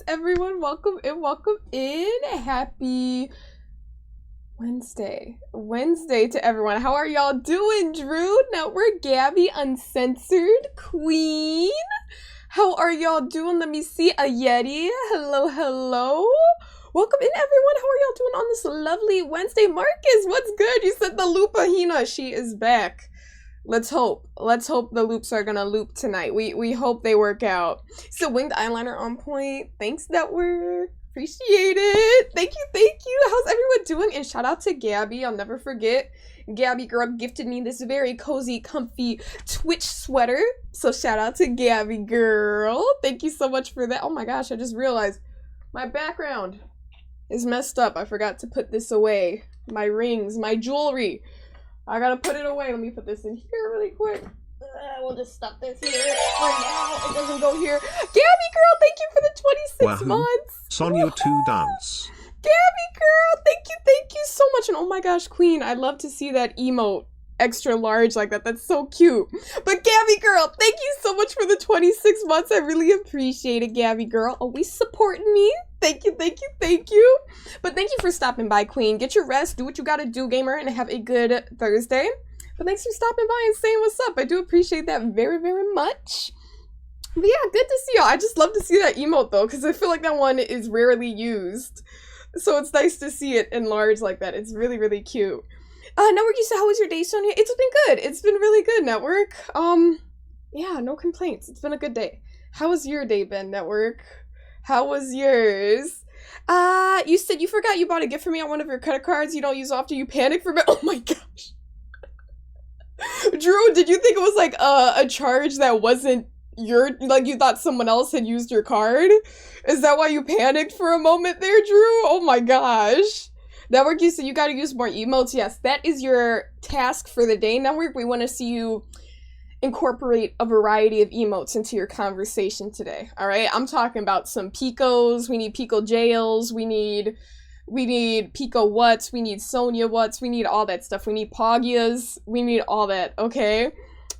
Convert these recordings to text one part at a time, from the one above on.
everyone? Welcome in, welcome in. Happy Wednesday to everyone. How are y'all doing, Drew? Now we're Gabby Uncensored Queen. How are y'all doing? Let me see. A Yeti. Hello, hello. Welcome in, everyone. How are y'all doing on this lovely Wednesday? Marcus, what's good? You said the Lupahina. She is back. Let's hope the loops are gonna loop tonight. We hope they work out. So winged eyeliner on point. Thanks, network. Appreciate it. Thank you. How's everyone doing? And shout out to Gabby. I'll never forget. Gabby girl gifted me this very cozy, comfy Twitch sweater. So shout out to Gabby girl. Thank you so much for that. Oh my gosh, I just realized my background is messed up. I forgot to put this away. My rings, my jewelry. I gotta put it away. Let me put this in here really quick. We'll just stuff this here for now. It doesn't go here. Gabby girl, thank you for the 26 months. Sonia to dance. Gabby girl, thank you so much. And oh my gosh, Queen, I'd love to see that emote extra large like that. That's so cute. But Gabby girl, thank you so much for the 26 months. I really appreciate it, Gabby girl. Always supporting me. Thank you. But thank you for stopping by, Queen. Get your rest, do what you gotta do, gamer, and have a good Thursday. But thanks for stopping by and saying what's up. I do appreciate that very, very much. But yeah, good to see y'all. I just love to see that emote though, because I feel like that one is rarely used. So it's nice to see it enlarged like that. It's really, really cute. Network, you said, how was your day, Sonia? It's been good. It's been really good, Network. Yeah, no complaints. It's been a good day. How was your day, Ben, Network? How was yours? You said you forgot you bought a gift for me on one of your credit cards you don't use often. You panicked for me. Oh my gosh. Drew, did you think it was like a charge that wasn't like you thought someone else had used your card? Is that why you panicked for a moment there, Drew? Oh my gosh. Network, you said you gotta use more emotes. Yes, that is your task for the day, Network. We want to see you incorporate a variety of emotes into your conversation today. All right, I'm talking about some Picos. We need Pico jails. We need Pico what's. We need Sonia what's. We need all that stuff. We need Pogias. We need all that. Okay.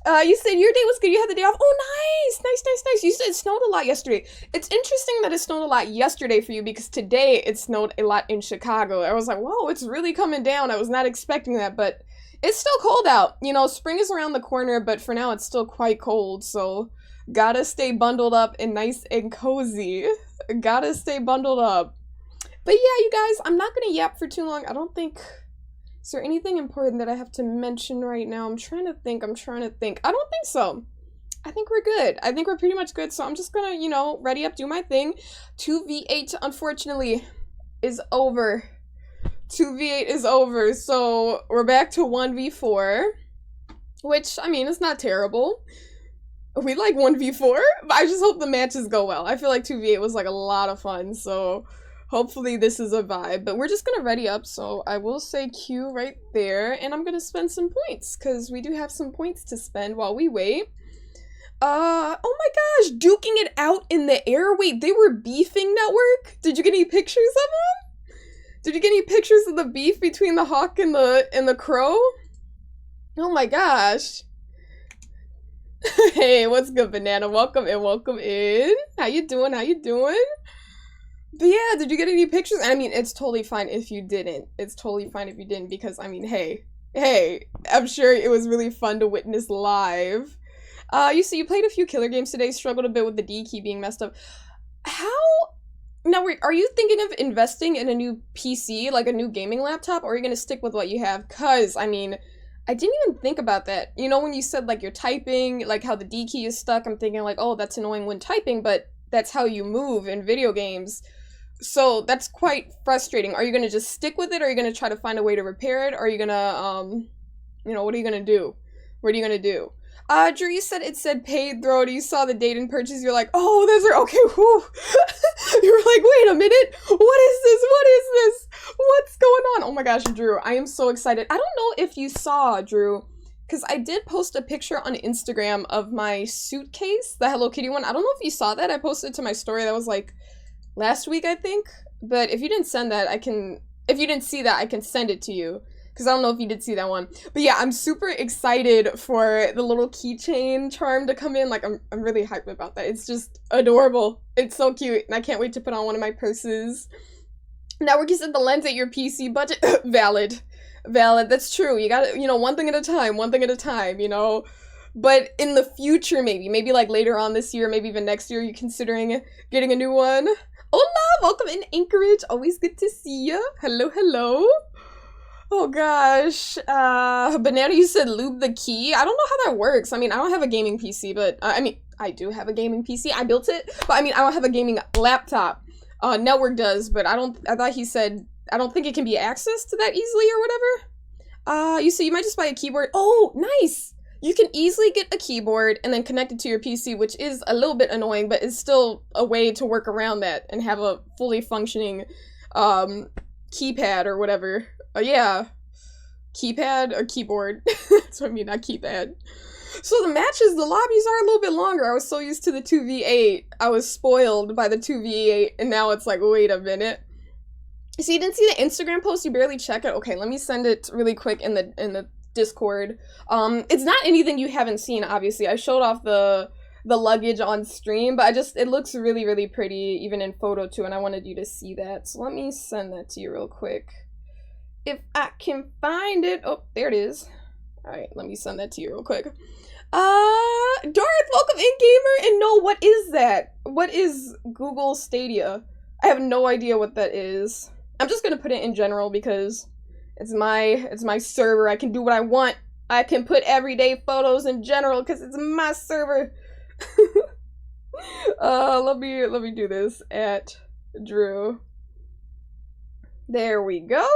You said your day was good. You had the day off. Oh, nice. You said it snowed a lot yesterday. It's interesting that it snowed a lot yesterday for you because today it snowed a lot in Chicago. I was like, whoa, it's really coming down. I was not expecting that, but it's still cold out. You know, spring is around the corner, but for now it's still quite cold. So gotta stay bundled up and nice and cozy. Gotta stay bundled up. But yeah, you guys, I'm not gonna yap for too long. I don't think... Is there anything important that I have to mention right now? I'm trying to think. I don't think so. I think we're good. I think we're pretty much good. So I'm just gonna, you know, ready up, do my thing. 2v8, unfortunately, is over. 2v8 is over. So we're back to 1v4. Which, I mean, it's not terrible. We like 1v4. But I just hope the matches go well. I feel like 2v8 was like a lot of fun. So... hopefully this is a vibe, but we're just gonna ready up, so I will say Q right there, and I'm gonna spend some points, because we do have some points to spend while we wait. Oh my gosh, duking it out in the air? Wait, they were beefing, Network? Did you get any pictures of them? Did you get any pictures of the beef between the hawk and the crow? Oh my gosh. Hey, what's good, Banana? Welcome in. How you doing? But yeah, did you get any pictures? I mean, it's totally fine if you didn't. Because, I mean, hey, I'm sure it was really fun to witness live. You see, you played a few killer games today, struggled a bit with the D key being messed up. Now, are you thinking of investing in a new PC, like a new gaming laptop, or are you going to stick with what you have? Because, I mean, I didn't even think about that. You know, when you said, like, you're typing, like, how the D key is stuck, I'm thinking, like, oh, that's annoying when typing, but that's how you move in video games. So that's quite frustrating. Are you going to just stick with it? Or are you going to try to find a way to repair it? Or are you going to, you know, what are you going to do? What are you going to do? Drew, you said it said paid throat. You saw the date and purchase. You're like, oh, those are, okay, whew. You were like, wait a minute. What is this? What's going on? Oh my gosh, Drew, I am so excited. I don't know if you saw, Drew, because I did post a picture on Instagram of my suitcase, the Hello Kitty one. I don't know if you saw that. I posted it to my story. That was like last week, I think. But if you didn't send that, if you didn't see that, I can send it to you. Because I don't know if you did see that one. But yeah, I'm super excited for the little keychain charm to come in. Like, I'm really hyped about that. It's just adorable. It's so cute. And I can't wait to put on one of my purses. Network, you said the lens at your PC budget. Valid. Valid. That's true. You gotta, you know, one thing at a time, you know. But in the future, maybe like later on this year, maybe even next year, you're considering getting a new one. Hola, welcome in Anchorage. Always good to see you. Hello, hello. Oh gosh, Banana, you said lube the key. I don't know how that works. I mean, I don't have a gaming PC, but I mean, I do have a gaming PC. I built it, but I mean, I don't have a gaming laptop. Network does, but I thought he said, I don't think it can be accessed that easily or whatever. You said you might just buy a keyboard. Oh, nice. You can easily get a keyboard and then connect it to your PC, which is a little bit annoying, but it's still a way to work around that and have a fully functioning, keypad or whatever. Yeah, keypad or keyboard. That's what I mean, not keypad. So the matches, the lobbies are a little bit longer. I was so used to the 2v8. I was spoiled by the 2v8, and now it's like, wait a minute. So you didn't see the Instagram post? You barely check it? Okay, let me send it really quick in the Discord. It's not anything you haven't seen, obviously. I showed off the luggage on stream, but it looks really, really pretty, even in photo too, and I wanted you to see that. So let me send that to you real quick. If I can find it. Oh, there it is. Alright, let me send that to you real quick. Darth, welcome in, gamer. And no, what is that? What is Google Stadia? I have no idea what that is. I'm just gonna put it in general because it's my server. I can do what I want. I can put everyday photos in general because it's my server. Let me do this at Drew. There we go.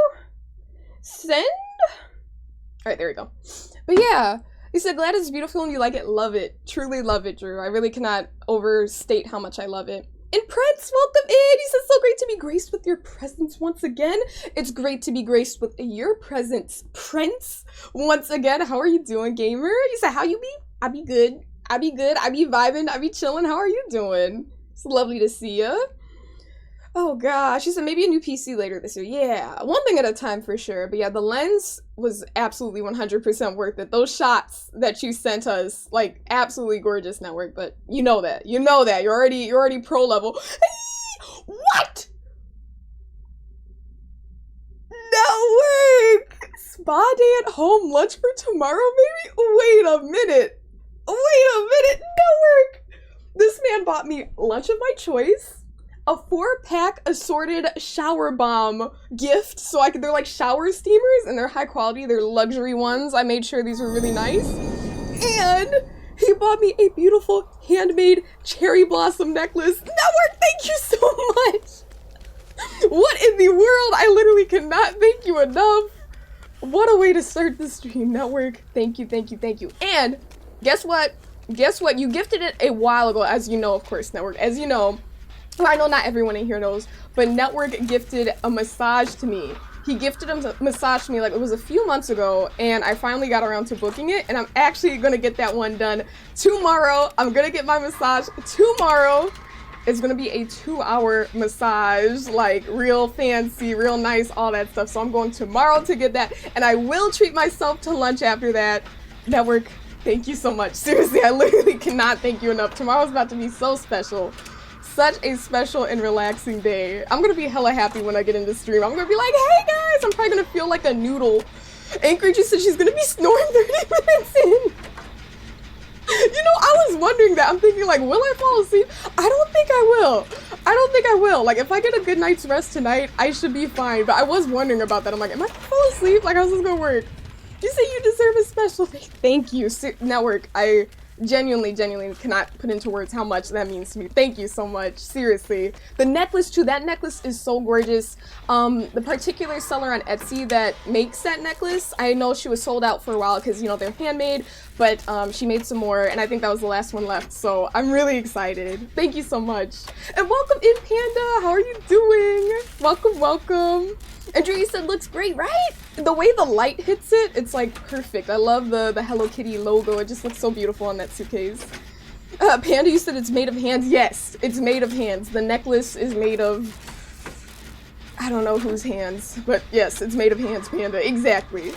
Send. Alright, there we go. But yeah, you said glad it's beautiful and you like it. Love it. Truly love it, Drew. I really cannot overstate how much I love it. And Prince, welcome in. He says, so great to be graced with your presence once again. It's great to be graced with your presence, Prince. Once again, how are you doing, gamer? You said, how you be? I be good. I be good. I be vibing. I be chilling. How are you doing? It's lovely to see ya. Oh gosh, she said maybe a new PC later this year. Yeah, one thing at a time for sure. But yeah, the lens was absolutely 100% worth it. Those shots that you sent us, like, absolutely gorgeous, Network. But you know that. You know that. You're already pro level. What? Network! Spa day at home, lunch for tomorrow, maybe? Wait a minute. Network! This man bought me lunch of my choice. A 4-pack assorted shower bomb gift. So they're like shower steamers and they're high quality. They're luxury ones. I made sure these were really nice. And he bought me a beautiful handmade cherry blossom necklace. Network, thank you so much. What in the world? I literally cannot thank you enough. What a way to start the stream, Network. Thank you, thank you, thank you. And guess what? You gifted it a while ago, as you know, of course, Network. As you know, well, I know not everyone in here knows, but Network gifted a massage to me. He gifted a massage to me, like, it was a few months ago, and I finally got around to booking it, and I'm actually gonna get that one done tomorrow. I'm gonna get my massage tomorrow. It's gonna be a 2-hour massage, like, real fancy, real nice, all that stuff. So I'm going tomorrow to get that, and I will treat myself to lunch after that. Network, thank you so much. Seriously, I literally cannot thank you enough. Tomorrow's about to be so special. Such a special and relaxing day. I'm gonna be hella happy when I get in the stream. I'm gonna be like, hey guys, I'm probably gonna feel like a noodle. Anchorage said she's gonna be snoring 30 minutes in. You know, I was wondering that. I'm thinking like, will I fall asleep? I don't think I will. Like, if I get a good night's rest tonight, I should be fine. But I was wondering about that. I'm like, am I gonna fall asleep? Like, how's this gonna work? You say you deserve a special day. Thank you, Network. I genuinely cannot put into words how much that means to me. Thank you so much. Seriously. The necklace too, that necklace is so gorgeous. The particular seller on Etsy that makes that necklace, I know she was sold out for a while because, you know, they're handmade, but she made some more and I think that was the last one left. So I'm really excited. Thank you so much. And welcome in, Panda. How are you doing? Welcome. Andrew, you said looks great, right? The way the light hits it, it's like perfect. I love the Hello Kitty logo. It just looks so beautiful on that suitcase. Panda, you said it's made of hands. Yes, it's made of hands. The necklace is made of... I don't know whose hands, but yes, it's made of hands, Panda. Exactly.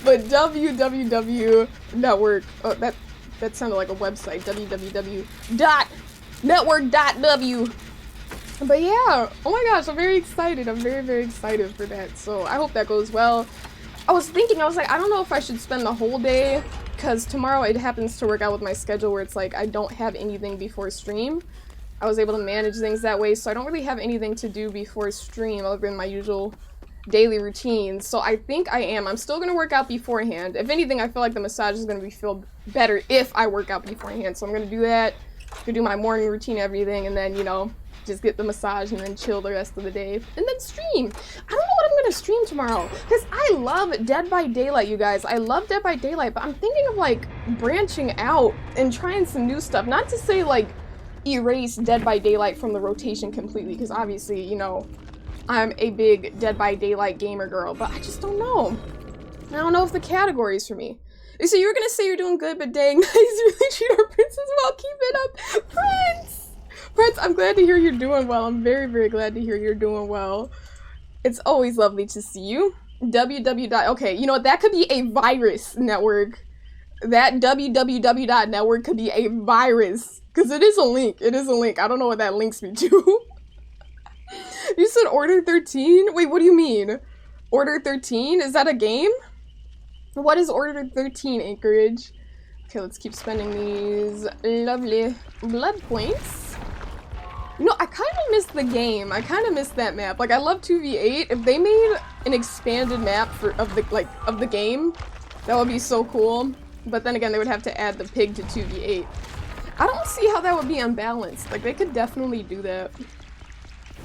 But www network. Oh, that sounded like a website. www.network.w. But yeah, oh my gosh, I'm very excited. I'm very, very excited for that. So I hope that goes well. I was thinking, I was like, I don't know if I should spend the whole day, because tomorrow it happens to work out with my schedule where it's like I don't have anything before stream. I was able to manage things that way, so I don't really have anything to do before stream other than my usual daily routines. So I think I'm still gonna work out beforehand. If anything, I feel like the massage is gonna feel better if I work out beforehand. So I'm gonna do that, gonna do my morning routine, everything, and then, you know, just get the massage and then chill the rest of the day. And then stream. I don't know what I'm gonna stream tomorrow, because I love Dead by Daylight, you guys. I love Dead by Daylight, but I'm thinking of, like, branching out and trying some new stuff. Not to say, like, erase Dead by Daylight from the rotation completely, because obviously, you know, I'm a big Dead by Daylight gamer girl, but I just don't know. I don't know if the category is for me. So you're gonna say you're doing good, but dang, nice, really treat our princess well. Keep it up, Prince! Prince, I'm glad to hear you're doing well. I'm very, very glad to hear you're doing well. It's always lovely to see you. Okay, you know what? That could be a virus, network. That www.network could be a virus. Because it is a link. It is a link. I don't know what that links me to. You said Order 13? Wait, what do you mean? Order 13? Is that a game? What is Order 13, Anchorage? Okay, let's keep spending these lovely blood points. You know, I kind of missed the game. I kind of missed that map. Like, I love 2v8. If they made an expanded map of the game, that would be so cool. But then again, they would have to add the pig to 2v8. I don't see how that would be unbalanced. Like, they could definitely do that.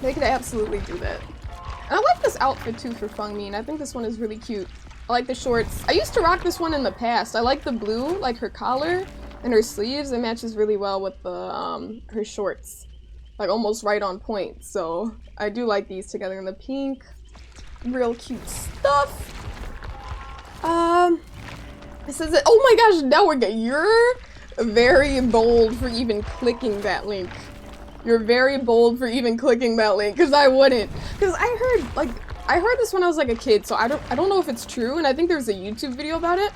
They could absolutely do that. And I like this outfit too for Feng Min. I think this one is really cute. I like the shorts. I used to rock this one in the past. I like the blue, like her collar and her sleeves. It matches really well with the her shorts. Like almost right on point. So I do like these together in the pink. Real cute stuff. It says that, oh my gosh, Network, you're very bold for even clicking that link. You're very bold for even clicking that link, because I wouldn't. Because I heard this when I was like a kid, so I don't know if it's true, and I think there's a YouTube video about it.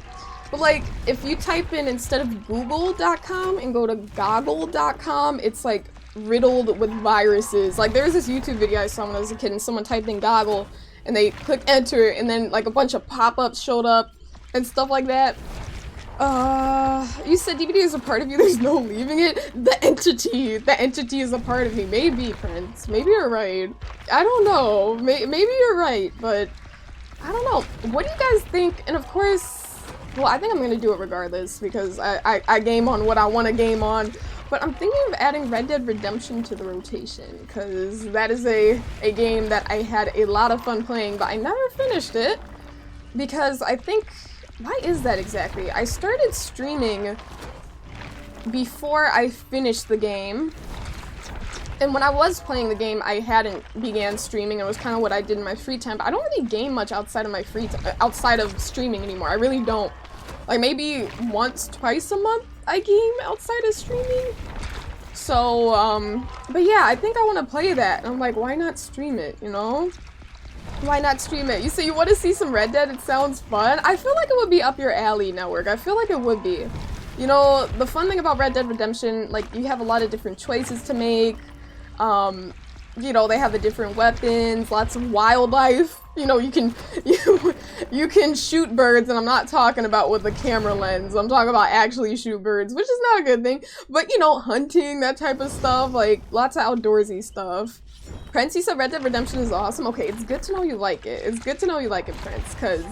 But like, if you type in instead of google.com and go to goggle.com, it's like riddled with viruses. Like there was this YouTube video I saw when I was a kid, and someone typed in goggle, and they clicked enter, and then like a bunch of pop-ups showed up and stuff like that. You said DVD is a part of you, there's no leaving it? The entity is a part of me. Maybe, Prince. Maybe you're right. I don't know. Maybe you're right, but I don't know. What do you guys think? And of course, well, I think I'm gonna do it regardless, because I game on what I want to game on. But I'm thinking of adding Red Dead Redemption to the rotation, because that is a game that I had a lot of fun playing, but I never finished it, because I think... Why is that exactly? I started streaming before I finished the game. And when I was playing the game, I hadn't began streaming. It was kind of what I did in my free time. But I don't really game much outside of my free time, outside of streaming anymore. I really don't. Like maybe once, twice a month I game outside of streaming. So, but yeah, I think I want to play that. And I'm like, why not stream it, you know? Why not stream it? You say you want to see some Red Dead? It sounds fun. I feel like it would be up your alley, Network. I feel like it would be. You know, the fun thing about Red Dead Redemption, like, you have a lot of different choices to make. You know, they have the different weapons, lots of wildlife. You know, you can shoot birds, and I'm not talking about with a camera lens. I'm talking about actually shoot birds, which is not a good thing. But, you know, hunting, that type of stuff, like, lots of outdoorsy stuff. Prince, you said Red Dead Redemption is awesome. Okay, it's good to know you like it. It's good to know you like it, Prince, because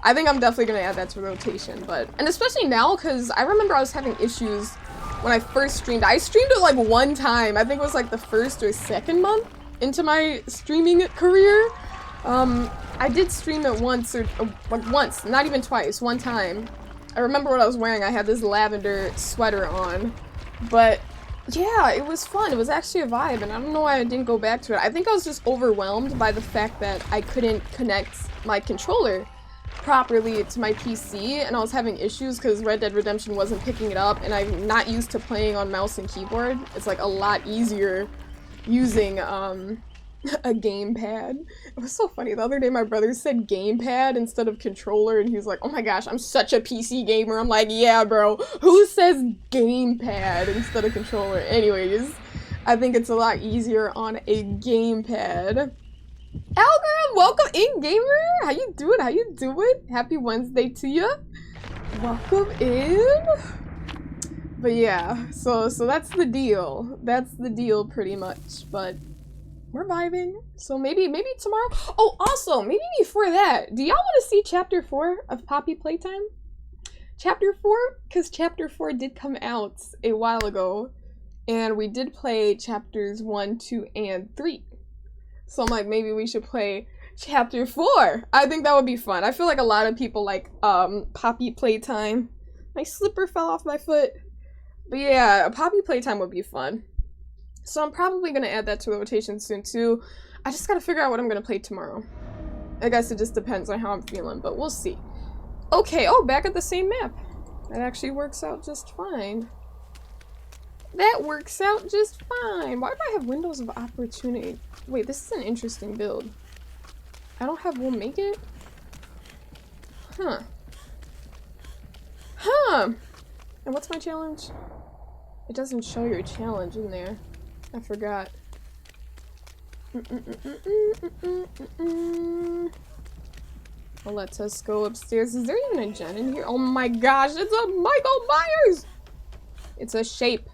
I think I'm definitely going to add that to rotation. And especially now, because I remember I was having issues when I first streamed. I streamed it like one time. I think it was like the first or second month into my streaming career. I did stream it once, not even twice, one time. I remember what I was wearing. I had this lavender sweater on, but yeah, it was fun. It was actually a vibe, and I don't know why I didn't go back to it. I think I was just overwhelmed by the fact that I couldn't connect my controller properly to my PC, and I was having issues because Red Dead Redemption wasn't picking it up, and I'm not used to playing on mouse and keyboard. It's like a lot easier using a gamepad. It was so funny. The other day my brother said gamepad instead of controller and he was like, oh my gosh, I'm such a PC gamer. I'm like, yeah, bro. Who says gamepad instead of controller? Anyways, I think it's a lot easier on a gamepad. Algorithm, welcome in, gamer. How you doing? How you doing? Happy Wednesday to you. Welcome in. But yeah, so that's the deal. That's the deal pretty much. But we're vibing. So maybe tomorrow. Oh, also, maybe before that, do y'all want to see chapter 4 of Poppy Playtime? Chapter 4? Because chapter 4 did come out a while ago. And we did play chapters 1, 2, and 3. So I'm like, maybe we should play chapter 4. I think that would be fun. I feel like a lot of people like Poppy Playtime. My slipper fell off my foot. But yeah, Poppy Playtime would be fun. So I'm probably going to add that to the rotation soon too. I just got to figure out what I'm going to play tomorrow. I guess it just depends on how I'm feeling, but we'll see. Okay, oh, back at the same map. That actually works out just fine. That works out just fine. Why do I have windows of opportunity? Wait, this is an interesting build. I don't have we'll make it? Huh. Huh. And what's my challenge? It doesn't show your challenge in there. I forgot. Well, let us go upstairs. Is there even a gen in here? Oh my gosh, it's a Michael Myers! It's a shape.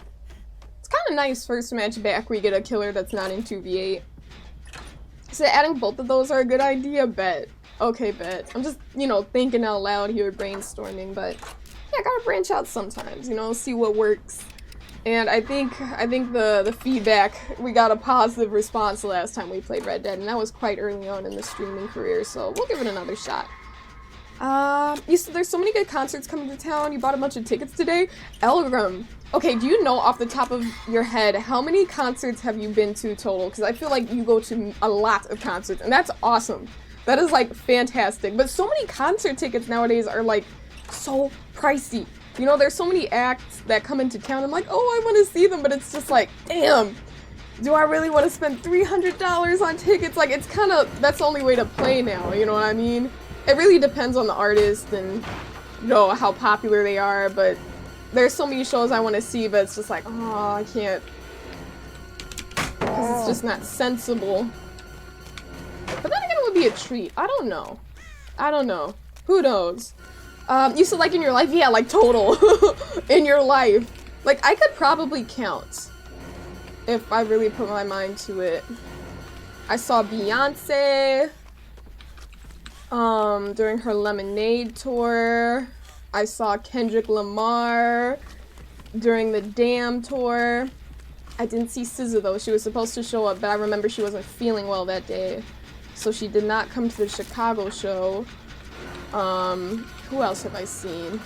It's kind of nice first match back we get a killer that's not in 2v8. So adding both of those are a good idea, bet. Okay, bet. I'm just, you know, thinking out loud here, brainstorming, but yeah, I gotta branch out sometimes, you know, see what works. And I think the feedback, we got a positive response the last time we played Red Dead, and that was quite early on in the streaming career, so we'll give it another shot. You said there's so many good concerts coming to town, you bought a bunch of tickets today? Elgrim, okay, do you know off the top of your head, how many concerts have you been to total? Because I feel like you go to a lot of concerts, and that's awesome. That is, like, fantastic. But so many concert tickets nowadays are, like, so pricey. You know, there's so many acts that come into town. I'm like, oh, I want to see them, but it's just like, damn, do I really want to spend $300 on tickets? Like, it's kind of, that's the only way to play now, you know what I mean? It really depends on the artist and, you know, how popular they are, but there's so many shows I want to see, but it's just like, oh, I can't, because it's just not sensible. But then again, it would be a treat. I don't know. I don't know. Who knows? You said like in your life? Yeah, like total. In your life. Like I could probably count if I really put my mind to it. I saw Beyonce during her Lemonade tour. I saw Kendrick Lamar during the Damn tour. I didn't see SZA though. She was supposed to show up, but I remember she wasn't feeling well that day. So she did not come to the Chicago show. Who else have I seen?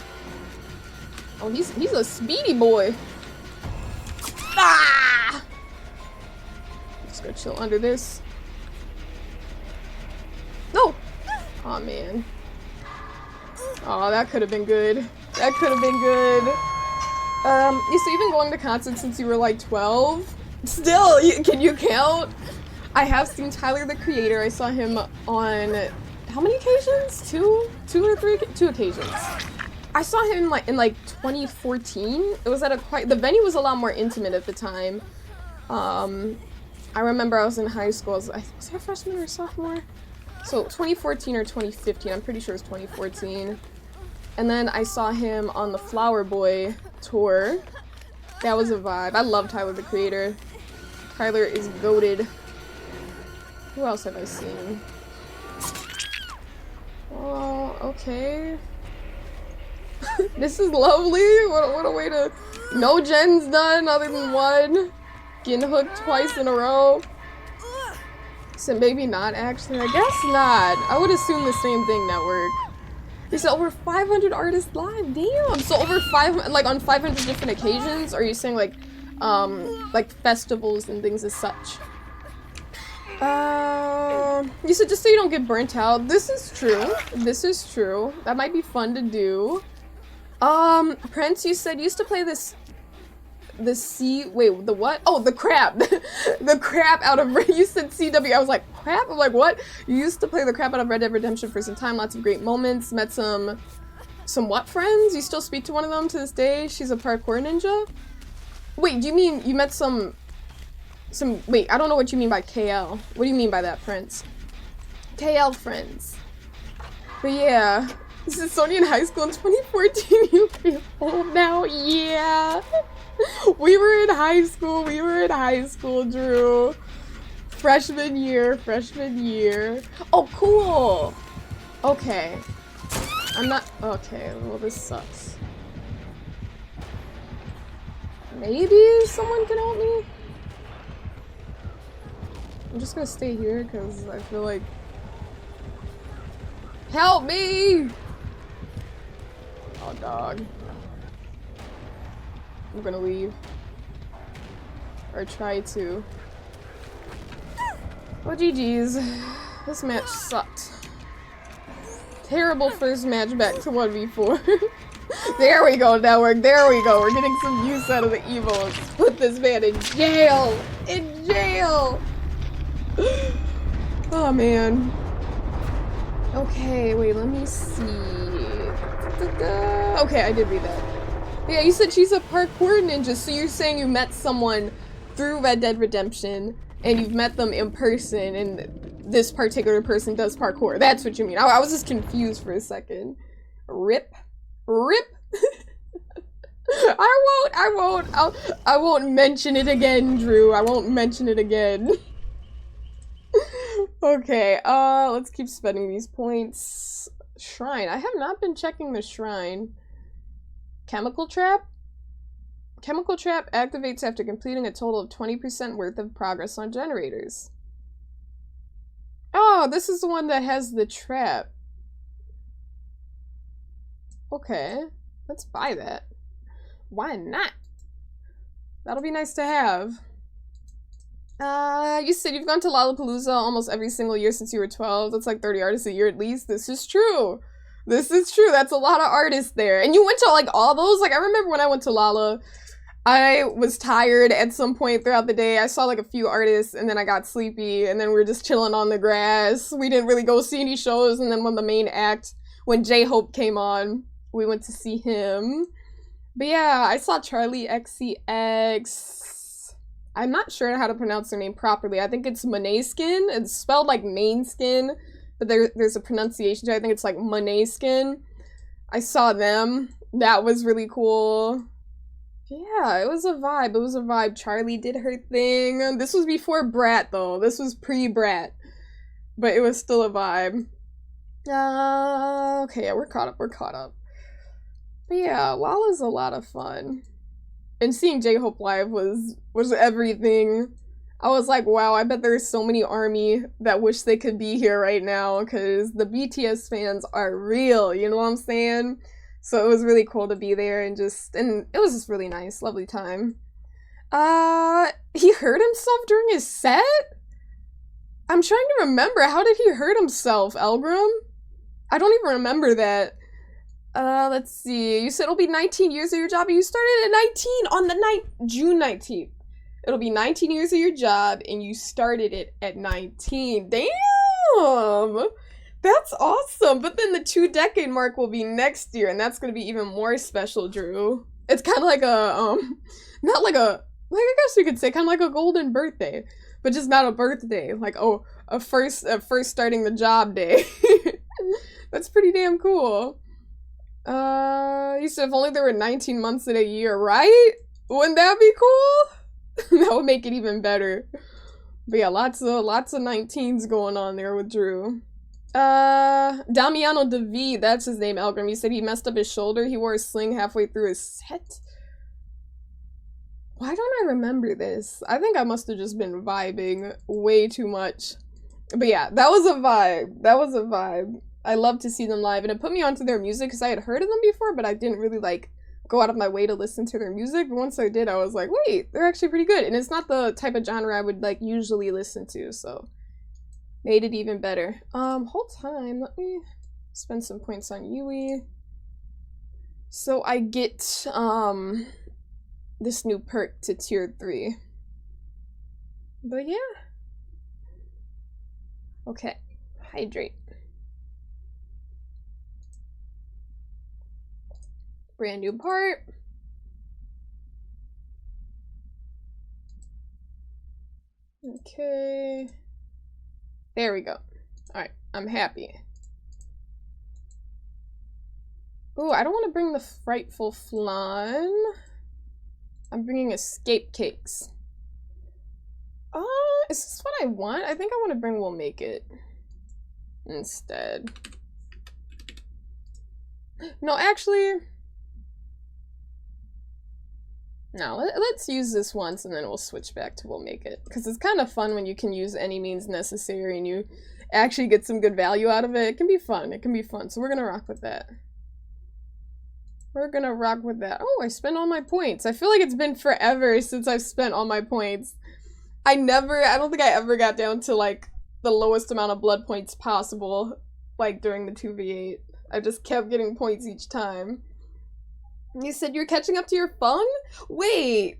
Oh, he's a speedy boy. Ah! Just go chill under this. No! Oh man. Oh, that could have been good. That could have been good. So you've been going to concerts since you were like 12? Still, can you count? I have seen Tyler the Creator. I saw him on how many occasions? Two or three? 2 occasions. I saw him in like 2014. It was at the venue was a lot more intimate at the time. I remember I was in high school. Was I a freshman or sophomore? So 2014 or 2015. I'm pretty sure it was 2014. And then I saw him on the Flower Boy tour. That was a vibe. I love Tyler the Creator. Tyler is goated. Who else have I seen? Oh, okay. This is lovely. What a way to... No gens done other than one. Getting hooked twice in a row. So maybe not, actually. I guess not. I would assume the same thing, network. You said over 500 artists live. Damn. So over 500, like on 500 different occasions? Or are you saying like festivals and things as such? You said just so you don't get burnt out. This is true. This is true. That might be fun to do. Prince, you said you used to play this the C, wait, the what? Oh, the crap. The crap out of, you said CW. I was like, crap? I'm like, what? You used to play the crap out of Red Dead Redemption for some time. Lots of great moments. Met some what friends? You still speak to one of them to this day? She's a parkour ninja? Wait, do you mean you met some, wait, I don't know what you mean by KL. What do you mean by that, Prince? KL friends. But yeah. This is Sonya in high school in 2014. You feel old now? Yeah. We were in high school. We were in high school, Drew. Freshman year. Oh, cool. Okay. I'm not. Okay, well, this sucks. Maybe someone can help me? I'm just gonna stay here because I feel like. Help me! Oh, dog. I'm gonna leave. Or try to. Oh, GG's. This match sucked. Terrible first match back to 1v4. There we go, network. There we go. We're getting some use out of the evils. Put this man in jail! In jail! Oh, man. Okay, wait, let me see. Okay, I did read that. Yeah, you said she's a parkour ninja, so you're saying you met someone through Red Dead Redemption, and you've met them in person, and this particular person does parkour. That's what you mean. I was just confused for a second. Rip. Rip. I won't mention it again, Drew. I won't mention it again. Okay, let's keep spending these points. Shrine. I have not been checking the shrine. Chemical trap? Chemical trap activates after completing a total of 20% worth of progress on generators. Oh, this is the one that has the trap. Okay, let's buy that. Why not? That'll be nice to have. You said you've gone to Lollapalooza almost every single year since you were 12. That's like 30 artists a year at least. This is true. This is true. That's a lot of artists there. And you went to like all those? Like I remember when I went to Lolla, I was tired at some point throughout the day. I saw like a few artists and then I got sleepy and then we were just chilling on the grass. We didn't really go see any shows. And then when the main act, when J-Hope came on, we went to see him. But yeah, I saw Charlie XCX. I'm not sure how to pronounce their name properly. I think it's Måneskin. It's spelled like main skin, but there's a pronunciation to it. I think it's like Måneskin. I saw them. That was really cool. Yeah, it was a vibe. It was a vibe. Charlie did her thing. This was before Brat, though. This was pre-Brat. But it was still a vibe. Okay, yeah, we're caught up. We're caught up. But yeah, Lolla's a lot of fun. And seeing J-Hope live was everything. I was like, wow, I bet there's so many ARMY that wish they could be here right now because the BTS fans are real, you know what I'm saying? So it was really cool to be there and it was just really nice, lovely time. He hurt himself during his set? I'm trying to remember, how did he hurt himself, Elgrim? I don't even remember that. Let's see. You said it'll be 19 years of your job, and you started at 19 on the June 19th. It'll be 19 years of your job, and you started it at 19. Damn! That's awesome! But then the 2-decade mark will be next year, and that's gonna be even more special, Drew. It's kind of like a, not like a, like I guess you could say kind of like a golden birthday, but just not a birthday. Like, oh, a first starting the job day. That's pretty damn cool. You said if only there were 19 months in a year, right? Wouldn't that be cool? That would make it even better. But yeah, lots of 19s going on there with Drew. Damiano DeVee, that's his name, Elgrim. You said he messed up his shoulder. He wore a sling halfway through his set. Why don't I remember this? I think I must have just been vibing way too much. But yeah, that was a vibe. That was a vibe. I love to see them live, and it put me onto their music because I had heard of them before, but I didn't really like go out of my way to listen to their music. But once I did, I was like, wait, they're actually pretty good. And it's not the type of genre I would like usually listen to, so made it even better. Hold time, let me spend some points on Yui. So I get this new perk to tier 3. But yeah. Okay, hydrate. Brand new part. Okay. There we go. Alright, I'm happy. Ooh, I don't want to bring the Frightful Flan. I'm bringing Escape Cakes. Is this what I want? I think I want to bring We'll Make It instead. No, actually... No, let's use this once and then we'll switch back to We'll Make It. Because it's kind of fun when you can use any means necessary and you actually get some good value out of it. It can be fun. It can be fun. So we're going to rock with that. We're going to rock with that. Oh, I spent all my points. I feel like it's been forever since I've spent all my points. I don't think I ever got down to, like, the lowest amount of blood points possible, like, during the 2v8. I just kept getting points each time. You said you're catching up to your fun? Wait,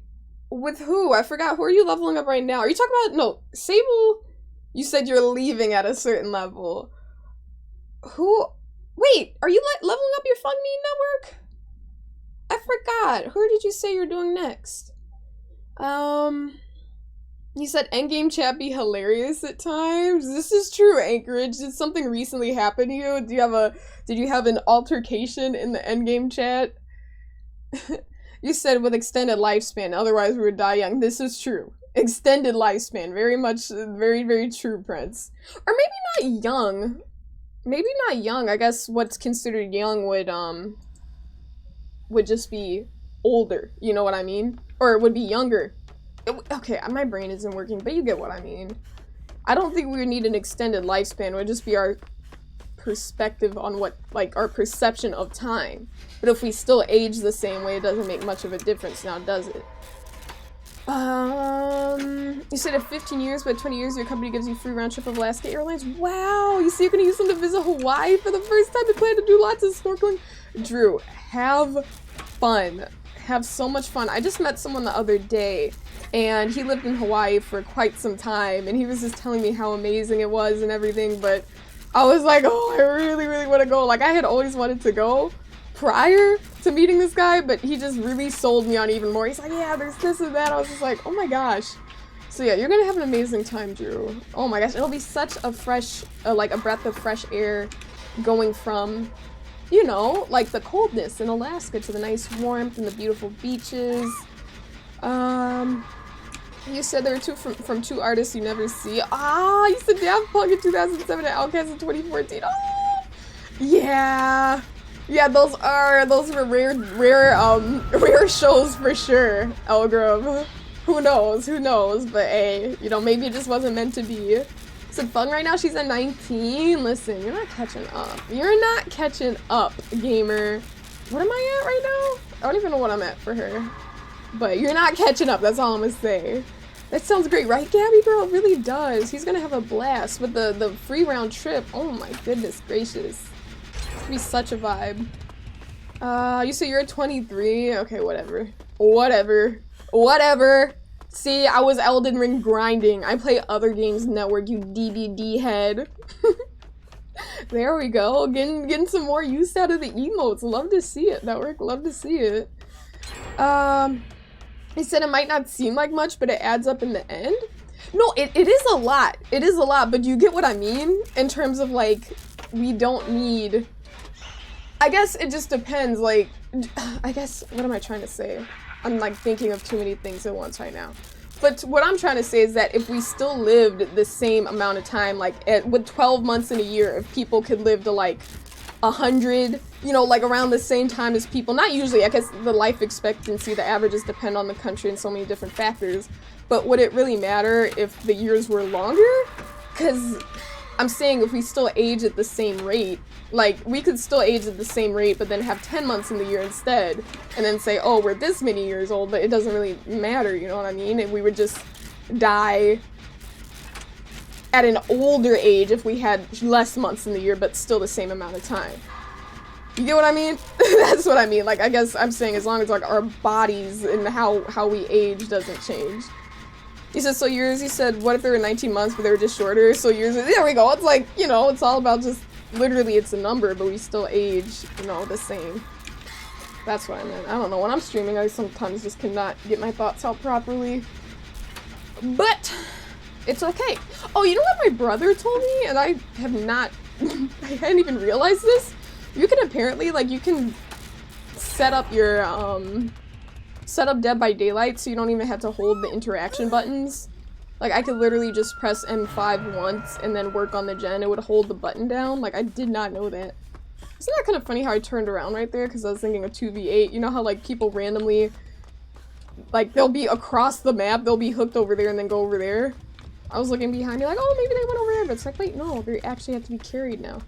with who? I forgot. Who are you leveling up right now? Are you talking about, no, Sable? You said you're leaving at a certain level. Who? Wait, are you leveling up your Fun Me network? I forgot. Who did you say you're doing next? You said endgame chat be hilarious at times. This is true, Anchorage. Did something recently happen to you? Did you have an altercation in the endgame chat? You said with extended lifespan, otherwise we would die young. This is true. Extended lifespan. Very much, very, very true, Prince. Or maybe not young. Maybe not young. I guess what's considered young would just be older. You know what I mean? Or it would be younger. Okay, my brain isn't working, but you get what I mean. I don't think we would need an extended lifespan. It would just be our perspective on what, like, our perception of time. But if we still age the same way, it doesn't make much of a difference now, does it? You said if 15 years, but 20 years, your company gives you free round trip of Alaska Airlines. Wow, you see, you're gonna use them to visit Hawaii for the first time. You plan to do lots of snorkeling. Drew, have fun. Have so much fun. I just met someone the other day, and he lived in Hawaii for quite some time, and he was just telling me how amazing it was and everything, but I was like, oh, I really, really want to go. Like, I had always wanted to go prior to meeting this guy, but he just really sold me on even more. He's like, yeah, there's this and that. I was just like, oh my gosh. So yeah, you're gonna have an amazing time, Drew. Oh my gosh, it'll be such a fresh, like a breath of fresh air going from, you know, like the coldness in Alaska to the nice warmth and the beautiful beaches. You said there were two from two artists you never see. Ah, you said Daft Punk in 2007 and Outkast in 2014. Oh, yeah. Yeah, those were rare shows for sure, Elgrim. Who knows, but hey, you know, maybe it just wasn't meant to be. So Fun right now, she's at 19. Listen, you're not catching up. You're not catching up, gamer. What am I at right now? I don't even know what I'm at for her. But you're not catching up, that's all I'm gonna say. That sounds great, right, Gabby girl? It really does. He's gonna have a blast with the free round trip. Oh my goodness gracious. It's gonna be such a vibe. You say you're 23? Okay, whatever. Whatever. See, I was Elden Ring grinding. I play other games network, you DBD head. There we go. Getting some more use out of the emotes. Love to see it, network. Love to see it. He said it might not seem like much, but it adds up in the end. No, it is a lot. It is a lot, but you get what I mean? In terms of, like, we don't need... I guess it just depends, like... I guess, what am I trying to say? I'm, like, thinking of too many things at once right now. But what I'm trying to say is that if we still lived the same amount of time, like, with 12 months in a year, if people could live to, like, 100, you know, like around the same time as people, not usually, I guess the life expectancy, the averages depend on the country and so many different factors, but would it really matter if the years were longer? Because I'm saying if we still age at the same rate, like we could still age at the same rate but then have 10 months in the year instead and then say, oh, we're this many years old, but it doesn't really matter, you know what I mean? And we would just die at an older age if we had less months in the year but still the same amount of time. You get what I mean? That's what I mean. Like, I guess I'm saying as long as like our bodies and how we age doesn't change. He said, so yours, he said, what if they were 19 months but they were just shorter? So yours, there we go. It's like, you know, it's all about just, literally it's a number, but we still age, you know, the same. That's what I meant. I don't know. When I'm streaming, I sometimes just cannot get my thoughts out properly. But it's okay. Oh, you know what my brother told me? And I have not, I hadn't even realized this. You can apparently, like, you can set up your, set up Dead by Daylight so you don't even have to hold the interaction buttons. Like, I could literally just press M5 once and then work on the gen. It would hold the button down. Like, I did not know that. Isn't that kind of funny how I turned around right there? Because I was thinking of 2v8. You know how, like, people randomly, like, they'll be across the map, they'll be hooked over there and then go over there? I was looking behind me like, oh, maybe they went over there, but it's like, wait, no, they actually have to be carried now.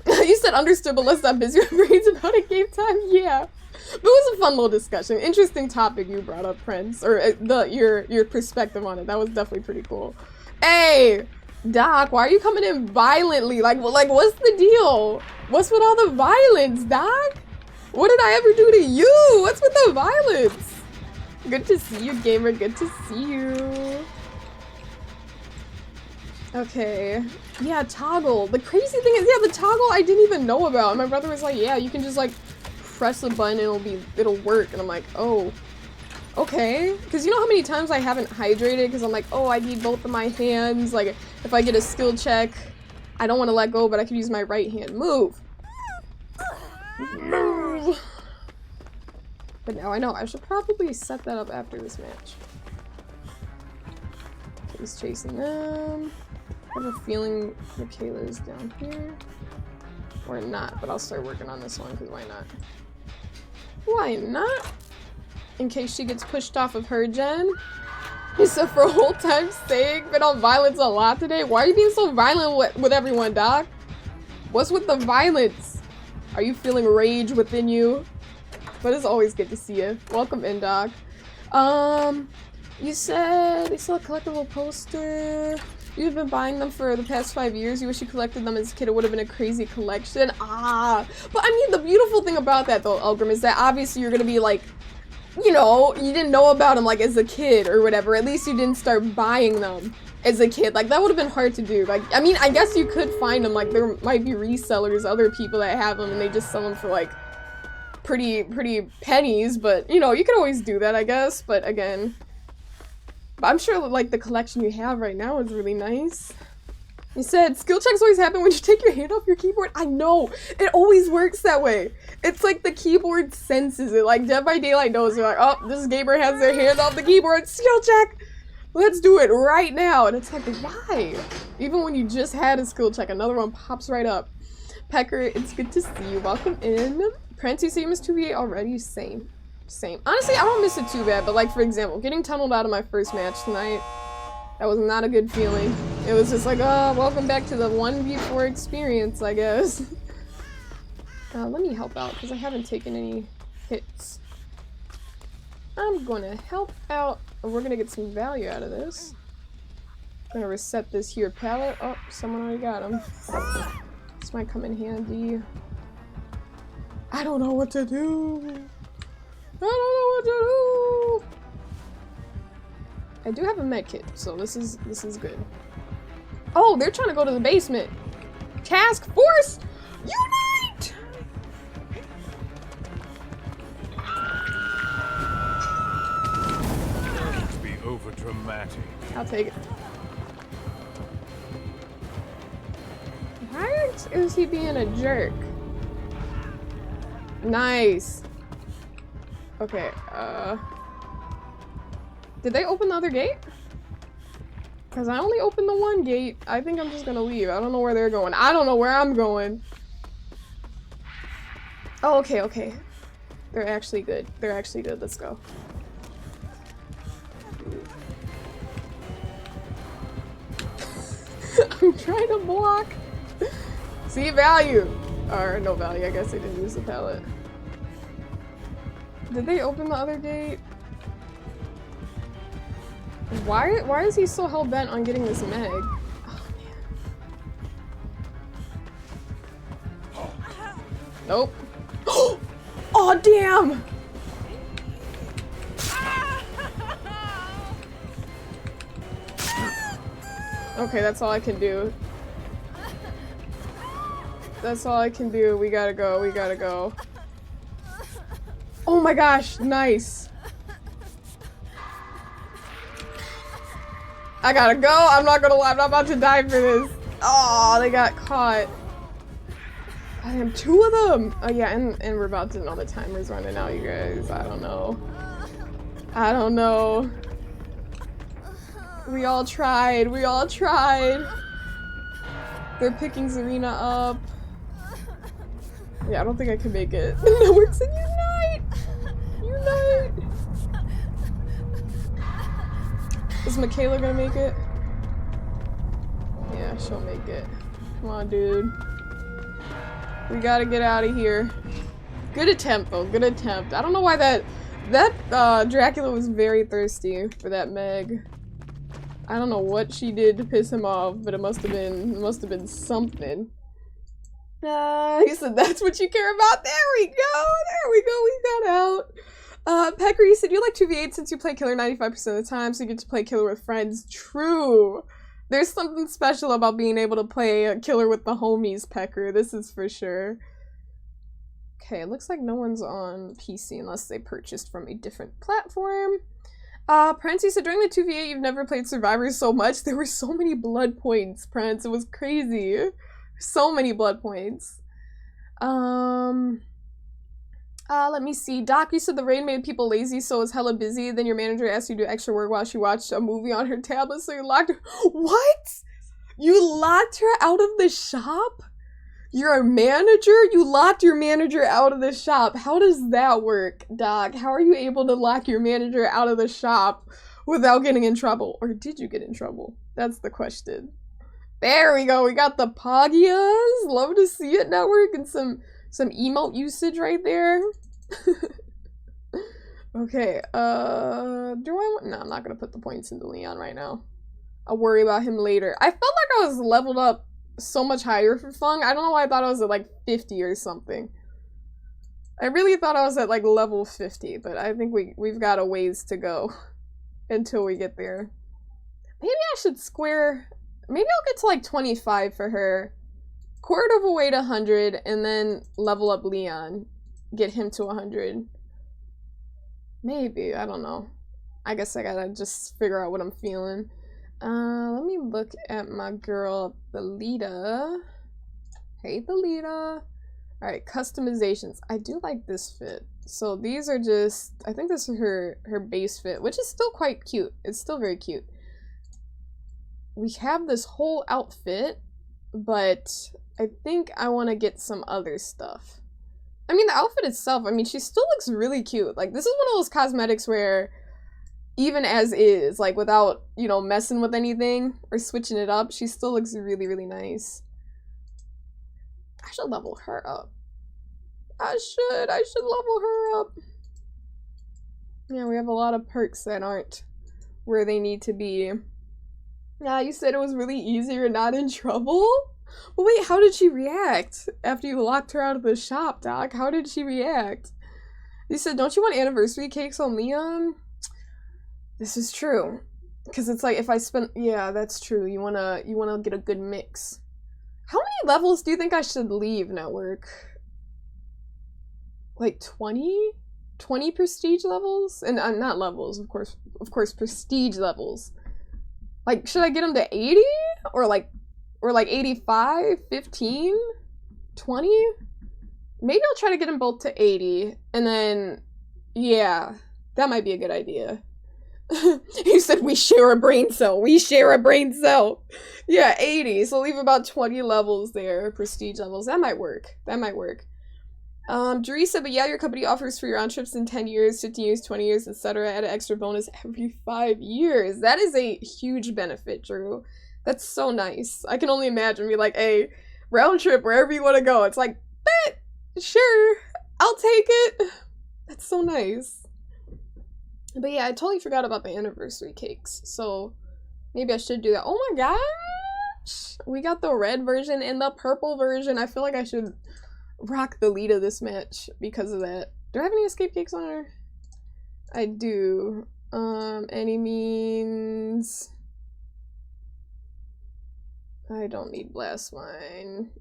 You said understood, but let's not busy our brains about it game time. Yeah. But it was a fun little discussion. Interesting topic you brought up, Prince. Or your perspective on it. That was definitely pretty cool. Hey! Doc, why are you coming in violently? Like, what's the deal? What's with all the violence, Doc? What did I ever do to you? What's with the violence? Good to see you, gamer. Good to see you. Okay. Yeah, toggle. The crazy thing is, yeah, the toggle I didn't even know about. My brother was like, yeah, you can just, like, press the button and it'll work. And I'm like, oh. Okay. Because you know how many times I haven't hydrated? Because I'm like, oh, I need both of my hands. Like, if I get a skill check, I don't want to let go, but I can use my right hand. Move! Move! But now I know. I should probably set that up after this match. He's chasing them. I have a feeling Michaela's down here. Or not, but I'll start working on this one, because why not? Why not? In case she gets pushed off of her gen. So for whole time's sake, been on violence a lot today. Why are you being so violent with everyone, Doc? What's with the violence? Are you feeling rage within you? But it's always good to see you. Welcome in, Doc. You said they sell a collectible poster. You've been buying them for the past 5 years. You wish you collected them as a kid. It would have been a crazy collection. Ah, but I mean, the beautiful thing about that though, Elgrim, is that obviously you're gonna be like, you know, you didn't know about them like as a kid or whatever. At least you didn't start buying them as a kid. Like that would have been hard to do. Like, I mean, I guess you could find them. Like there might be resellers, other people that have them, and they just sell them for like pretty pennies. But you know, you could always do that, I guess. But again. But I'm sure, like, the collection you have right now is really nice. You said, skill checks always happen when you take your hand off your keyboard. I know! It always works that way. It's like the keyboard senses it. Like, Dead by Daylight knows. They're like, oh, this gamer has their hand off the keyboard. Skill check! Let's do it right now. And it's like, why? Even when you just had a skill check, another one pops right up. Pecker, it's good to see you. Welcome in. Prince, you say you missed 2v8 already? Same. Honestly, I don't miss it too bad, but like, for example, getting tunneled out of my first match tonight, that was not a good feeling. It was just like, oh, welcome back to the 1v4 experience, I guess. Let me help out, because I haven't taken any hits. I'm gonna help out, and we're gonna get some value out of this. I'm gonna reset this here pallet. Oh, someone already got him. This might come in handy. I don't know what to do. I don't know what to do. I do have a med kit, so this is good. Oh, they're trying to go to the basement. Task Force, unite! Don't be over dramatic. I'll take it. Why is he being a jerk? Nice. Okay, did they open the other gate? Because I only opened the one gate. I think I'm just gonna leave. I don't know where they're going. I don't know where I'm going. Oh, okay. They're actually good. They're actually good. Let's go. I'm trying to block. See value. Or no value. I guess they didn't use the pallet. Did they open the other gate? Why is he so hell-bent on getting this meg? Oh, man. Nope. Oh, damn! Okay, that's all I can do. That's all I can do. We gotta go. We gotta go. Oh my gosh, nice. I gotta go. I'm not gonna lie. I'm not about to die for this. Oh, they got caught. I am 2 of them. Oh yeah, and we're about to know the timer's running out, you guys. I don't know. I don't know. We all tried. We all tried. They're picking Zarina up. Yeah, I don't think I can make it. No, we're to unite! Unite! Is Michaela gonna make it? Yeah, she'll make it. Come on, dude. We gotta get out of here. Good attempt, though. Good attempt. I don't know why that Dracula was very thirsty for that Meg. I don't know what she did to piss him off, but it must have been something. He said that's what you care about. There we go. There we go. We got out. Pecker, you said you like 2v8 since you play killer 95% of the time, so you get to play killer with friends. True. There's something special about being able to play a killer with the homies, Pecker. This is for sure. Okay, it looks like no one's on PC unless they purchased from a different platform. Prince, you said during the 2v8 you've never played Survivor so much. There were so many blood points, Prince. It was crazy. So many blood points. Let me see. Doc, you said the raid made people lazy, so it was hella busy. Then your manager asked you to do extra work while she watched a movie on her tablet, so you locked her. What? You locked her out of the shop? You're a manager? You locked your manager out of the shop. How does that work, Doc? How are you able to lock your manager out of the shop without getting in trouble? Or did you get in trouble? That's the question. There we go. We got the Poggias. Love to see it, network, and some emote usage right there. Okay, do I want— no, I'm not gonna put the points into Leon right now. I'll worry about him later. I felt like I was leveled up so much higher for Fung. I don't know why I thought I was at like 50 or something. I really thought I was at like level 50, but I think we've got a ways to go until we get there. Maybe I should square— maybe I'll get to like 25 for her. Quarter of a way to 100 and then level up Leon. Get him to 100. Maybe, I don't know. I guess I gotta just figure out what I'm feeling. Let me look at my girl, Thalita. Hey, Thalita. Alright, customizations. I do like this fit. So these are just— I think this is her base fit, which is still quite cute. It's still very cute. We have this whole outfit, but I think I want to get some other stuff. I mean, the outfit itself, I mean, she still looks really cute. Like, this is one of those cosmetics where, even as is, like, without, you know, messing with anything or switching it up, she still looks really, really nice. I should level her up. I should level her up. Yeah, we have a lot of perks that aren't where they need to be. Yeah, you said it was really easy or not in trouble? Well, wait, how did she react after you locked her out of the shop, Doc? How did she react? You said, don't you want anniversary cakes on Leon? This is true. Because it's like, if I spend— yeah, that's true. You wanna get a good mix. How many levels do you think I should leave, network? Like 20? 20 prestige levels? And not levels, of course, prestige levels. Like, should I get them to 80? Or like 85, 15, 20? Maybe I'll try to get them both to 80. And then, yeah, that might be a good idea. You said we share a brain cell. We share a brain cell. Yeah, 80. So leave about 20 levels there, prestige levels. That might work. That might work. Jeree said, but yeah, your company offers free round trips in 10 years, 15 years, 20 years, etc. Add an extra bonus every 5 years. That is a huge benefit, Drew. That's so nice. I can only imagine be like, hey, round trip wherever you want to go. It's like, bet, sure, I'll take it. That's so nice. But yeah, I totally forgot about the anniversary cakes. So maybe I should do that. Oh my gosh. We got the red version and the purple version. I feel like I should rock the lead of this match because of that. Do I have any escape cakes on her? I do. Any means... I don't need blast mine.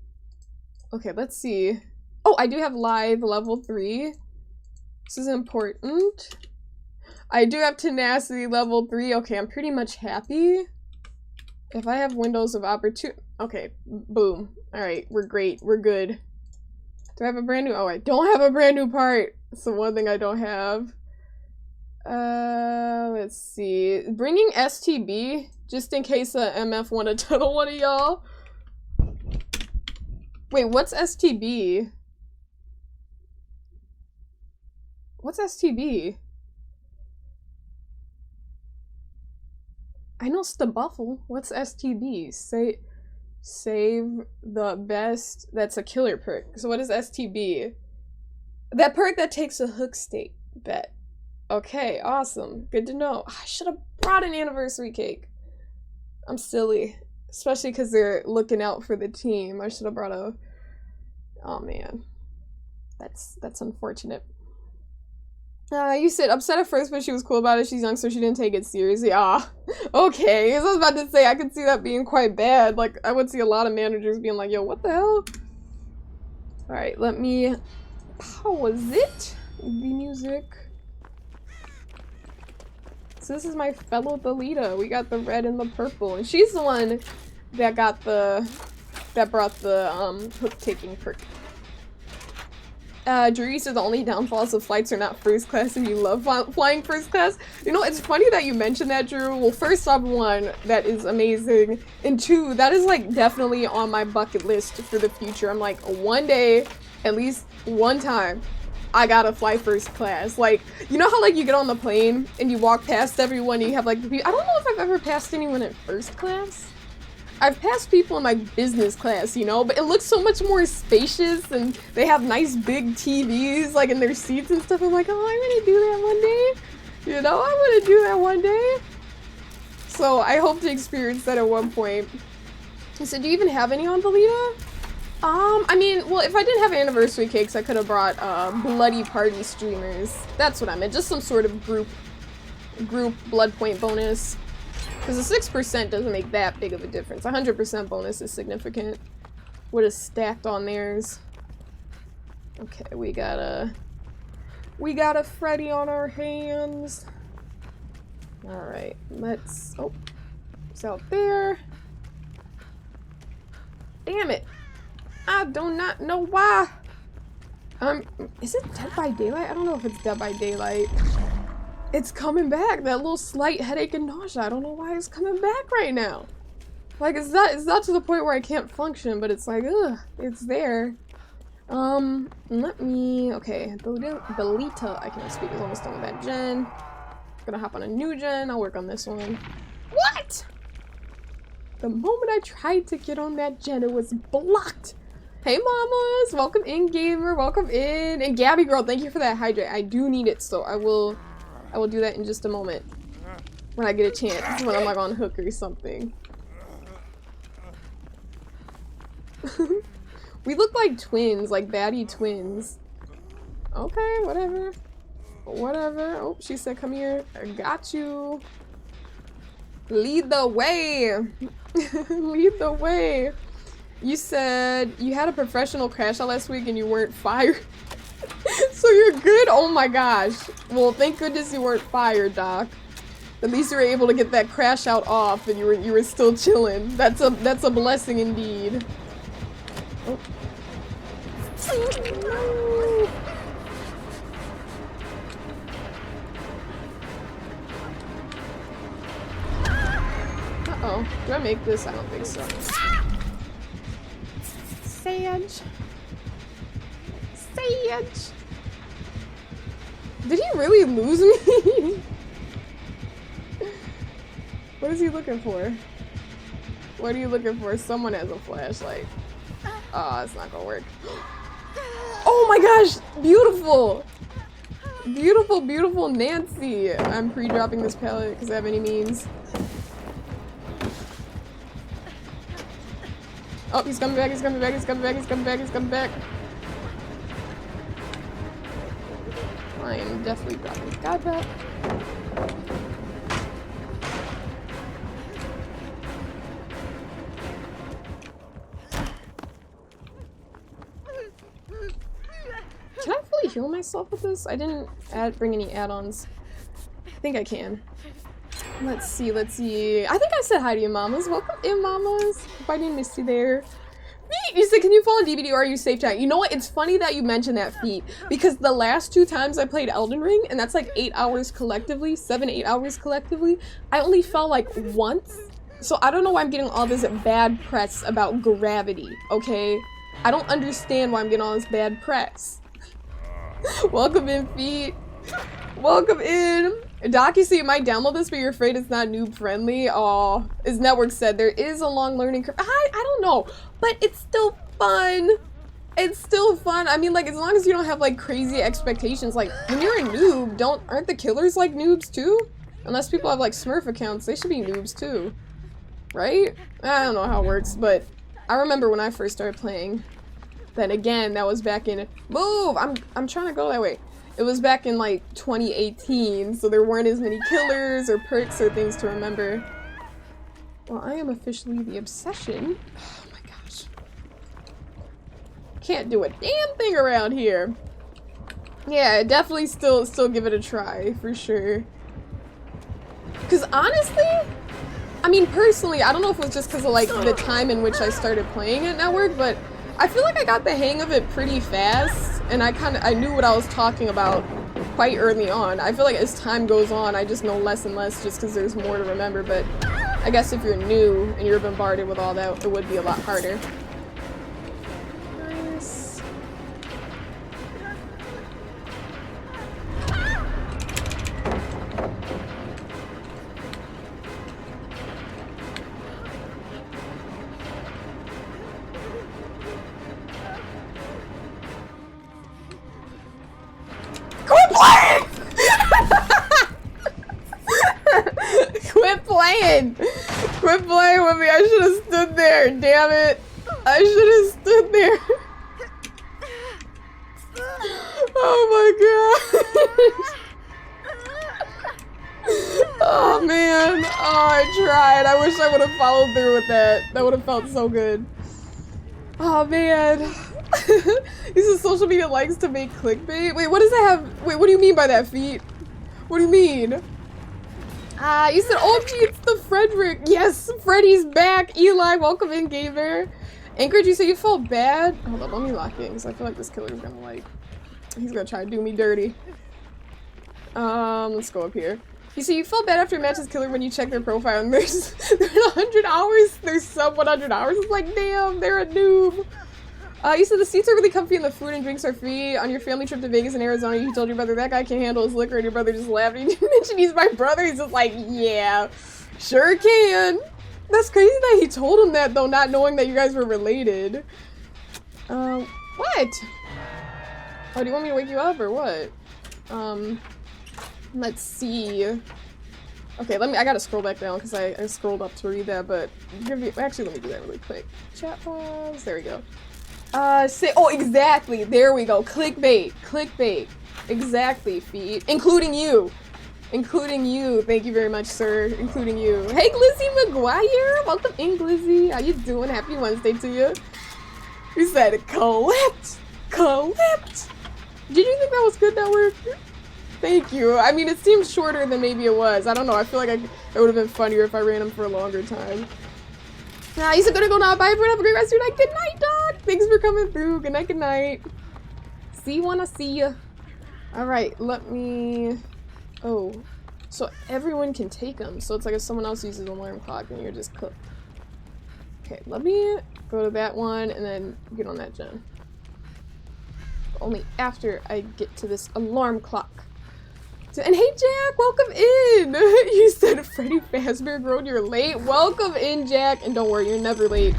Okay, let's see. Oh, I do have lithe level 3. This is important. I do have tenacity level 3. Okay, I'm pretty much happy. If I have windows of opportunity... Okay, boom. Alright, we're great. We're good. Do I have a brand new... Oh, I don't have a brand new part. That's the one thing I don't have. Let's see. Bringing STB, just in case a MF want to tunnel one of y'all. Wait, what's STB? What's STB? I know Stabuffle. What's STB? Save the best. That's a killer perk. So what is STB? That perk that takes a hook state. Bet. Okay, awesome. Good to know. I should have brought an anniversary cake. I'm silly. Especially because they're looking out for the team. I should have brought a... Oh man. That's unfortunate. You said upset at first, but she was cool about it. She's young, so she didn't take it seriously. Ah, okay. I was about to say, I could see that being quite bad. Like, I would see a lot of managers being like, yo, what the hell? Alright, let me pause it. The music. So this is my fellow Thalita. We got the red and the purple. And she's the one that got the... that brought the, hook-taking perk. Drew said the only downfalls of flights are not first class and you love flying first class. You know, it's funny that you mentioned that, Drew. Well, first off, 1, that is amazing. And 2, that is, like, definitely on my bucket list for the future. I'm like, one day, at least one time, I gotta fly first class. Like, you know how, like, you get on the plane and you walk past everyone and you have, like, the I don't know if I've ever passed anyone in first class. I've passed people in my business class, you know, but it looks so much more spacious and they have nice big TVs, like, in their seats and stuff. I'm like, oh, I want to do that one day. You know, I want to do that one day. So I hope to experience that at one point. So do you even have any on Thalita? I mean, well, if I didn't have anniversary cakes, I could have brought, bloody party streamers. That's what I meant. Just some sort of group blood point bonus. Because the 6% doesn't make that big of a difference. 100% bonus is significant. What is stacked on theirs? Okay, we got a Freddy on our hands. Alright, let's... Oh, it's out there. Damn it. I do not know why. Is it Dead by Daylight? I don't know if it's Dead by Daylight. It's coming back. That little slight headache and nausea. I don't know why it's coming back right now. Like, it's not to the point where I can't function, but it's like, ugh, it's there. Let me, okay, Thalita, I can't speak, is almost done with that gen. Gonna hop on a new gen, I'll work on this one. What? The moment I tried to get on that gen, it was blocked. Hey mamas, welcome in, gamer, welcome in. And Gabby girl, thank you for that hydrate. I do need it, so I will do that in just a moment. When I get a chance, when I'm like on hook or something. We look like twins, like baddie twins. Okay, whatever. Whatever. Oh, she said, come here. I got you. Lead the way. Lead the way. You said you had a professional crash out last week and you weren't fired. So you're good? Oh my gosh. Well, thank goodness you weren't fired, Doc. At least you were able to get that crash out off and you were still chilling. That's a blessing indeed. Oh. No. Uh-oh. Do I make this? I don't think so. Sage. Sage. Did he really lose me? What is he looking for? What are you looking for? Someone has a flashlight. Oh, it's not gonna work. Oh my gosh! Beautiful! Beautiful, beautiful Nancy! I'm pre-dropping this pallet because I have any means. Oh, he's coming back, he's coming back, he's coming back, he's coming back, he's coming back. I am definitely dropping God back. Can I fully heal myself with this? I didn't bring any add-ons. I think I can. Let's see, let's see. I think I said hi to you, mamas. Welcome in, mamas. If I didn't miss you there. Feet! You said, can you follow DVD or are you safe chat? You know what? It's funny that you mentioned that, Feet. Because the last 2 times I played Elden Ring, and that's like 8 hours collectively, 7-8 hours collectively, I only fell like once. So I don't know why I'm getting all this bad press about gravity, okay? I don't understand why I'm getting all this bad press. Welcome in, Feet. Welcome in. Doc, you see, you might download this, but you're afraid it's not noob friendly. Aw, as Network said, there is a long learning curve. I don't know, but it's still fun. It's still fun. I mean, like, as long as you don't have like crazy expectations. Like, when you're a noob, aren't the killers like noobs too? Unless people have like Smurf accounts, they should be noobs too, right? I don't know how it works, but I remember when I first started playing. Then again, that was back in move. I'm trying to go that way. It was back in like 2018, so there weren't as many killers or perks or things to remember. Well, I am officially the obsession. Oh my gosh. Can't do a damn thing around here. Yeah, definitely still give it a try, for sure. Because honestly, I mean, personally, I don't know if it was just because of like the time in which I started playing at Network, but I feel like I got the hang of it pretty fast, and I knew what I was talking about quite early on. I feel like as time goes on, I just know less and less just because there's more to remember, but I guess if you're new and you're bombarded with all that, it would be a lot harder. Nice. Quit playing! Quit playing with me! I should have stood there, damn it! I should have stood there! Oh my god! Oh man! Oh, I tried. I wish I would have followed through with that. That would have felt so good. Oh man. Uses social media likes to make clickbait. Wait, what does that have? Wait, what do you mean by that, Feet? What do you mean? You said, oh gee, it's the Frederick. Yes, Freddy's back. Eli, welcome in, gamer. Anchorage, you say you felt bad? Hold on, let me lock in, because I feel like this killer's gonna like, he's gonna try to do me dirty. Let's go up here. You see, you felt bad after a match's killer when you check their profile and they're 100 hours, they're sub 100 hours. It's like, damn, they're a noob. You said the seats are really comfy and the food and drinks are free. On your family trip to Vegas and Arizona, you told your brother that guy can't handle his liquor and your brother just laughed. You didn't mention he's my brother. He's just like, yeah, sure can. That's crazy that he told him that though, not knowing that you guys were related. What? Oh, do you want me to wake you up or what? Let's see. Okay, I gotta scroll back down because I scrolled up to read that, but actually let me do that really quick. Chat pause, there we go. Oh, exactly, there we go. Clickbait, exactly, Feet. Including you, thank you very much, sir, including you. Hey, Glizzy McGuire, welcome in, Glizzy. How you doing? Happy Wednesday to you. You said clipped. Did you think that was good, that word? Thank you. I mean, it seems shorter than maybe it was. I don't know. I feel like it would have been funnier if I ran them for a longer time. You said gonna go now. Bye, everyone. Have a great rest of your night. Good night, Doc. Thanks for coming through. Good night, good night. See you when I see you. Alright, let me... Oh. So everyone can take them. So it's like if someone else uses an alarm clock, then you're just cooked. Okay, let me go to that one and then get on that gen. Only after I get to this alarm clock. And hey Jack, welcome in! You said Freddy Fazbear Road, you're late. Welcome in, Jack, and don't worry, you're never late.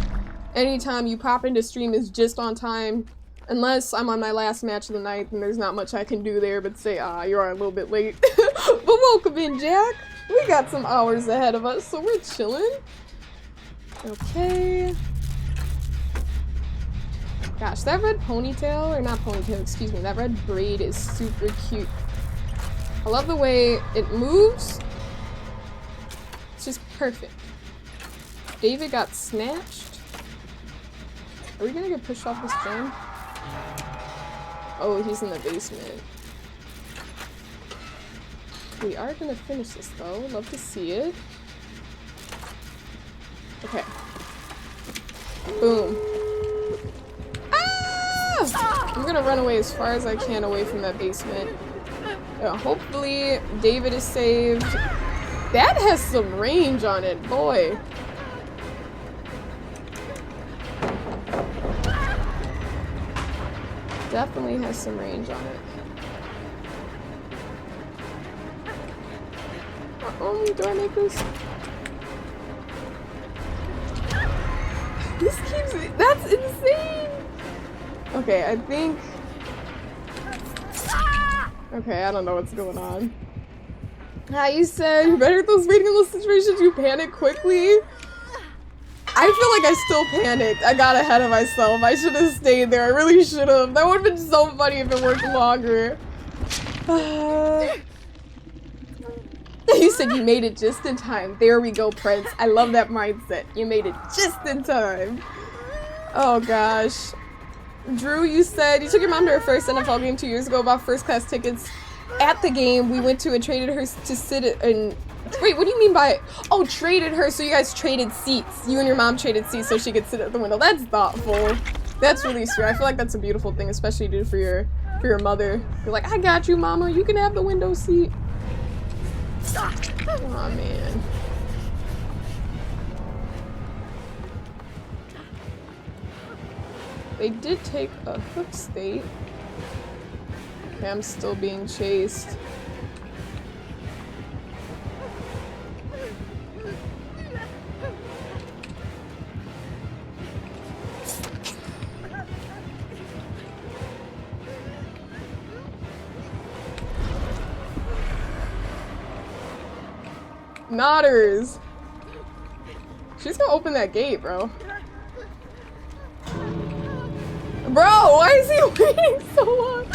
Anytime you pop into stream is just on time. Unless I'm on my last match of the night, and there's not much I can do there but say, you are a little bit late. But welcome in, Jack. We got some hours ahead of us, so we're chilling. Okay. Gosh, that red ponytail, or not ponytail, excuse me, that red braid is super cute. I love the way it moves. It's just perfect. David got snatched. Are we gonna get pushed off this gen? Oh, he's in the basement. We are gonna finish this though. Love to see it. Okay. Boom. Ah! I'm gonna run away as far as I can away from that basement. Hopefully David is saved. That has some range on it, boy. Definitely has some range on it. Do I make this? This keeps it. That's insane! Okay, I think. Okay, I don't know what's going on. You said you're better at those waiting in those situations, you panic quickly. I feel like I still panicked. I got ahead of myself. I should have stayed there. I really should have. That would have been so funny if it worked longer. You said you made it just in time. There we go, Prince. I love that mindset. You made it just in time. Oh gosh. Drew, you said you took your mom to her first NFL game 2 years ago, bought first class tickets at the game. We went to and traded her to sit in. Wait, what do you mean by it? Oh, traded her, so you guys traded seats. You and your mom traded seats so she could sit at the window. That's thoughtful. That's really sweet. I feel like that's a beautiful thing, especially to do for your mother. You're like, I got you, mama. You can have the window seat. Aw, man. They did take a hook state. Okay, I'm still being chased. Nodders! She's gonna open that gate, bro. Bro, why is he waiting so long?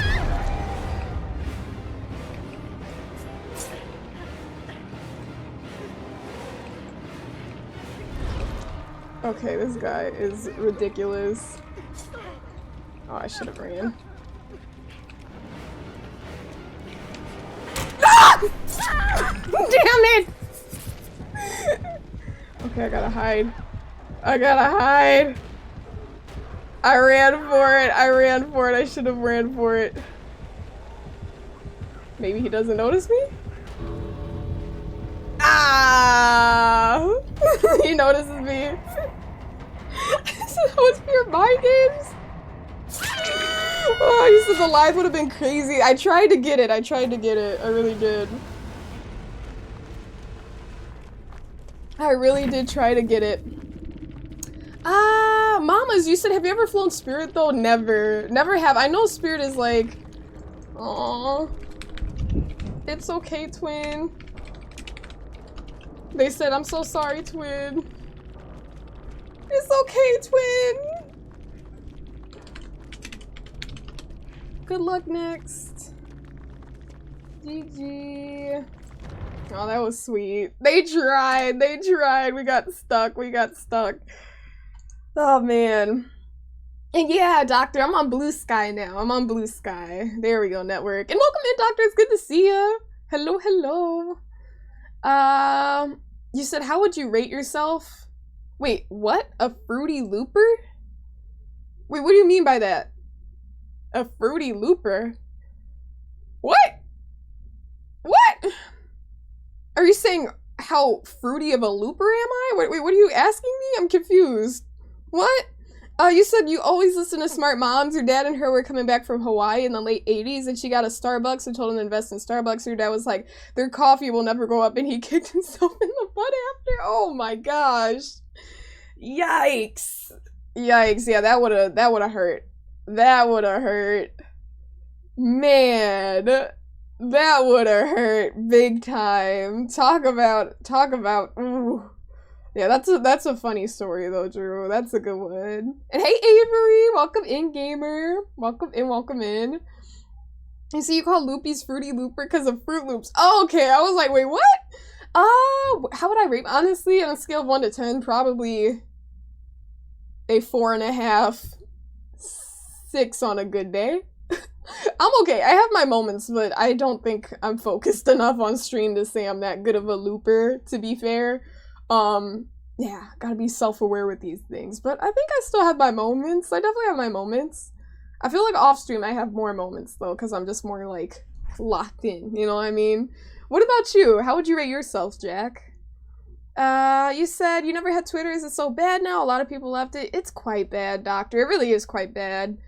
Okay, this guy is ridiculous. Oh, I should have ran. Ah! Damn it! Okay, I gotta hide. I gotta hide. I ran for it. I ran for it. I should have ran for it. Maybe he doesn't notice me? Ah! He notices me. So what's for your mind games? Oh, you said the live would have been crazy. I tried to get it. I tried to get it. I really did. I really did try to get it. Mamas, you said, have you ever flown Spirit though? Never. Never have. I know Spirit is like, aww. It's okay, twin. They said, I'm so sorry, twin. It's okay, twin. Good luck next. GG. Oh, that was sweet. They tried. They tried. We got stuck. We got stuck. Oh, man. And yeah, Doctor, I'm on Blue Sky now. I'm on Blue Sky. There we go, network. And welcome in, Doctor. It's good to see ya. Hello, hello. You said, how would you rate yourself? Wait, what? A Fruity Looper? Wait, what do you mean by that? A Fruity Looper? What? What? Are you saying how fruity of a looper am I? Wait, what are you asking me? I'm confused. What? You said you always listen to smart moms. Your dad and her were coming back from Hawaii in the late 80s and she got a Starbucks and told him to invest in Starbucks. Your dad was like, their coffee will never go up, and he kicked himself in the butt after. Oh my gosh. Yikes. Yikes. Yeah, that would've hurt. That would've hurt. Man. That would've hurt big time. Talk about, ooh. Yeah, that's a funny story though, Drew. That's a good one. And hey, Avery, welcome in, gamer. Welcome in, welcome in. You see, you call Loopies Fruity Looper because of Fruit Loops. Oh, okay. I was like, wait, what? How would I rate? Honestly, on a scale of 1 to 10, probably a 4.5, 6 on a good day. I'm okay. I have my moments, but I don't think I'm focused enough on stream to say I'm that good of a looper, to be fair. Yeah, gotta be self-aware with these things. But I think I still have my moments. I definitely have my moments. I feel like off stream I have more moments, though, because I'm just more, like, locked in. You know what I mean? What about you? How would you rate yourself, Jack? You said you never had Twitter. Is it so bad now? A lot of people left it. It's quite bad, Doctor. It really is quite bad.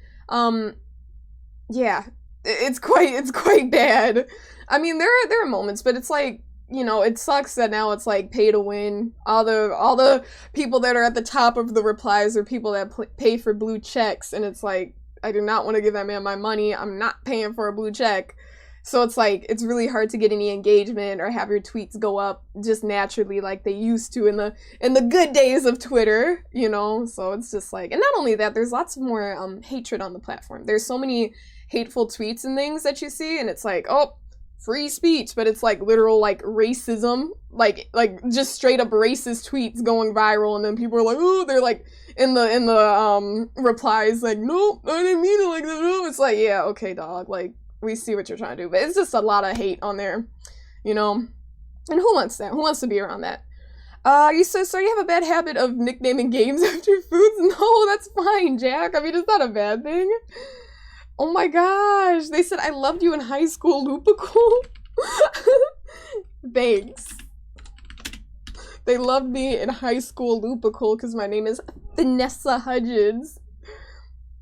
Yeah, it's quite bad. I mean, there are moments, but it's like, you know, it sucks that now it's like pay to win. All the people that are at the top of the replies are people that pay for blue checks, and it's like, I do not want to give that man my money. I'm not paying for a blue check. So it's like, it's really hard to get any engagement or have your tweets go up just naturally like they used to in the good days of Twitter, you know? So it's just like, and not only that, there's lots more hatred on the platform. There's so many hateful tweets and things that you see, and it's like, oh, free speech, but it's like literal like racism, like just straight up racist tweets going viral, and then people are like, oh, they're like in the replies like, nope, I didn't mean it like that. No. It's like, yeah, okay, dog, like, we see what you're trying to do, but it's just a lot of hate on there, you know? And who wants that? Who wants to be around that? You said, so you have a bad habit of nicknaming games after foods? No, that's fine, Jack. I mean, it's not a bad thing. Oh my gosh. They said, I loved you in high school, Lupical. Thanks. They loved me in high school, Lupical, because my name is Vanessa Hudgens.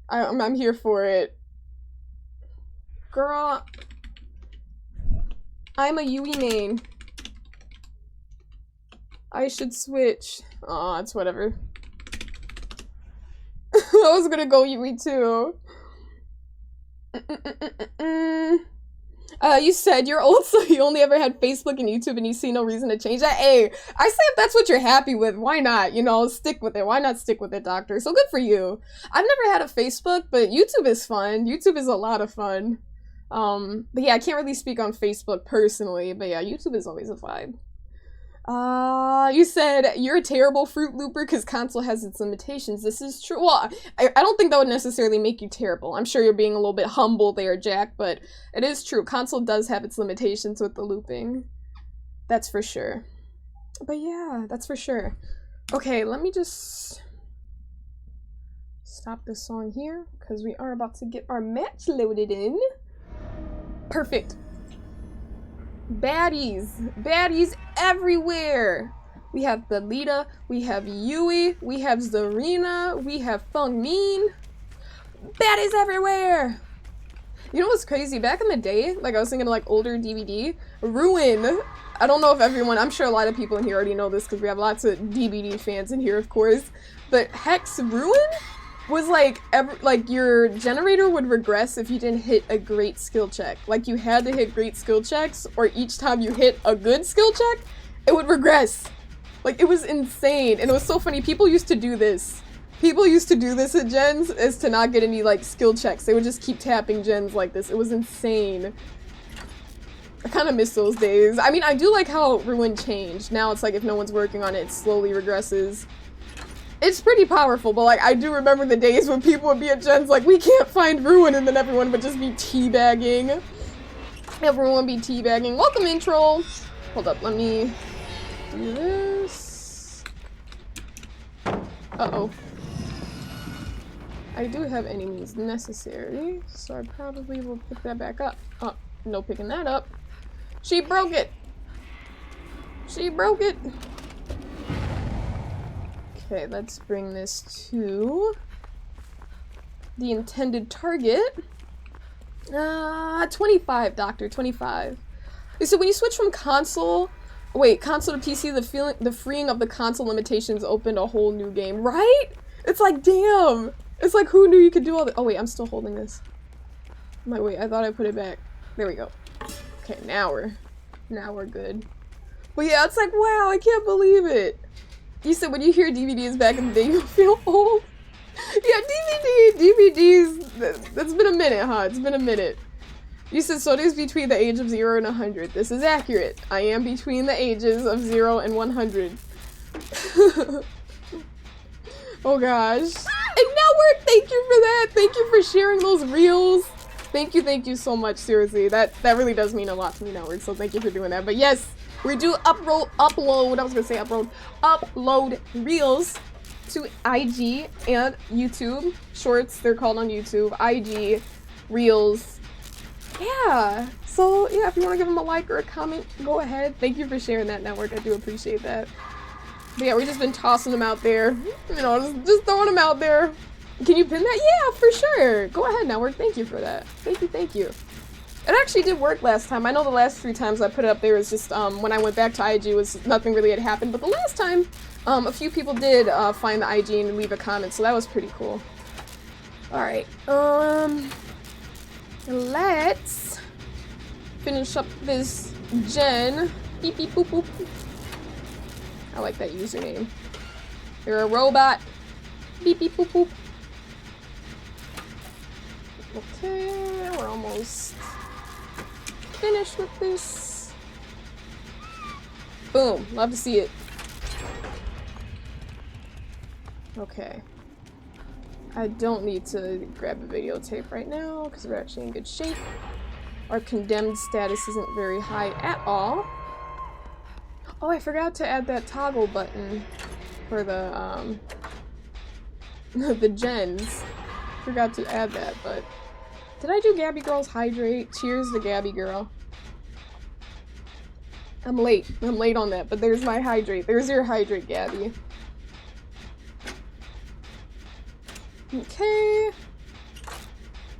I'm here for it. Girl, I'm a Yui main. I should switch. Aw, it's whatever. I was gonna go Yui too. You said you're old, so you only ever had Facebook and YouTube and you see no reason to change that. Hey, I say if that's what you're happy with, why not? You know, stick with it. Why not stick with it, Doctor? So good for you. I've never had a Facebook, but YouTube is fun. YouTube is a lot of fun. But yeah, I can't really speak on Facebook personally, but yeah, YouTube is always a vibe. You said you're a terrible Fruit Looper because console has its limitations. This is true. Well, I don't think that would necessarily make you terrible. I'm sure you're being a little bit humble there, Jack, but it is true. Console does have its limitations with the looping. That's for sure. But yeah, that's for sure. Okay, let me just stop this song here because we are about to get our match loaded in. Perfect. Baddies everywhere. We have Thalita, we have Yui, we have Zarina, we have Feng Min. Baddies everywhere. You know what's crazy? Back in the day, like I was thinking of like older DVD, Ruin. I don't know if everyone, I'm sure a lot of people in here already know this because we have lots of DVD fans in here, of course. But Hex Ruin was like, your generator would regress if you didn't hit a great skill check. Like, you had to hit great skill checks, or each time you hit a good skill check, it would regress. Like, it was insane, and it was so funny. People used to do this. People used to do this at gens, is to not get any, like, skill checks. They would just keep tapping gens like this. It was insane. I kind of miss those days. I mean, I do like how Ruin changed. Now it's like, if no one's working on it, it slowly regresses. It's pretty powerful, but like I do remember the days when people would be at gens like, we can't find Ruin, and then everyone would just be teabagging. Everyone would be teabagging. Welcome in, troll. Hold up, let me do this. Uh-oh. I do have enemies necessary, so I probably will pick that back up. Oh, no picking that up. She broke it. She broke it. Okay, let's bring this to the intended target. 25, Doctor, 25. So when you switch from console to PC, the freeing of the console limitations opened a whole new game, right? It's like, damn. It's like, who knew you could do all that? Oh wait, I'm still holding this. Wait, I thought I put it back. There we go. Okay, now we're good. But yeah, it's like, wow, I can't believe it. You said when you hear DVDs back in the day, you feel old. Yeah, DVDs, that's been a minute, huh? It's been a minute. You said Sonia's between the age of 0 and 100. This is accurate. I am between the ages of 0 and 100. Oh gosh. And Network, thank you for that. Thank you for sharing those reels. Thank you so much. Seriously, that really does mean a lot to me, Network. So thank you for doing that. But yes, we do upload. I was gonna say upload reels to IG and YouTube Shorts. They're called on YouTube. IG Reels. Yeah. So yeah, if you want to give them a like or a comment, go ahead. Thank you for sharing that, Network. I do appreciate that. But yeah, we've just been tossing them out there. You know, just throwing them out there. Can you pin that? Yeah, for sure. Go ahead, Network. Thank you for that. Thank you. It actually did work last time. I know the last 3 times I put it up there was just, when I went back to IG was nothing really had happened. But the last time, a few people did, find the IG and leave a comment. So that was pretty cool. Alright, let's finish up this gen. Beep beep boop boop. I like that username. You're a robot. Beep beep boop boop. Okay, we're almost finished with this. Boom, love to see it. Okay. I don't need to grab a videotape right now because we're actually in good shape. Our condemned status isn't very high at all. Oh, I forgot to add that toggle button for the the gens. Forgot to add that, but did I do Gabby Girl's hydrate? Cheers to Gabby Girl. I'm late on that, but there's my hydrate. There's your hydrate, Gabby. Okay.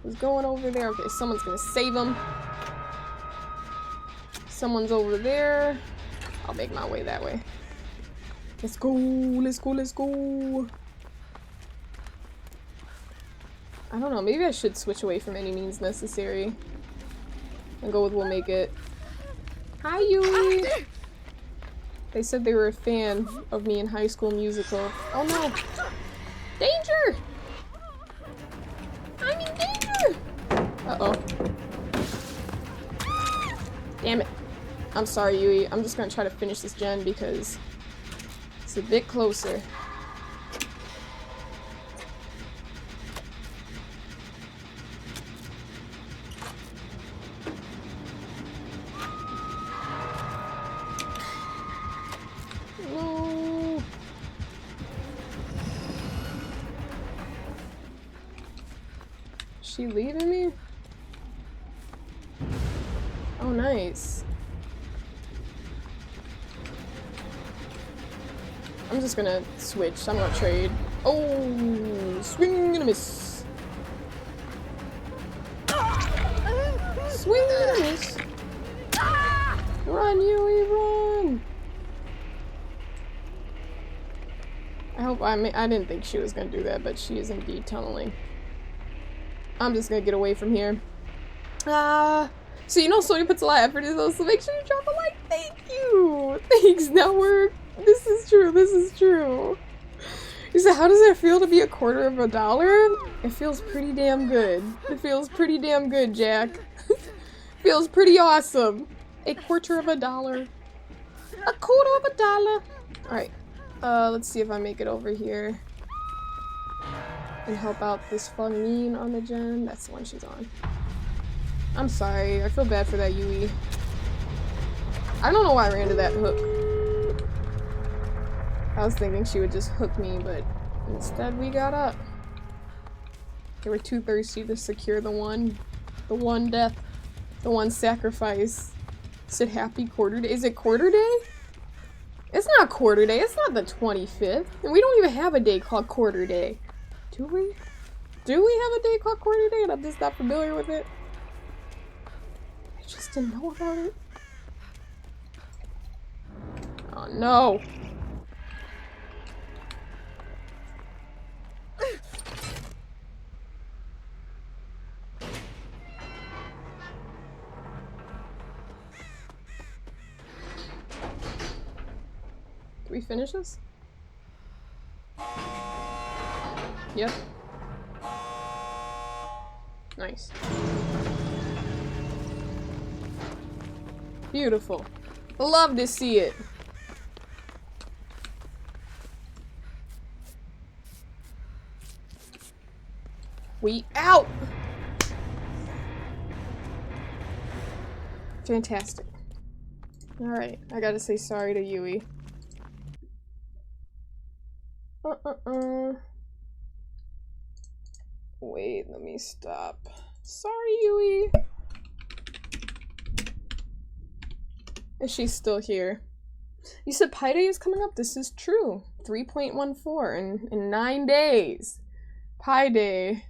Who's going over there? Okay, someone's gonna save him. Someone's over there. I'll make my way that way. Let's go, let's go, let's go. I don't know, maybe I should switch away from any means necessary. And go with We'll Make It. Hi, Yui! They said they were a fan of me in High School Musical. Oh no! Danger! I'm in danger! Uh-oh. Damn it. I'm sorry, Yui. I'm just gonna try to finish this gen because it's a bit closer. No. Is she leaving me? Oh, nice. I'm just gonna switch. I'm gonna trade. Oh, swing and a miss. Swing and a miss. Run, Yui, run! I didn't think she was gonna do that, but she is indeed tunneling. I'm just gonna get away from here. So you know Sonya puts a lot of effort into those, so make sure you drop a like. Thank you! Thanks, Network! This is true, this is true. He said, how does it feel to be $0.25? It feels pretty damn good. It feels pretty damn good, Jack. Feels pretty awesome. $0.25. $0.25. Alright. Let's see if I make it over here. And help out this Fungmin on the gen. That's the one she's on. I'm sorry. I feel bad for that Yui. I don't know why I ran to that hook. I was thinking she would just hook me, but instead we got up. They were too thirsty to secure the one death, the one sacrifice. Is it happy quarter day? Is it quarter day? It's not quarter day. It's not the 25th. And we don't even have a day called quarter day. Do we? Do we have a day called quarter day and I'm just not familiar with it? I just didn't know about it. Oh no. Did we finish this? Yep. Nice. Beautiful. Love to see it. We out! Fantastic. Alright, I gotta say sorry to Yui. Wait, let me stop. Sorry, Yui. Is she still here? You said Pi Day is coming up? This is true. 3.14 in 9 days. Pi Day.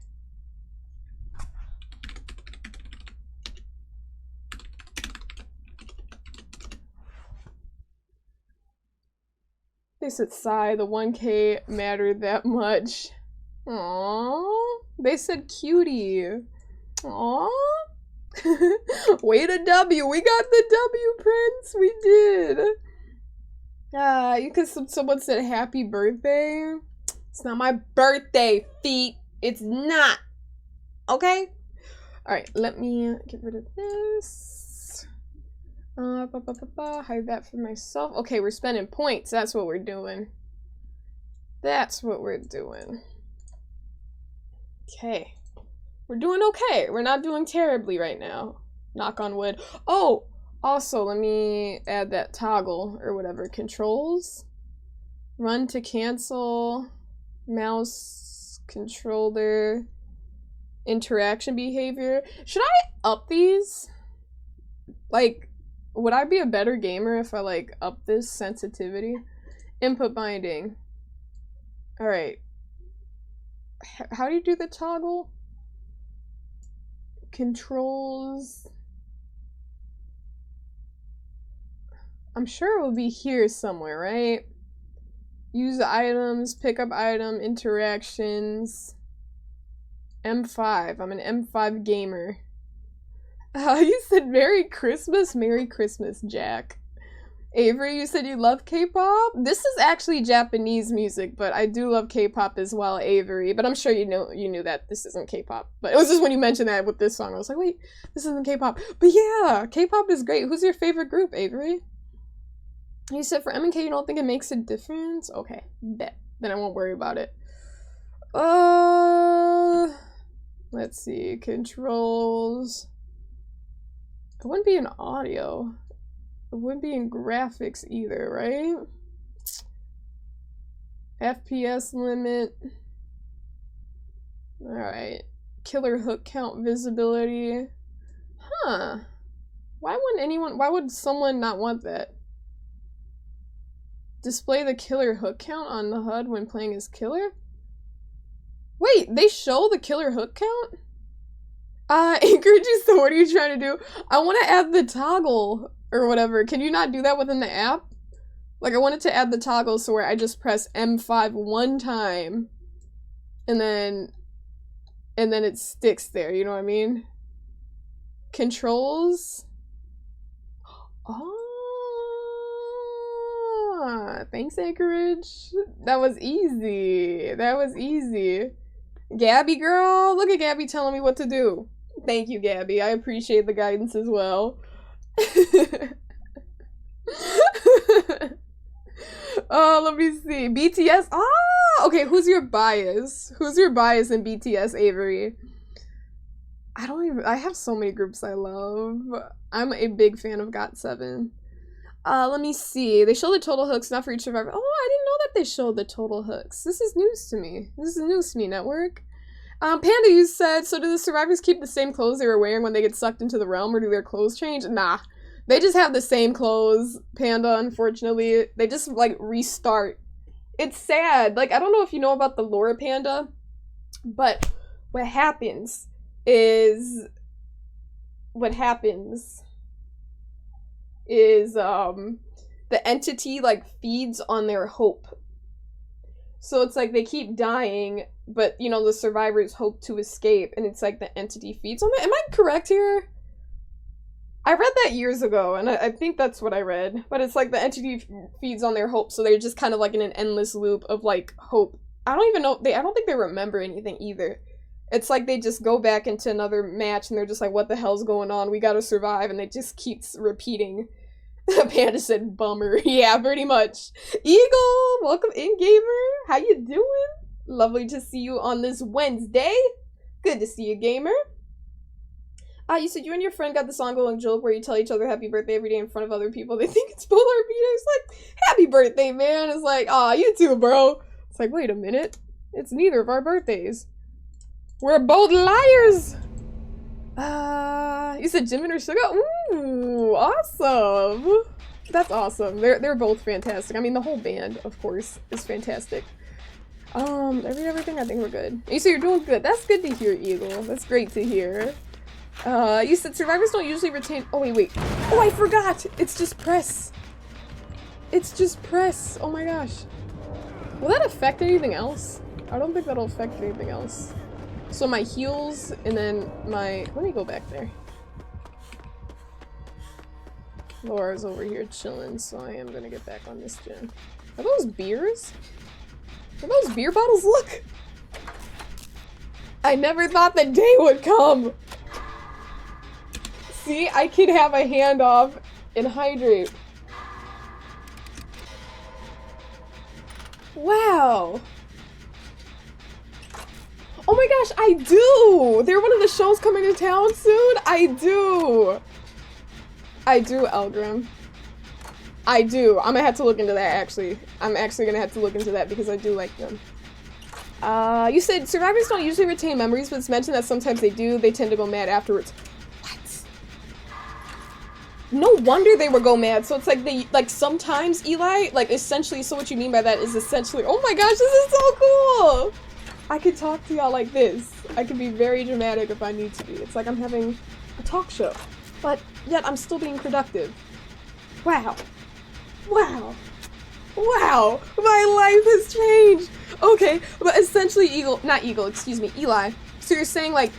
They said sigh, the 1K mattered that much. Aww. They said cutie. Aww. Way to W. We got the W, Prince. We did. Because someone said happy birthday. It's not my birthday, feet. It's not. Okay? Alright, let me get rid of this. Hide that for myself. Okay, we're spending points. That's what we're doing. That's what we're doing. Okay. We're doing okay. We're not doing terribly right now. Knock on wood. Oh! Also, let me add that toggle or whatever. Controls. Run to cancel. Mouse. Controller. Interaction behavior. Should I up these? Like, would I be a better gamer if I, like, up this sensitivity? Input binding. Alright. How do you do the toggle? Controls. I'm sure it will be here somewhere, right? Use items, pick up item, interactions. M5. I'm an M5 gamer. You said Merry Christmas? Merry Christmas, Jack. Avery, you said you love K-pop? This is actually Japanese music, but I do love K-pop as well, Avery. But I'm sure you knew that this isn't K-pop. But it was just when you mentioned that with this song, I was like, wait, this isn't K-pop. But yeah, K-pop is great. Who's your favorite group, Avery? You said for MK you don't think it makes a difference? Okay, bet. Then I won't worry about it. Let's see. Controls. It wouldn't be in audio. It wouldn't be in graphics either, right? FPS limit. Alright. Killer hook count visibility. Huh. Why would someone not want that? Display the killer hook count on the HUD when playing as killer? Wait, they show the killer hook count? Anchorage, so what are you trying to do? I want to add the toggle or whatever. Can you not do that within the app? Like, I wanted to add the toggle so where I just press M5 one time and then it sticks there, you know what I mean? Controls? Oh, thanks, Anchorage. That was easy. That was easy. Gabby girl, look at Gabby telling me what to do. Thank you, Gabby. I appreciate the guidance as well. Oh, let me see. BTS. Okay, who's your bias? Who's your bias in BTS, Avery? I have so many groups I love. I'm a big fan of GOT7. Let me see. They show the total hooks, not for each survivor. Oh, I didn't know that they showed the total hooks. This is news to me. This is news to me, network. Panda, you said, so do the survivors keep the same clothes they were wearing when they get sucked into the realm, or do their clothes change? Nah. They just have the same clothes, Panda, unfortunately. They just, like, restart. It's sad. Like, I don't know if you know about the lore, Panda, but what happens is the entity, like, feeds on their hope. So it's like they keep dying, but, you know, the survivors hope to escape, and it's like the entity feeds on it. Am I correct here? I read that years ago, and I think that's what I read. But it's like the entity feeds on their hope, so they're just kind of like in an endless loop of, like, hope. I don't even know, I don't think they remember anything either. It's like they just go back into another match and they're just like, what the hell's going on? We gotta survive, and they just keeps repeating. Panda said, bummer. Yeah, pretty much. Eagle, welcome in, gamer. How you doing? Lovely to see you on this Wednesday. Good to see you, gamer. You said you and your friend got this ongoing joke where you tell each other happy birthday every day in front of other people. They think it's polar beaters. Like, happy birthday, man. It's like, aw, you too, bro. It's like, wait a minute. It's neither of our birthdays. We're both liars. You said Jimin or Suga? Ooh, awesome. That's awesome. They're both fantastic. I mean, the whole band, of course, is fantastic. Everything, I think we're good. You said you're doing good. That's good to hear, Eagle. That's great to hear. You said survivors don't usually retain- oh wait. Oh, I forgot! It's just press. It's just press. Oh my gosh. Will that affect anything else? I don't think that'll affect anything else. So my heals, and then my- let me go back there. Laura's over here chilling, so I am gonna get back on this gen. Are those beers? Are those beer bottles? Look! I never thought the day would come! See, I can have a handoff and hydrate. Wow! Oh my gosh, I do! They're one of the shows coming to town soon? I do! I do, Elgrim. I do. I'm gonna have to look into that, actually. I'm actually gonna have to look into that because I do like them. You said survivors don't usually retain memories, but it's mentioned that sometimes they do. They tend to go mad afterwards. What? No wonder they would go mad. So it's like they, like sometimes, Eli, like essentially, so what you mean by that is essentially, oh my gosh, this is so cool! I could talk to y'all like this. I could be very dramatic if I need to be. It's like I'm having a talk show, but yet I'm still being productive. Wow. Wow. Wow. My life has changed. Okay, but essentially Eli. So you're saying like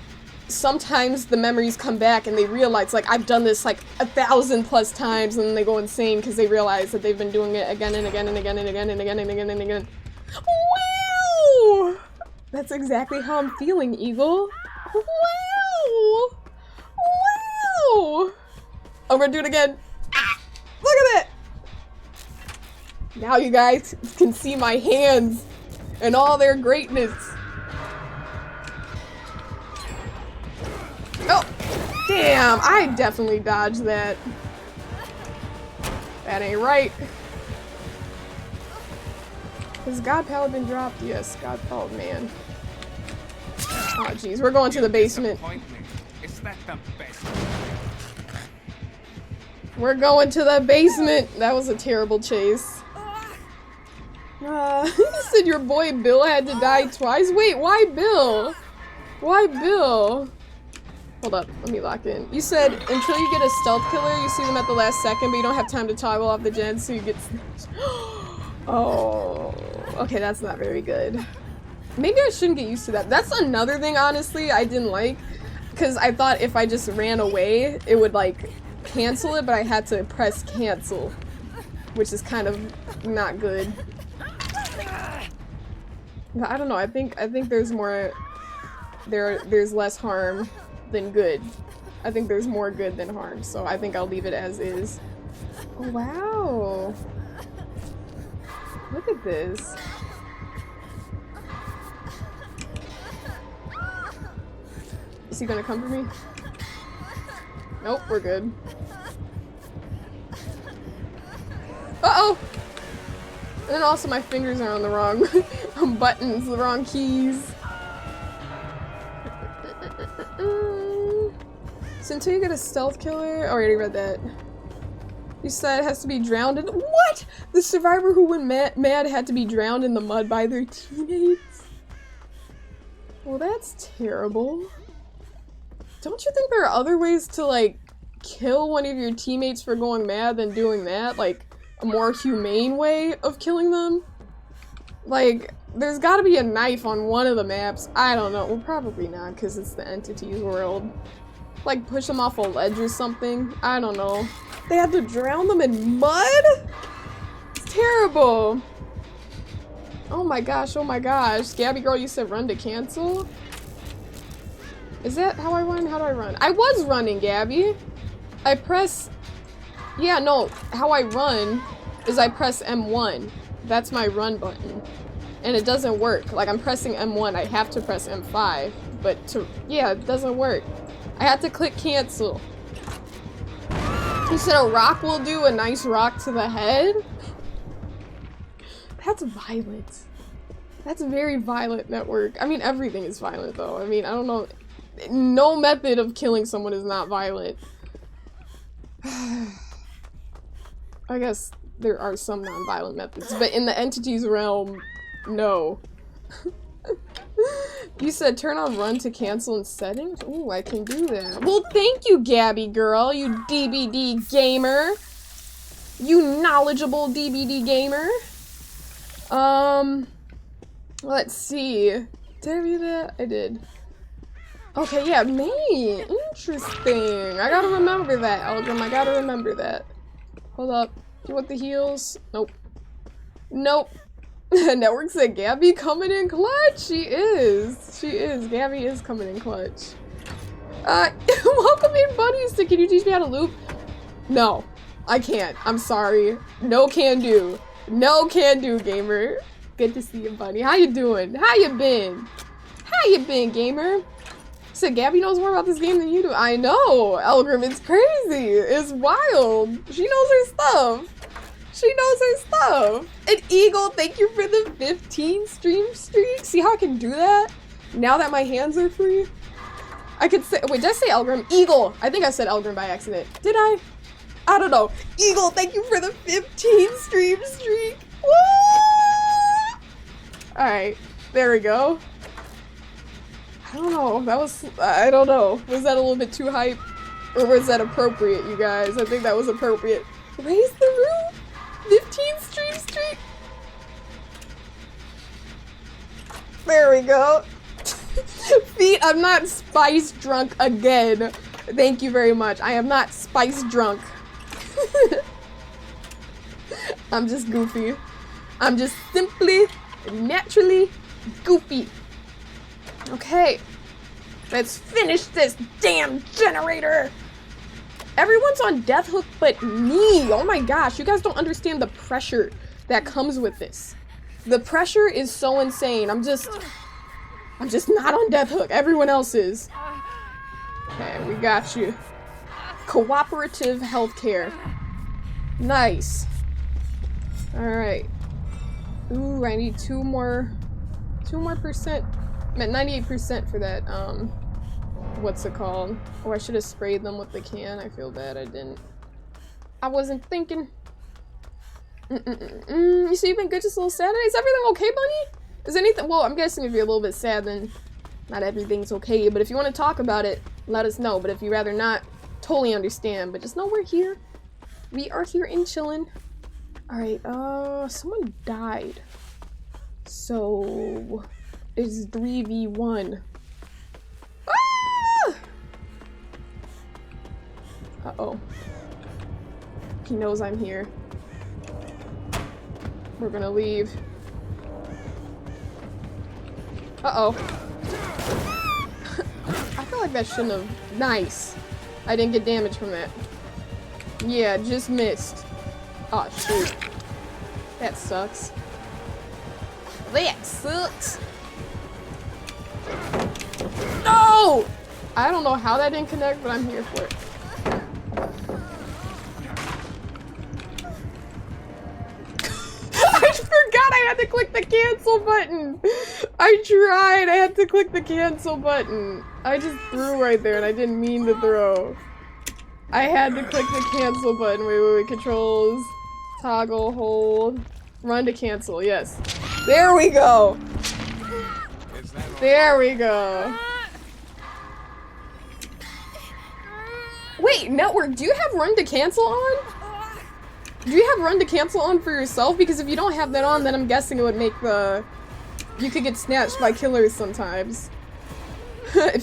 sometimes the memories come back and they realize like I've done this like 1,000+ times, and then they go insane because they realize that they've been doing it again and again and again and again and again and again and again. Wow! That's exactly how I'm feeling, Eagle. Wow! Wow! I'm gonna do it again. Ah, look at it! Now you guys can see my hands and all their greatness. Oh! Damn! I definitely dodged that. That ain't right. Has God Paladin dropped? Yes, God Paladin, man. Oh jeez, we're going to the basement. We're going to the basement! That was a terrible chase. You said your boy Bill had to die twice? Wait, why Bill? Why Bill? Hold up, let me lock in. You said until you get a stealth killer, you see them at the last second, but you don't have time to toggle off the gen, so you get snatched. Oh, okay, that's not very good. Maybe I shouldn't get used to that. That's another thing, honestly, I didn't like. Because I thought if I just ran away, it would, like, cancel it, but I had to press cancel. Which is kind of not good. But I don't know, I think there's more... There's less harm than good. I think there's more good than harm, so I think I'll leave it as is. Oh, wow! Look at this. Is he gonna come for me? Nope, we're good. Uh-oh! And then also my fingers are on the wrong buttons, the wrong keys. So until you get a stealth killer, I already read that. You said it has to be drowned in— what? The survivor who went mad had to be drowned in the mud by their teammates? Well, that's terrible. Don't you think there are other ways to, like, kill one of your teammates for going mad than doing that? Like, a more humane way of killing them? Like, there's gotta be a knife on one of the maps. I don't know. Well, probably not, because it's the Entities world. Like, push them off a ledge or something. I don't know. They had to drown them in mud? It's terrible. Oh my gosh, oh my gosh. Gabby girl, you said run to cancel? Is that how I run? How do I run? I was running, Gabby. I press... Yeah, no. How I run is I press M1. That's my run button. And it doesn't work. Like, I'm pressing M1. I have to press M5. But to... Yeah, it doesn't work. I had to click cancel. You said a rock will do? A nice rock to the head? That's violent. That's very violent, Network. I mean, everything is violent, though. I mean, I don't know. No method of killing someone is not violent. I guess there are some non-violent methods, but in the entity's realm, no. You said turn on run to cancel in settings? Ooh, I can do that. Well, thank you, Gabby girl, you DBD gamer. You knowledgeable DBD gamer. Let's see. Did I read that? I did. Okay, yeah, me. Interesting. I gotta remember that, Elgrim. I gotta remember that. Hold up. You want the heals? Nope. Nope. Network said Gabby coming in clutch. She is. She is. Gabby is coming in clutch. Welcome in, buddies. So can you teach me how to loop? No, I can't. I'm sorry. No can do. No can do, gamer. Good to see you, buddy. How you doing? How you been? How you been, gamer? Said Gabby knows more about this game than you do. I know, Elgrim. It's crazy. It's wild. She knows her stuff. She knows her stuff. And Eagle, thank you for the 15 stream streak. See how I can do that? Now that my hands are free? I could say, wait, did I say Elgrim? Eagle. I think I said Elgrim by accident. Did I? I don't know. Eagle, thank you for the 15 stream streak. Woo! Alright, there we go. I don't know. That was, I don't know. Was that a little bit too hype? Or was that appropriate, you guys? I think that was appropriate. Raise the roof? 15 stream streak? There we go. Feet, I'm not spice drunk again. Thank you very much. I am not spice drunk. I'm just goofy. I'm just simply, naturally goofy. Okay, let's finish this damn generator. Everyone's on death hook but me. Oh my gosh, you guys don't understand the pressure that comes with this. The pressure is so insane. I'm just not on death hook. Everyone else is. Okay, we got you. Cooperative healthcare. Nice. Alright. Ooh, I need 2 more percent. I'm at 98% for that, what's it called? Oh, I should have sprayed them with the can. I feel bad I didn't. I wasn't thinking. You see, you've been good, just a little sad. Is everything okay, Bunny? Is anything, well, I'm guessing if you're a little bit sad, then not everything's okay. But if you want to talk about it, let us know. But if you'd rather not, totally understand. But just know we're here. We are here and chilling. Alright, someone died. So, it's 3v1. Ah! Uh-oh. He knows I'm here. We're gonna leave. Uh-oh. I feel like that shouldn't have... Nice. I didn't get damage from that. Yeah, just missed. Oh, shoot. That sucks. That sucks. No! I don't know how that didn't connect, but I'm here for it. I forgot I had to click the cancel button. I tried. I had to click the cancel button. I just threw right there and I didn't mean to throw. I had to click the cancel button. Wait. Controls. Toggle, hold. Run to cancel. Yes. There we go. There we go. Wait, Network, do you have run to cancel on? Do you have run to cancel on for yourself? Because if you don't have that on, then I'm guessing it would make the... You could get snatched by killers sometimes.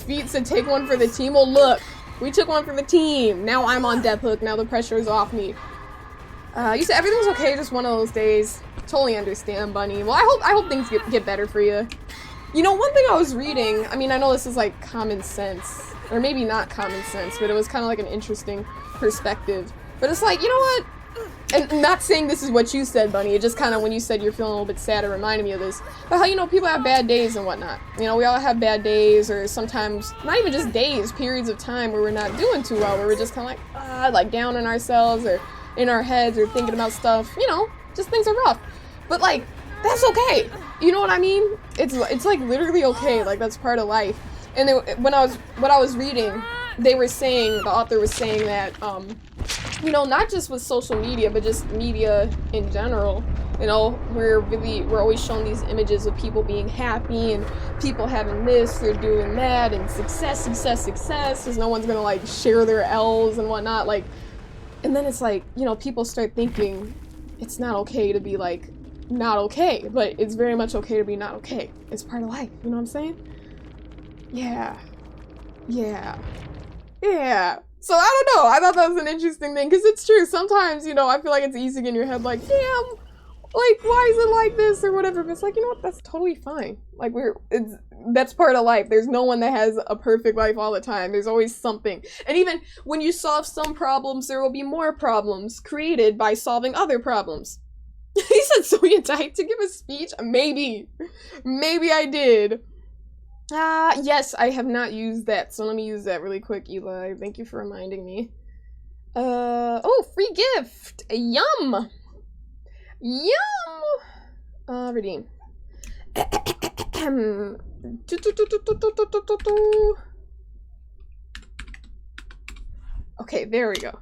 Feet said take one for the team. Well, look. We took one for the team. Now I'm on death hook. Now the pressure is off me. You said everything's okay, just one of those days. Totally understand, Bunny. Well, I hope things get better for you. You know, one thing I was reading, I mean, I know this is like common sense, or maybe not common sense, but it was kind of like an interesting perspective. But it's like, you know what? And not saying this is what you said, Bunny, it just kind of, when you said you're feeling a little bit sad, it reminded me of this. But how, you know, people have bad days and whatnot. You know, we all have bad days, or sometimes, not even just days, periods of time where we're not doing too well, where we're just kind of like down on ourselves, or in our heads, or thinking about stuff, you know, just things are rough. But like, that's okay. You know what I mean? It's like literally okay, like that's part of life. And what I was reading, they were saying, the author was saying that, you know, not just with social media, but just media in general, you know, we're always shown these images of people being happy and people having this, they're doing that, and success, because no one's gonna like share their L's and whatnot, like, and then it's like, you know, people start thinking it's not okay to be like, not okay, but it's very much okay to be not okay. It's part of life, you know what I'm saying? Yeah. So I don't know, I thought that was an interesting thing, because it's true, sometimes, you know, I feel like it's easy in your head, like, damn, like, why is it like this, or whatever, but it's like, you know what, that's totally fine. Like, that's part of life. There's no one that has a perfect life all the time. There's always something. And even when you solve some problems, there will be more problems created by solving other problems. He said, so you died to give a speech? Maybe I did. Yes, I have not used that, so let me use that really quick, Eli. Thank you for reminding me. Oh, free gift! Yum! Redeem. Okay, there we go.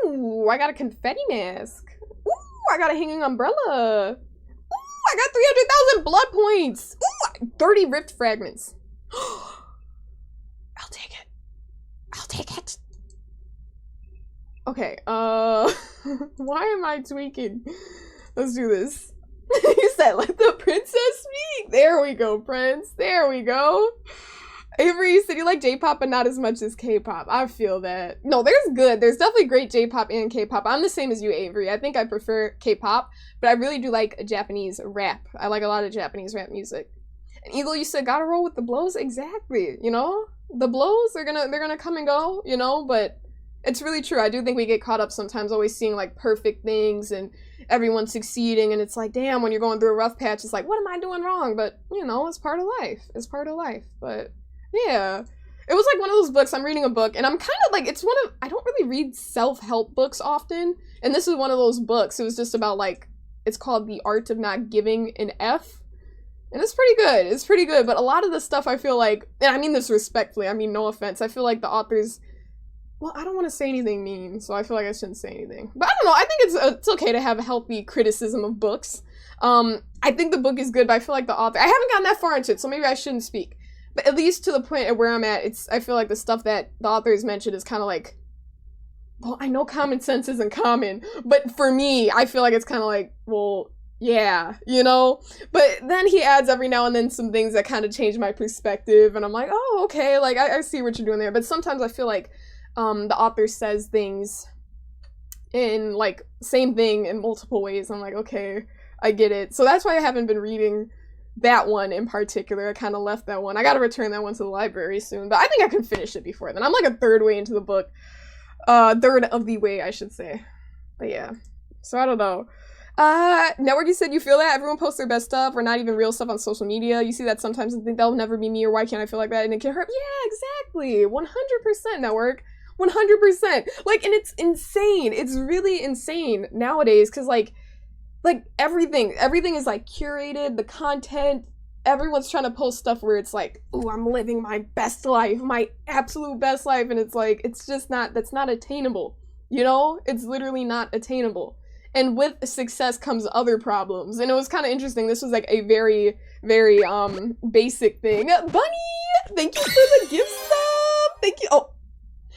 Ooh, I got a confetti mask. Ooh, I got a hanging umbrella. I got 300,000 blood points! Ooh, 30 rift fragments. I'll take it. Okay, why am I tweaking? Let's do this. You said, let the princess speak! There we go, Prince. There we go. Avery, you said you like J-pop, but not as much as K-pop. I feel that. No, there's definitely great J-pop and K-pop. I'm the same as you, Avery. I think I prefer K-pop, but I really do like Japanese rap. I like a lot of Japanese rap music. And Eagle, you said, gotta roll with the blows? Exactly, you know? The blows, they're gonna come and go, you know? But it's really true. I do think we get caught up sometimes always seeing, like, perfect things and everyone succeeding, and it's like, damn, when you're going through a rough patch, it's like, what am I doing wrong? But, you know, it's part of life. It's part of life, but... yeah, it was like one of those books, I'm reading a book, and I'm kind of like, I don't really read self-help books often, and this is one of those books. It was just about, like, it's called The Art of Not Giving an F, and it's pretty good, but a lot of the stuff I feel like, and I mean this respectfully, I mean no offense, I feel like the authors, well, I don't want to say anything mean, so I feel like I shouldn't say anything, but I don't know, I think it's okay to have a healthy criticism of books. I think the book is good, but I feel like the author, I haven't gotten that far into it, so maybe I shouldn't speak. But at least to the point at where I'm at, I feel like the stuff that the authors mentioned is kind of like, well, I know common sense isn't common, but for me, I feel like it's kind of like, well, yeah, you know? But then he adds every now and then some things that kind of change my perspective, and I'm like, oh, okay, like, I see what you're doing there. But sometimes I feel like the author says things in, like, same thing in multiple ways. I'm like, okay, I get it. So that's why I haven't been reading that one in particular. I kind of left that one. I gotta return that one to the library soon, but I think I can finish it before then. I'm like a third way into the book. Third of the way, I should say. But yeah. So I don't know. Network, you said you feel that? Everyone posts their best stuff or not even real stuff on social media. You see that sometimes and think that'll never be me, or why can't I feel like that? And it can hurt. Yeah, exactly. 100%, Network. 100%. Like, and it's insane. It's really insane nowadays, because like everything is like curated, the content, everyone's trying to post stuff where it's like, ooh, I'm living my best life, my absolute best life, and it's like, it's just not, that's not attainable, you know? It's literally not attainable. And with success comes other problems, and it was kind of interesting. This was like a very, very, basic thing. Bunny, thank you for the gift sub! Thank you. Oh,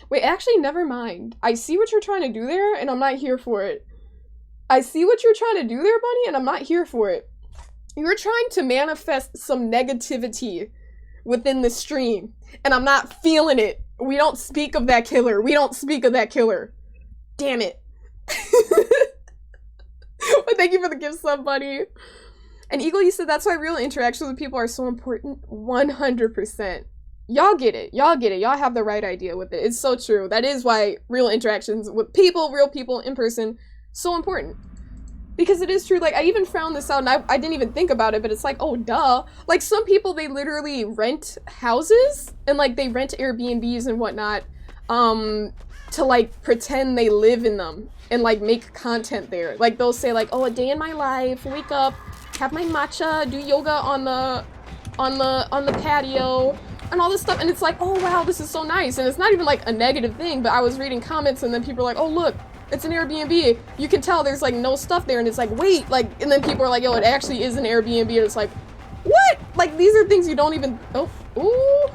wait, actually, never mind. I see what you're trying to do there, and I'm not here for it. I see what you're trying to do there, Bunny, and I'm not here for it. You're trying to manifest some negativity within the stream, and I'm not feeling it. We don't speak of that killer. We don't speak of that killer. Damn it. But thank you for the gift sub, Bunny. And Eagle, you said that's why real interactions with people are so important. 100%. Y'all get it. Y'all get it. Y'all have the right idea with it. It's so true. That is why real interactions with people, real people in person, so important. Because it is true. Like, I even found this out, and I didn't even think about it, but it's like, oh, duh. Like, some people, they literally rent houses, and, like, they rent Airbnbs and whatnot, to, like, pretend they live in them, and, like, make content there. Like, they'll say, like, oh, a day in my life, wake up, have my matcha, do yoga on the patio, and all this stuff, and it's like, oh wow, this is so nice, and it's not even like a negative thing, but I was reading comments, and then people are like, oh look, it's an Airbnb, you can tell there's like no stuff there, and it's like, wait, like, and then people are like, yo, it actually is an Airbnb, and it's like, what? Like, these are things you don't even, oh, ooh.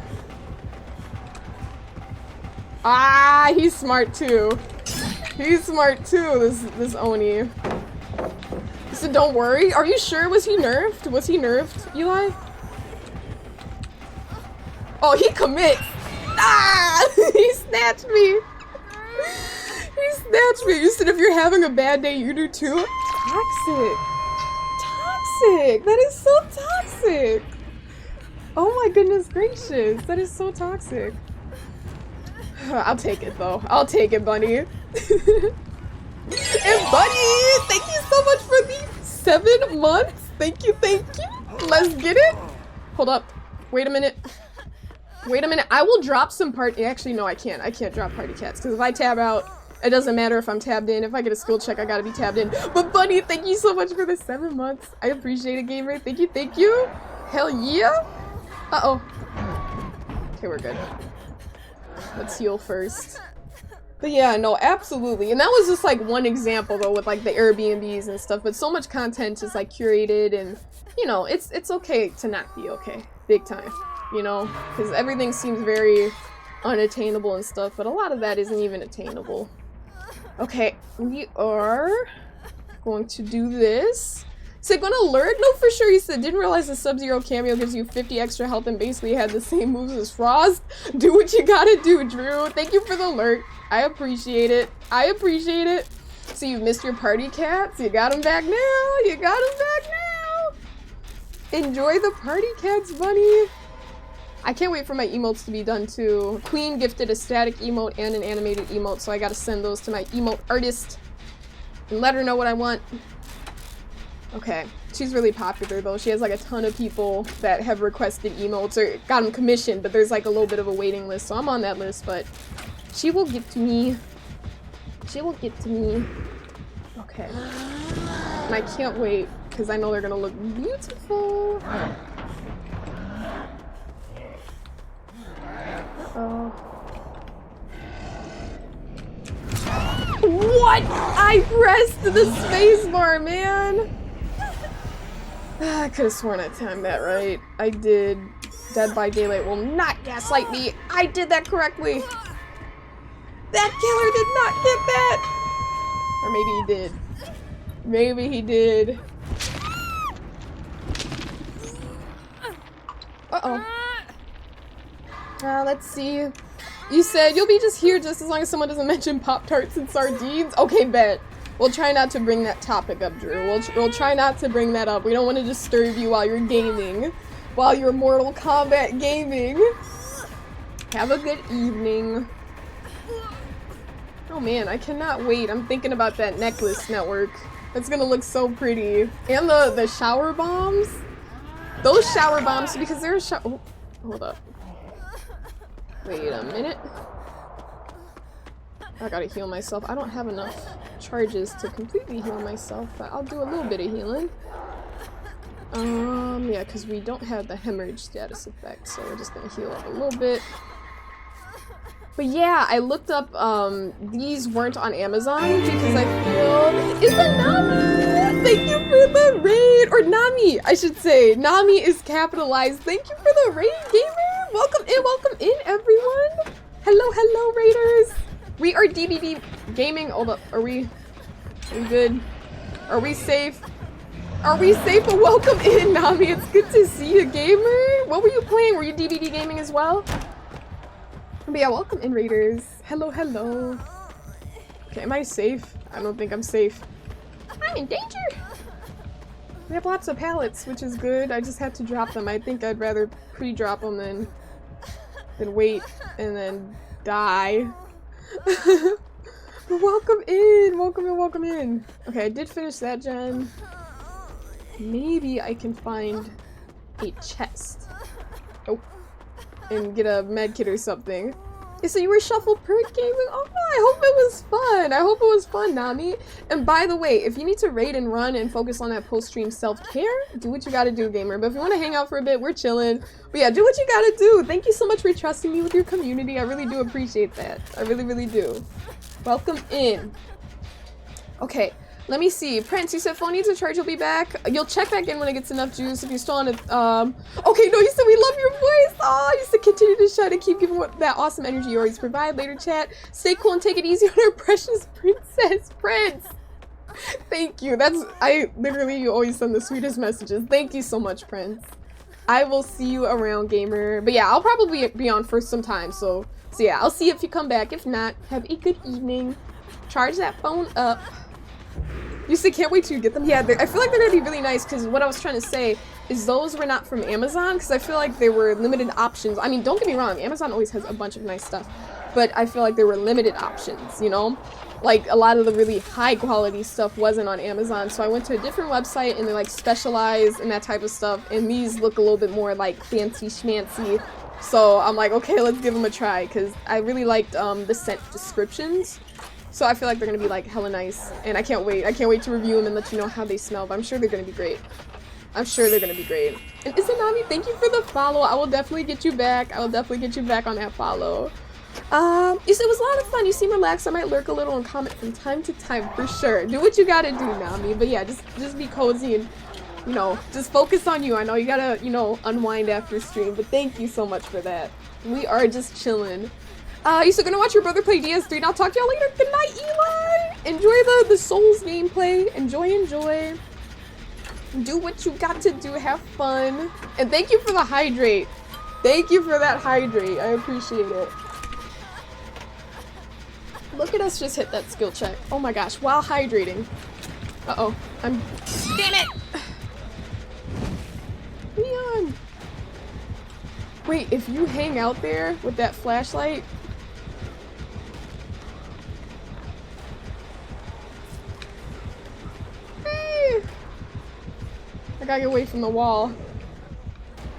Ah, he's smart too. He's smart too, this Oni. He said, don't worry, are you sure? Was he nerfed? Was he nerfed, Eli? Oh, he commits. Ah! He snatched me. He snatched me. You said if you're having a bad day, you do too. Toxic. Toxic. That is so toxic. Oh my goodness gracious. That is so toxic. I'll take it though. I'll take it, Bunny. And Bunny, thank you so much for the 7 months. Thank you, thank you. Let's get it. Hold up. Wait a minute. Wait a minute, I will drop some party- actually, no, I can't drop party cats, because if I tab out, it doesn't matter if I'm tabbed in. If I get a skill check, I gotta be tabbed in. But Bunny, thank you so much for the 7 months. I appreciate it, gamer. Thank you, thank you. Hell yeah. Uh-oh. Okay, we're good. Let's heal first. But yeah, no, absolutely. And that was just like one example though with like the Airbnbs and stuff, but so much content is like curated and, you know, it's okay to not be okay. Big time. You know, because everything seems very unattainable and stuff, but a lot of that isn't even attainable. Okay, we are going to do this. Is it gonna alert? No, for sure. He said, didn't realize the Sub-Zero cameo gives you 50 extra health and basically had the same moves as Frost. Do what you gotta do, Drew. Thank you for the alert. I appreciate it. I appreciate it. So you missed your party cats? You got them back now. You got them back now. Enjoy the party cats, Bunny. I can't wait for my emotes to be done too. Queen gifted a static emote and an animated emote, so I gotta send those to my emote artist and let her know what I want. Okay, she's really popular though. She has like a ton of people that have requested emotes or got them commissioned, but there's like a little bit of a waiting list, so I'm on that list, but she will get to me. She will get to me. Okay. And I can't wait, because I know they're gonna look beautiful. Uh-oh. What? I pressed the spacebar, man! I could have sworn I timed that right. I did. Dead by Daylight will not gaslight me. I did that correctly. That killer did not get that! Or maybe he did. Maybe he did. Uh-oh. Let's see. You said you'll be just here just as long as someone doesn't mention Pop-Tarts and sardines? Okay, bet. We'll try not to bring that topic up, Drew. We'll try not to bring that up. We don't want to disturb you while you're gaming. While you're Mortal Kombat gaming. Have a good evening. Oh man, I cannot wait. I'm thinking about that necklace network. It's gonna look so pretty. And the shower bombs. Those shower bombs, because they're oh, hold up. Wait a minute. I gotta heal myself. I don't have enough charges to completely heal myself, but I'll do a little bit of healing. Yeah, because we don't have the hemorrhage status effect, so we're just gonna heal up a little bit. But yeah, I looked up, these weren't on Amazon because I feel... Is that Nami? Thank you for the raid! Or Nami, I should say. Nami is capitalized. Thank you for the raid, gamer! Welcome in, everyone! Hello, hello, raiders! We are DBD gaming. Hold up, are we good? Are we safe? Are we safe? But welcome in, Nami. It's good to see you, gamer. What were you playing? Were you DBD gaming as well? But yeah, welcome in, raiders. Hello, hello. Okay, am I safe? I don't think I'm safe. I'm in danger. We have lots of pallets, which is good. I just had to drop them. I think I'd rather pre-drop them than wait and then die. Welcome in! Welcome in, welcome in. Okay, I did finish that gen. Maybe I can find a chest. Oh. And get a med kit or something. Yeah, so you were shuffle perk gaming? Oh, I hope it was fun. I hope it was fun, Nami. And by the way, if you need to raid and run and focus on that post-stream self-care, do what you gotta do, gamer. But if you want to hang out for a bit, we're chilling. But yeah, do what you gotta do. Thank you so much for trusting me with your community. I really do appreciate that. I really, really do. Welcome in. Okay. Let me see. Prince, you said phone needs a charge, you'll be back. You'll check back in when it gets enough juice if you're still on it. Okay, no, you said we love your voice. Oh, you said continue to shine and keep giving that awesome energy you always provide. Later, chat. Stay cool and take it easy on our precious princess, Prince. Thank you. You always send the sweetest messages. Thank you so much, Prince. I will see you around, gamer. But yeah, I'll probably be on for some time. So yeah, I'll see you if you come back. If not, have a good evening. Charge that phone up. You said can't wait till you get them. Yeah, I feel like they're gonna be really nice because what I was trying to say is those were not from Amazon because I feel like they were limited options. I mean, don't get me wrong, Amazon always has a bunch of nice stuff, but I feel like there were limited options, you know? Like a lot of the really high quality stuff wasn't on Amazon, so I went to a different website and they like specialize in that type of stuff, and these look a little bit more like fancy schmancy. So I'm like, okay, let's give them a try because I really liked the scent descriptions. So I feel like they're gonna be like hella nice, and I can't wait. I can't wait to review them and let you know how they smell, but I'm sure they're gonna be great. I'm sure they're gonna be great. And Izanami, thank you for the follow. I will definitely get you back. I will definitely get you back on that follow. You said it was a lot of fun. You seem relaxed. I might lurk a little and comment from time to time for sure. Do what you gotta do, Nami. But yeah, just be cozy and, you know, just focus on you. I know you gotta, you know, unwind after stream, but thank you so much for that. We are just chilling. You still gonna watch your brother play DS3, and I'll talk to y'all later. Good night, Eli! Enjoy the Souls gameplay. Enjoy. Do what you got to do. Have fun. And thank you for the hydrate. Thank you for that hydrate. I appreciate it. Look at us just hit that skill check. Oh my gosh, while hydrating. Uh-oh. Damn it! Leon! Wait, if you hang out there with that flashlight... I gotta get away from the wall.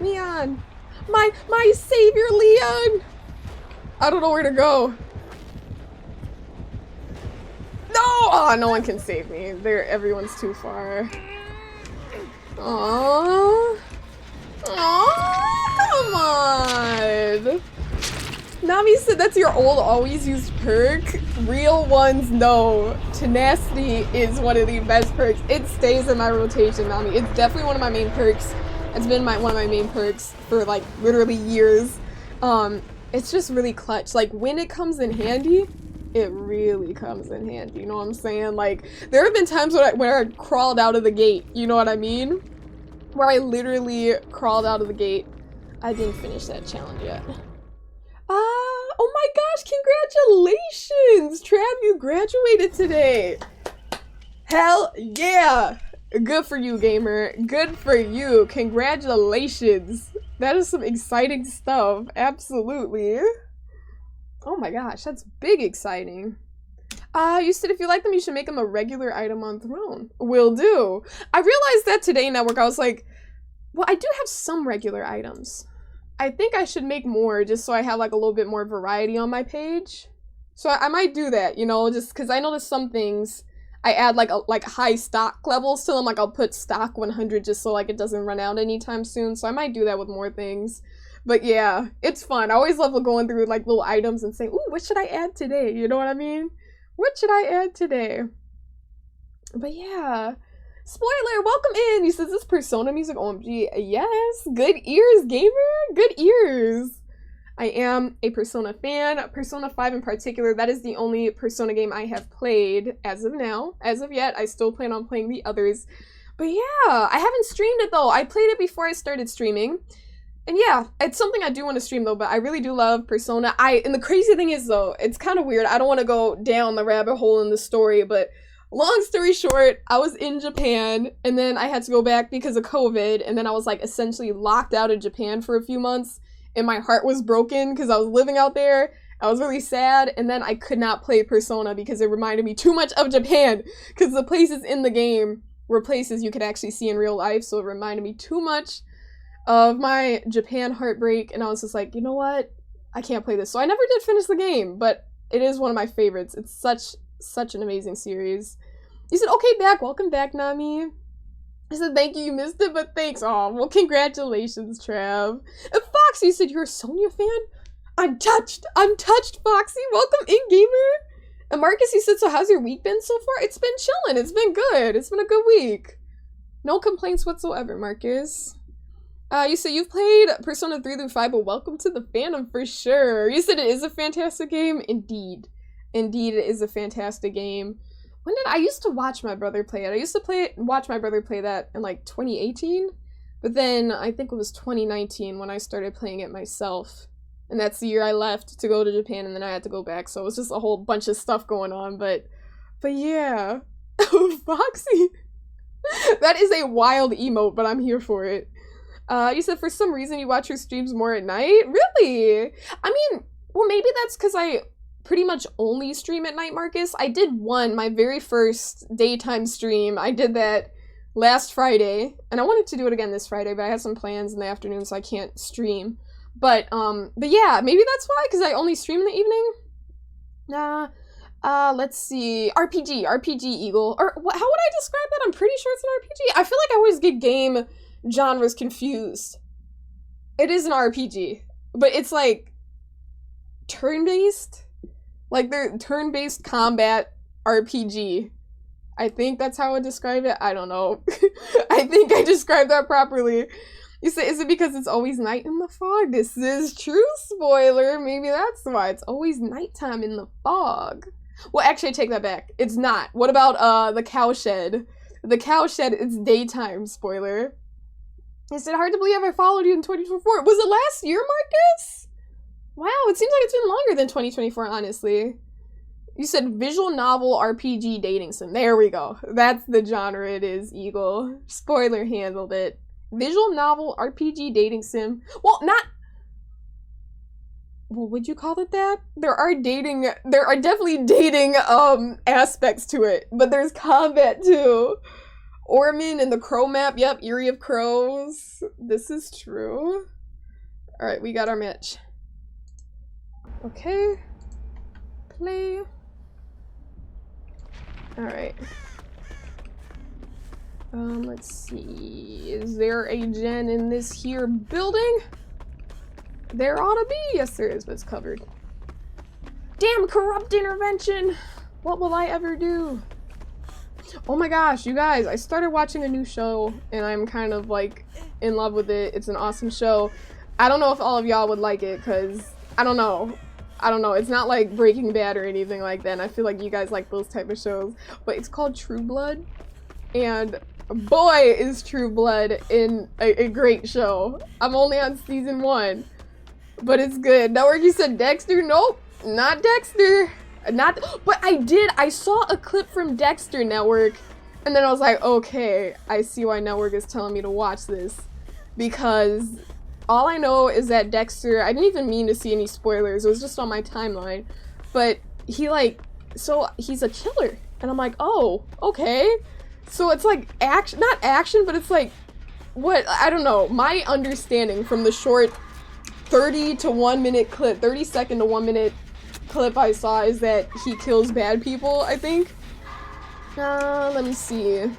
Leon! My savior, Leon! I don't know where to go. No! Oh, no one can save me. Everyone's too far. Aww. Aww, come on! Nami said that's your old always used perk. Real ones, no. Tenacity is one of the best perks. It stays in my rotation, Nami. It's definitely one of my main perks. It's been one of my main perks for like literally years. It's just really clutch. Like when it comes in handy, it really comes in handy. You know what I'm saying? Like there have been times where I crawled out of the gate. You know what I mean? Where I literally crawled out of the gate. I didn't finish that challenge yet. Oh my gosh, congratulations! Trav, you graduated today! Hell yeah! Good for you, gamer. Good for you. Congratulations. That is some exciting stuff. Absolutely. Oh my gosh, that's big exciting. You said if you like them, you should make them a regular item on Throne. Will do. I realized that today, Network. I was like, well, I do have some regular items. I think I should make more just so I have like a little bit more variety on my page. So I might do that, you know, just because I noticed some things I add like high stock levels to them. Like I'll put stock 100 just so like it doesn't run out anytime soon. So I might do that with more things. But yeah, it's fun. I always love going through like little items and saying, ooh, what should I add today? You know what I mean? What should I add today? But yeah. Spoiler, welcome in! You said this Persona music, OMG. Yes! Good ears, gamer! Good ears! I am a Persona fan. Persona 5 in particular, that is the only Persona game I have played as of now. As of yet, I still plan on playing the others. But yeah, I haven't streamed it though. I played it before I started streaming. And yeah, it's something I do want to stream though, but I really do love Persona. And the crazy thing is though, it's kind of weird. I don't want to go down the rabbit hole in the story, but long story short, I was in Japan and then I had to go back because of COVID, and then I was like essentially locked out of Japan for a few months, and my heart was broken because I was living out there. I was really sad, and then I could not play Persona because it reminded me too much of Japan, because the places in the game were places you could actually see in real life, so it reminded me too much of my Japan heartbreak, and I was just like, you know what? I can't play this. So I never did finish the game, but it is one of my favorites. It's such an amazing series. You said, okay, back. Welcome back, Nami. I said, thank you. You missed it, but thanks. Oh, well, congratulations, Trav. And Foxy, you said you're a Sonya fan? I'm touched, Foxy. Welcome in, gamer. And Marcus, he said, so how's your week been so far? It's been chilling. It's been good. It's been a good week. No complaints whatsoever, Marcus. You said you've played Persona 3 through 5, but welcome to the fandom for sure. You said it is a fantastic game. Indeed. Indeed, it is a fantastic game. When did I used to watch my brother play it? I used to watch my brother play that in like 2018, but then I think it was 2019 when I started playing it myself. And that's the year I left to go to Japan, and then I had to go back, so it was just a whole bunch of stuff going on, but yeah. Foxy. That is a wild emote, but I'm here for it. You said for some reason you watch your streams more at night? Really? I mean, well, maybe that's because I pretty much only stream at night, Marcus. I did my very first daytime stream. I did that last Friday, and I wanted to do it again this Friday, but I had some plans in the afternoon, so I can't stream. But yeah, maybe that's why, because I only stream in the evening. Let's see. RPG Eagle. Or how would I describe that? I'm pretty sure it's an RPG. I feel like I always get game genres confused. It is an RPG, but it's like turn-based. Like they're turn-based combat RPG. I think that's how I would describe it. I don't know. I think I described that properly. You say, is it because it's always night in the fog? This is true, spoiler. Maybe that's why. It's always nighttime in the fog. Well, actually, I take that back. It's not. What about the cowshed? The cowshed is daytime, spoiler. Is it hard to believe I followed you in 2024? Was it last year, Marcus? Wow, it seems like it's been longer than 2024, honestly. You said visual novel RPG dating sim. There we go. That's the genre it is, Eagle. Spoiler handled it. Visual novel RPG dating sim. Well, would you call it that? There are definitely dating aspects to it, but there's combat too. Orman and the Crow map. Yep, Eerie of Crows. This is true. Alright, we got our match. Okay. Play. Alright. Let's see. Is there a gen in this here building? There ought to be. Yes, there is, but it's covered. Damn corrupt intervention! What will I ever do? Oh my gosh, you guys, I started watching a new show, and I'm kind of, like, in love with it. It's an awesome show. I don't know if all of y'all would like it, because, I don't know. It's not like Breaking Bad or anything like that, and I feel like you guys like those type of shows. But it's called True Blood, and boy is True Blood in a great show. I'm only on season 1, but it's good. Network, you said Dexter? Nope, not Dexter. But I saw a clip from Dexter, Network, and then I was like, okay, I see why Network is telling me to watch this, because all I know is that Dexter, I didn't even mean to see any spoilers, it was just on my timeline, but he's a killer, and I'm like, oh, okay. So it's like action, not action, but it's like, what, I don't know, my understanding from the short 30 to 1 minute clip, 30-second to 1 minute clip I saw is that he kills bad people, I think. Let me see.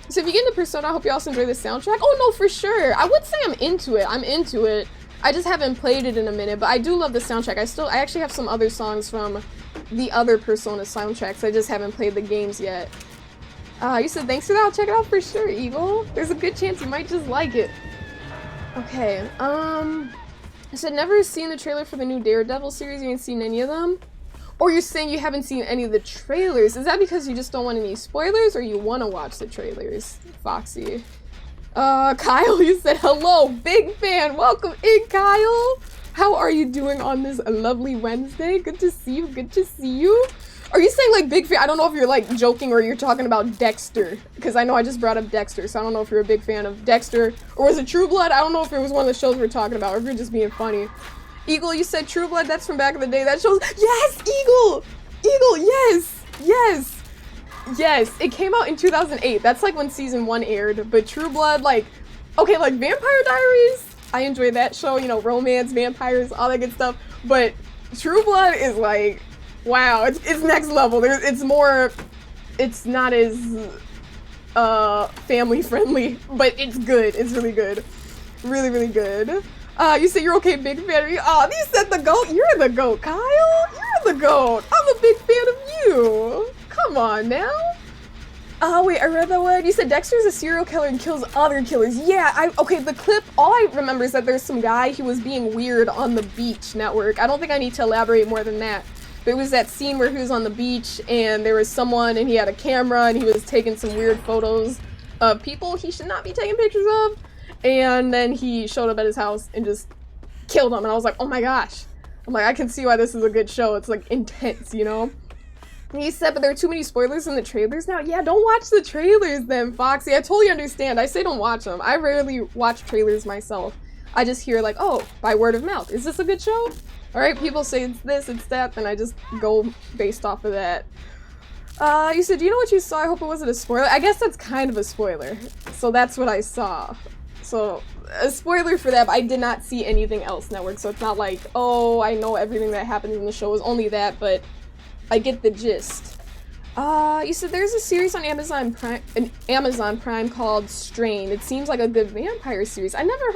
So if you get into Persona, I hope you also enjoy the soundtrack. Oh no, for sure. I would say I'm into it. I just haven't played it in a minute, but I do love the soundtrack. I actually have some other songs from the other Persona soundtracks. I just haven't played the games yet. You said thanks for that. I'll check it out for sure, Eagle. There's a good chance you might just like it. Okay, I said never seen the trailer for the new Daredevil series. You ain't seen any of them? Or you're saying you haven't seen any of the trailers. Is that because you just don't want any spoilers, or you want to watch the trailers, Foxy? Kyle, you said hello. Big fan. Welcome in, Kyle. How are you doing on this lovely Wednesday? Good to see you. Are you saying like big fan? I don't know if you're like joking or you're talking about Dexter, because I know I just brought up Dexter, so I don't know if you're a big fan of Dexter or was it True Blood? I don't know if it was one of the shows we're talking about or if you're just being funny. Eagle, you said True Blood. That's from back in the day. That shows. Yes, Eagle. Eagle. Yes. Yes. Yes. It came out in 2008. That's like when season 1 aired. But True Blood, like, okay, like Vampire Diaries. I enjoy that show. You know, romance, vampires, all that good stuff. But True Blood is like. Wow, it's next level. It's more, it's not as family friendly, but it's good. It's really good, really really good. You said you're okay, big fan of you. Oh, you said the GOAT. You're the GOAT, Kyle. You're the GOAT. I'm a big fan of you. Come on now. Oh wait, I read that one. You said Dexter's a serial killer and kills other killers. Yeah, okay, the clip, all I remember is that there's some guy who was being weird on the beach network. I don't think I need to elaborate more than that. There was that scene where he was on the beach and there was someone and he had a camera and he was taking some weird photos of people he should not be taking pictures of. And then he showed up at his house and just killed him. And I was like, oh my gosh. I'm like, I can see why this is a good show. It's like intense, you know? And he said, but there are too many spoilers in the trailers now. Yeah, don't watch the trailers then, Foxy. I totally understand. I say don't watch them. I rarely watch trailers myself. I just hear like, oh, by word of mouth. Is this a good show? Alright, people say it's this, it's that, then I just go based off of that. You said, do you know what you saw? I hope it wasn't a spoiler. I guess that's kind of a spoiler. So that's what I saw. So, a spoiler for that, but I did not see anything else, Network. So it's not like, oh, I know everything that happens in the show is only that, but I get the gist. You said there's a series on Amazon Prime called Strain. It seems like a good vampire series. I've never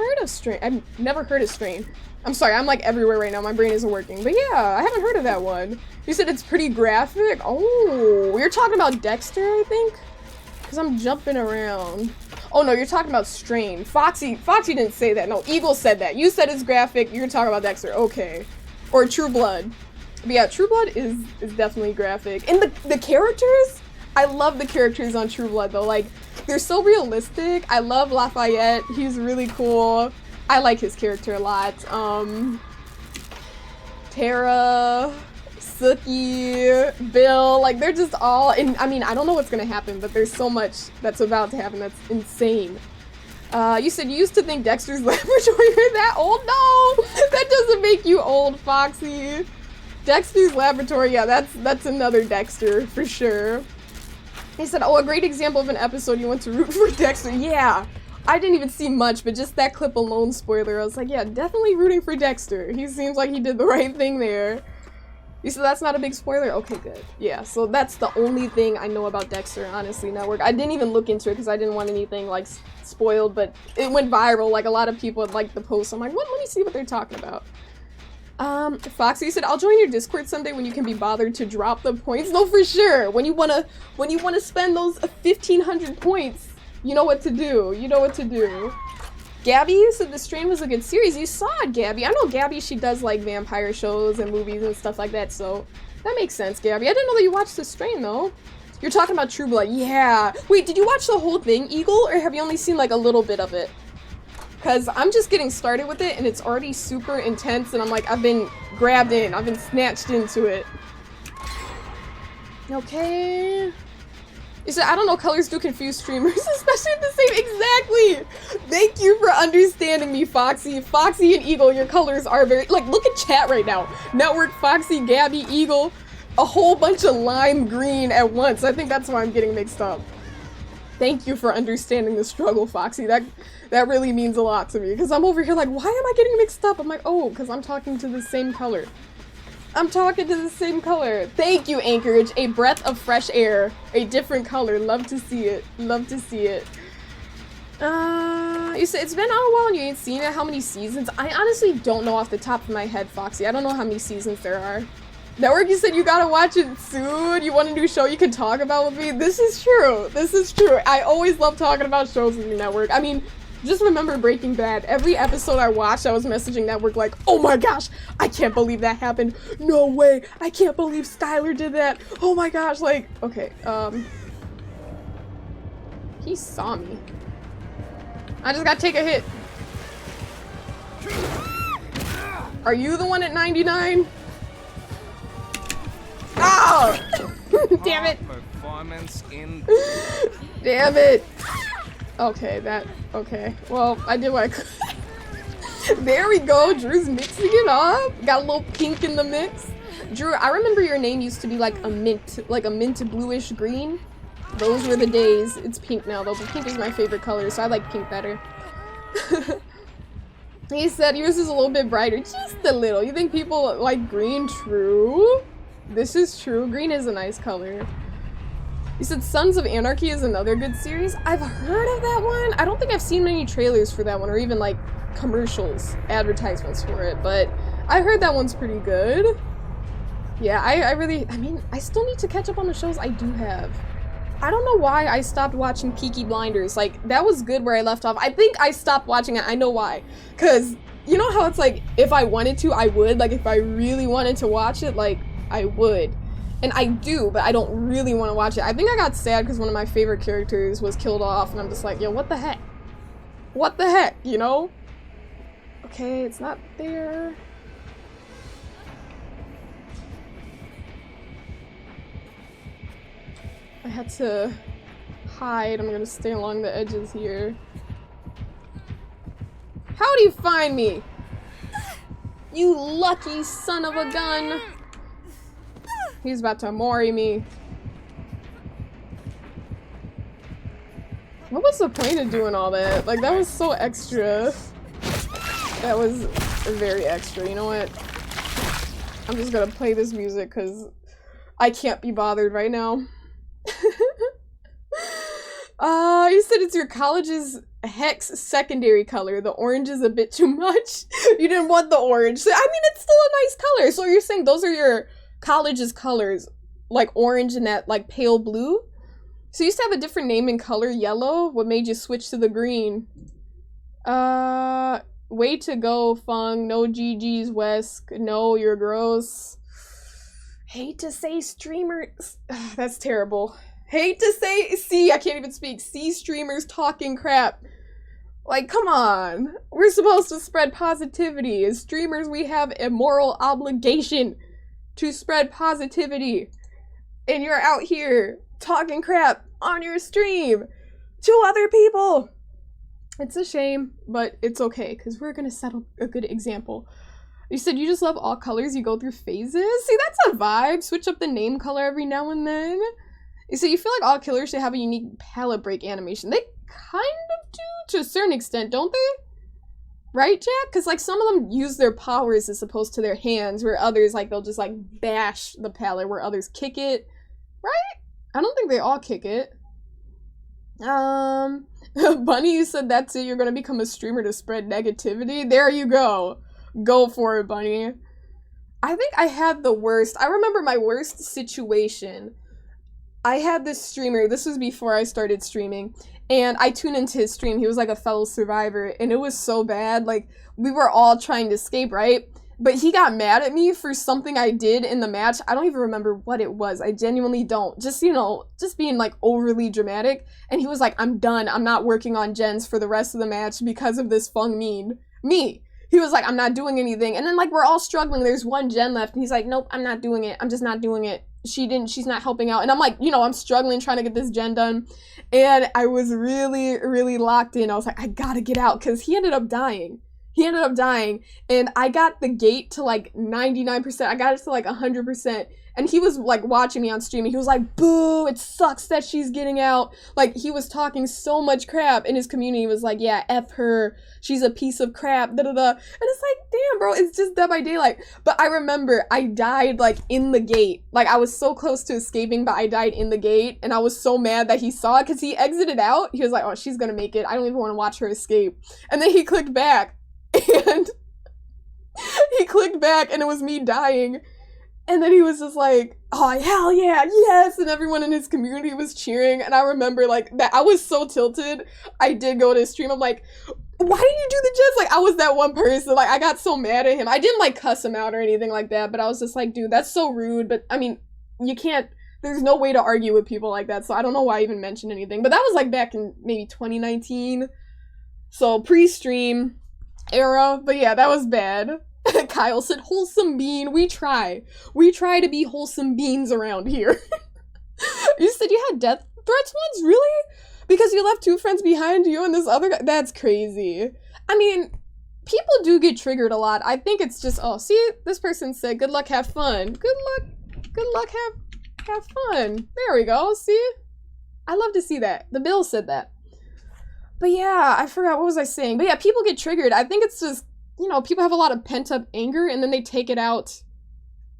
heard of Strain. I'm sorry, I'm like everywhere right now. My brain isn't working. But yeah, I haven't heard of that one. You said it's pretty graphic? Oh, you're talking about Dexter, I think? Because I'm jumping around. Oh no, you're talking about Strain. Foxy didn't say that. No, Eagle said that. You said it's graphic. You're talking about Dexter. Okay. Or True Blood. But yeah, True Blood is definitely graphic. And the characters? I love the characters on True Blood though. Like, they're so realistic. I love Lafayette. He's really cool. I like his character a lot. Tara, Sookie, Bill, like they're just all, and I mean, I don't know what's gonna happen, but there's so much that's about to happen that's insane. You said you used to think Dexter's Laboratory were that old? No! That doesn't make you old, Foxy. Dexter's Laboratory, yeah, that's another Dexter, for sure. He said, oh, a great example of an episode you want to root for Dexter. Yeah! I didn't even see much, but just that clip alone, spoiler, I was like, yeah, definitely rooting for Dexter. He seems like he did the right thing there. You said that's not a big spoiler? Okay, good. Yeah, so that's the only thing I know about Dexter, honestly, Network. I didn't even look into it because I didn't want anything, like, spoiled, but it went viral. Like, a lot of people had liked the post. I'm like, what? Let me see what they're talking about. Foxy said, I'll join your Discord someday when you can be bothered to drop the points. No, for sure. When you wanna spend those 1,500 points, you know what to do. You know what to do. Gabby, you said The Strain was a good series. You saw it, Gabby. I know Gabby, she does like vampire shows and movies and stuff like that, so that makes sense, Gabby. I didn't know that you watched The Strain, though. You're talking about True Blood. Yeah. Wait, did you watch the whole thing, Eagle, or have you only seen like a little bit of it? Because I'm just getting started with it, and it's already super intense, and I'm like, I've been grabbed in. I've been snatched into it. Okay. You said, I don't know, colors do confuse streamers, especially at the same, exactly! Thank you for understanding me, Foxy. Foxy and Eagle, your colors are very, like, look at chat right now. Network, Foxy, Gabby, Eagle, a whole bunch of lime green at once. I think that's why I'm getting mixed up. Thank you for understanding the struggle, Foxy. That really means a lot to me, because I'm over here like, why am I getting mixed up? I'm like, oh, because I'm talking to the same color. I'm talking to the same color. Thank you, Anchorage. A breath of fresh air. A different color. Love to see it. Love to see it. You said it's been out a while and you ain't seen it. How many seasons? I honestly don't know off the top of my head, Foxy. I don't know how many seasons there are. Network, you said you gotta watch it soon. You want a new show you can talk about with me? This is true. This is true. I always love talking about shows with you, Network. I mean, just remember Breaking Bad. Every episode I watched, I was messaging Network like, oh my gosh, I can't believe that happened. No way. I can't believe Skylar did that. Oh my gosh, like, okay, he saw me. I just gotta take a hit. Are you the one at 99? Oh! Damn it. Performance in Damn it. Okay, okay. Well, I did what I could. There we go. Drew's mixing it up. Got a little pink in the mix. Drew, I remember your name used to be like a mint bluish green. Those were the days. It's pink now though, but pink is my favorite color, so I like pink better. He said yours is a little bit brighter. Just a little. You think people like green? True. This is true. Green is a nice color. You said Sons of Anarchy is another good series. I've heard of that one. I don't think I've seen many trailers for that one or even like commercials, advertisements for it, but I heard that one's pretty good. Yeah, I mean, I still need to catch up on the shows I do have. I don't know why I stopped watching Peaky Blinders. Like, that was good where I left off. I think I stopped watching it. I know why. Because, you know how it's like, if I wanted to, I would. Like, if I really wanted to watch it, like, I would. And I do, but I don't really want to watch it. I think I got sad because one of my favorite characters was killed off, and I'm just like, yo, what the heck? What the heck, you know? Okay, it's not there. I had to hide. I'm gonna stay along the edges here. How'd you find me? You lucky son of a gun. He's about to mori me. What was the point of doing all that? Like, that was so extra. That was very extra. You know what? I'm just gonna play this music because I can't be bothered right now. You said it's your college's hex secondary color. The orange is a bit too much. You didn't want the orange. I mean, it's still a nice color. So you're saying those are your college's colors, like orange and that like pale blue? So you used to have a different name and color, yellow. What made you switch to the green? Way to go, Fung. No GG's, Wesk. No, you're gross. Hate to say streamers. That's terrible. Hate to say, see, I can't even speak. See streamers talking crap. Like, come on. We're supposed to spread positivity. As streamers, we have a moral obligation to spread positivity. And you're out here talking crap on your stream to other people. It's a shame, but it's okay, because we're going to set a good example. You said you just love all colors, you go through phases? See, that's a vibe. Switch up the name color every now and then. You said you feel like all killers should have a unique palette break animation. They kind of do to a certain extent, don't they? Right, Jack? Because, like, some of them use their powers as opposed to their hands, where others, like, they'll just, like, bash the palette, where others kick it. Right? I don't think they all kick it. Bunny, you said that's it. You're going to become a streamer to spread negativity. There you go. Go for it, Bunny. I think I had the worst. I remember my worst situation. I had this streamer. This was before I started streaming. And I tuned into his stream. He was like a fellow survivor. And it was so bad. Like, we were all trying to escape, right? But he got mad at me for something I did in the match. I don't even remember what it was. I genuinely don't. Just, you know, just being like overly dramatic. And he was like, I'm done. I'm not working on gens for the rest of the match because of this Fung mean. Me. He was like, I'm not doing anything. And then like we're all struggling. There's one gen left. And he's like, nope, I'm not doing it. I'm just not doing it. She's not helping out. And I'm like, you know, I'm struggling trying to get this gen done. And I was really, really locked in. I was like, I gotta get out. Because he ended up dying. And I got the gate to like 99%. I got it to like 100%. And he was like watching me on stream and he was like, boo, it sucks that she's getting out. Like he was talking so much crap and his community was like, yeah, F her. She's a piece of crap, da da da. And it's like, damn, bro, it's just Dead by Daylight. But I remember I died like in the gate. Like I was so close to escaping, but I died in the gate. And I was so mad that he saw it because he exited out. He was like, oh, she's gonna make it. I don't even want to watch her escape. And then he clicked back. And he clicked back and it was me dying. And then he was just like, oh, hell yeah, yes. And everyone in his community was cheering. And I remember like that. I was so tilted. I did go to his stream. I'm like, why did you do the jets? Like I was that one person. Like I got so mad at him. I didn't like cuss him out or anything like that. But I was just like, dude, that's so rude. But I mean, you can't, there's no way to argue with people like that. So I don't know why I even mentioned anything. But that was like back in maybe 2019. So pre-stream era, but yeah, that was bad. Kyle said, wholesome bean, we try to be wholesome beans around here. You said you had death threats once? Really? Because you left 2 friends behind you and this other guy? That's crazy. I mean, people do get triggered a lot. I think it's just, oh, see, this person said, good luck, have fun. Good luck, have fun. There we go, see? I love to see that. The Bill said that. But yeah, I forgot, what was I saying? But yeah, people get triggered. I think it's just, you know, people have a lot of pent-up anger and then they take it out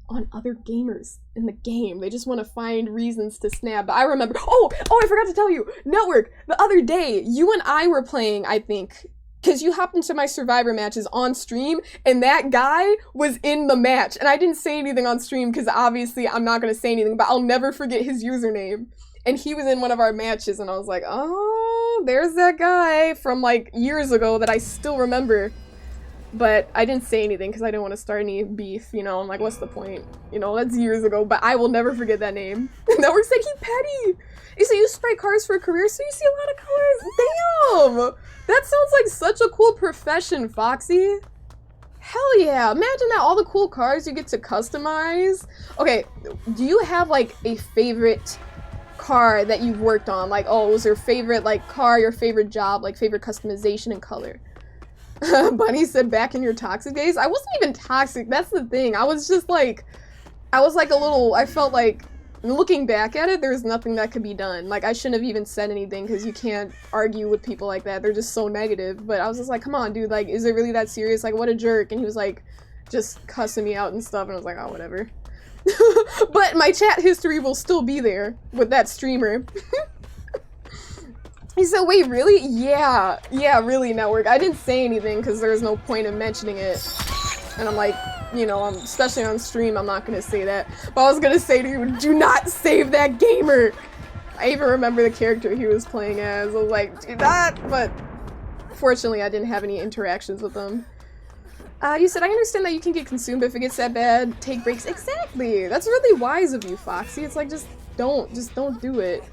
on other gamers in the game. They just want to find reasons to snap. But I remember, oh, I forgot to tell you, Network, the other day, you and I were playing, I think, because you hopped into my Survivor matches on stream, and that guy was in the match. And I didn't say anything on stream, because obviously I'm not going to say anything, but I'll never forget his username. And he was in one of our matches, and I was like, oh, there's that guy from, like, years ago that I still remember. But I didn't say anything because I didn't want to start any beef, you know, I'm like, what's the point? You know, that's years ago, but I will never forget that name. Network said, keep petty! You say you spray cars for a career, so you see a lot of colors? Damn! That sounds like such a cool profession, Foxy. Hell yeah, imagine that, all the cool cars you get to customize. Okay, do you have, like, a favorite car that you've worked on? Like, oh, was your favorite, like, car, your favorite job, like, favorite customization and color? Bunny said, back in your toxic days? I wasn't even toxic, that's the thing. I was just like, I felt like, looking back at it, there's nothing that could be done. Like, I shouldn't have even said anything, because you can't argue with people like that. They're just so negative. But I was just like, come on, dude, like, is it really that serious? Like, what a jerk. And he was like, just cussing me out and stuff, and I was like, oh, whatever. But my chat history will still be there with that streamer. He said, wait, really? Yeah, really, Network. I didn't say anything because there's no point in mentioning it. And I'm like, you know, especially on stream, I'm not going to say that. But I was going to say to you, do not save that gamer! I even remember the character he was playing as. I was like, do not! But fortunately, I didn't have any interactions with him. You said, I understand that you can get consumed if it gets that bad. Take breaks. Exactly! That's really wise of you, Foxy. It's like, just don't do it.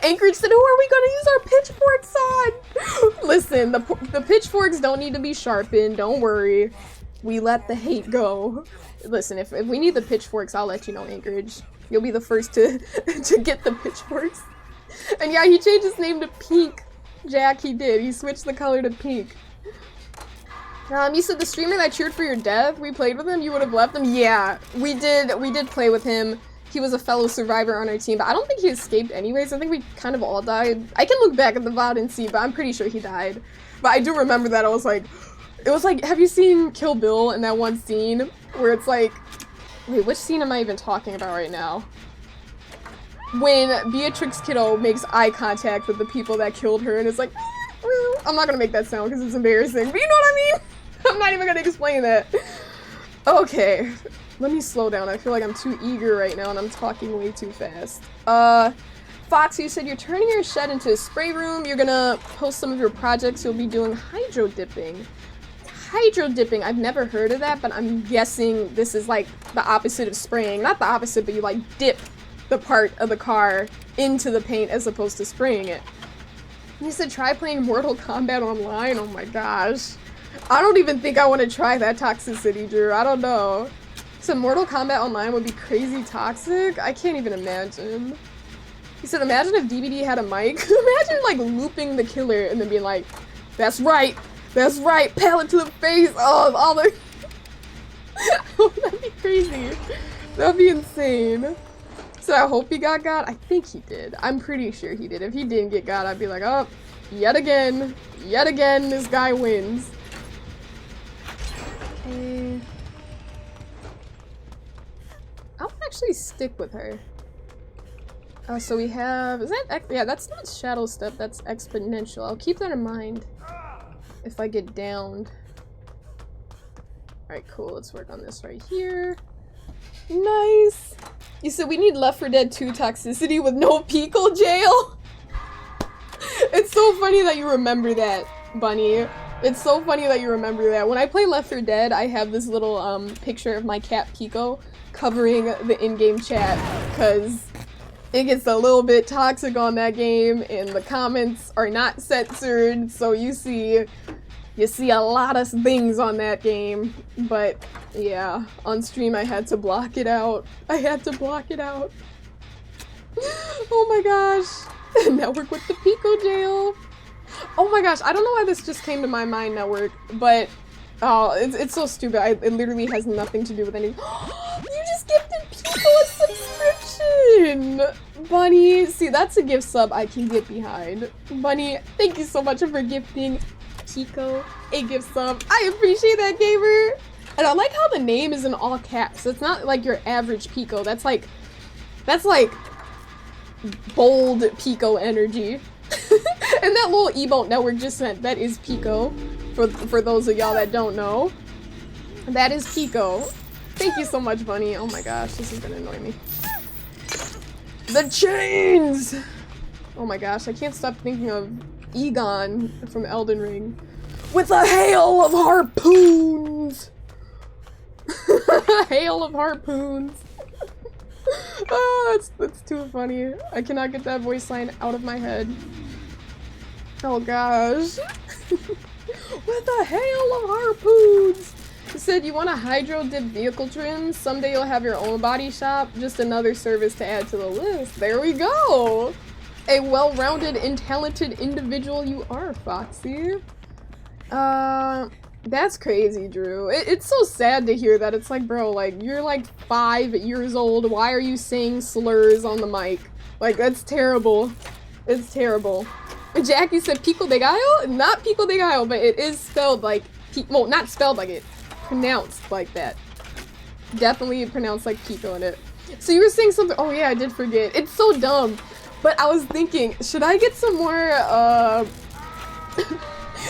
Anchorage said, who are we gonna use our pitchforks on? Listen, the pitchforks don't need to be sharpened, don't worry. We let the hate go. Listen, if we need the pitchforks, I'll let you know, Anchorage. You'll be the first to get the pitchforks. And yeah, he changed his name to Pink. Jack, he did. He switched the color to pink. You said the streamer that cheered for your death, we played with him, you would have left him? Yeah, we did play with him. He was a fellow survivor on our team, but I don't think he escaped anyways. I think we kind of all died. I can look back at the VOD and see, but I'm pretty sure he died. But I do remember that. It was like, have you seen Kill Bill in that one scene where it's like, wait, which scene am I even talking about right now? When Beatrix Kiddo makes eye contact with the people that killed her and it's like, I'm not gonna make that sound because it's embarrassing, but you know what I mean? I'm not even gonna explain that. Okay. Let me slow down. I feel like I'm too eager right now and I'm talking way too fast. Fox, you said you're turning your shed into a spray room. You're gonna post some of your projects. You'll be doing hydro dipping. Hydro dipping, I've never heard of that, but I'm guessing this is like the opposite of spraying. Not the opposite, but you like dip the part of the car into the paint as opposed to spraying it. You said try playing Mortal Kombat online. Oh my gosh. I don't even think I want to try that toxicity, Drew. I don't know. So Mortal Kombat Online would be crazy toxic? I can't even imagine. He said, imagine if DBD had a mic. Imagine, like, looping the killer and then being like, that's right, pallet to the face, oh, all the... Oh, that'd be crazy. That'd be insane. So I hope he got. I think he did. I'm pretty sure he did. If he didn't get got, I'd be like, oh, yet again, this guy wins. Okay. I'll actually stick with her. So we have, yeah, that's not Shadow Step, that's Exponential. I'll keep that in mind if I get downed. Alright, cool, let's work on this right here. Nice! You said we need Left 4 Dead 2 toxicity with no Pickle jail? It's so funny that you remember that, Bunny. It's so funny that you remember that. When I play Left 4 Dead, I have this little picture of my cat Pico covering the in-game chat because it gets a little bit toxic on that game and the comments are not censored, so you see a lot of things on that game. But yeah, on stream I had to block it out. Oh my gosh. Network with the Pico jail. Oh my gosh, I don't know why this just came to my mind, Network, but oh, it's so stupid. It literally has nothing to do with any. You just gifted Pico a subscription! Bunny, see, that's a gift sub I can get behind. Bunny, thank you so much for gifting Pico a gift sub. I appreciate that, gamer. And I like how the name is in all caps. It's not like your average Pico. That's like bold Pico energy. And that little emote Network just sent, that is Pico. For those of y'all that don't know. That is Pico. Thank you so much, Bunny. Oh my gosh, this is gonna annoy me. The chains! Oh my gosh, I can't stop thinking of Egon from Elden Ring. With a hail of harpoons! Hail of harpoons. Oh, that's too funny. I cannot get that voice line out of my head. Oh gosh. With a hail of harpoons. He said, you want a hydro dip vehicle trim? Someday you'll have your own body shop. Just another service to add to the list. There we go. A well-rounded and talented individual you are, Foxy. That's crazy, Drew. It's so sad to hear that. It's like, bro, like, you're like 5 years old. Why are you saying slurs on the mic? Like, that's terrible. It's terrible. Jackie said Pico de Gallo? Not Pico de Gallo, but it is spelled like, well, not spelled like it. Pronounced like that. Definitely pronounced like Pico in it. So you were saying something, oh yeah, I did forget. It's so dumb. But I was thinking, should I get some more,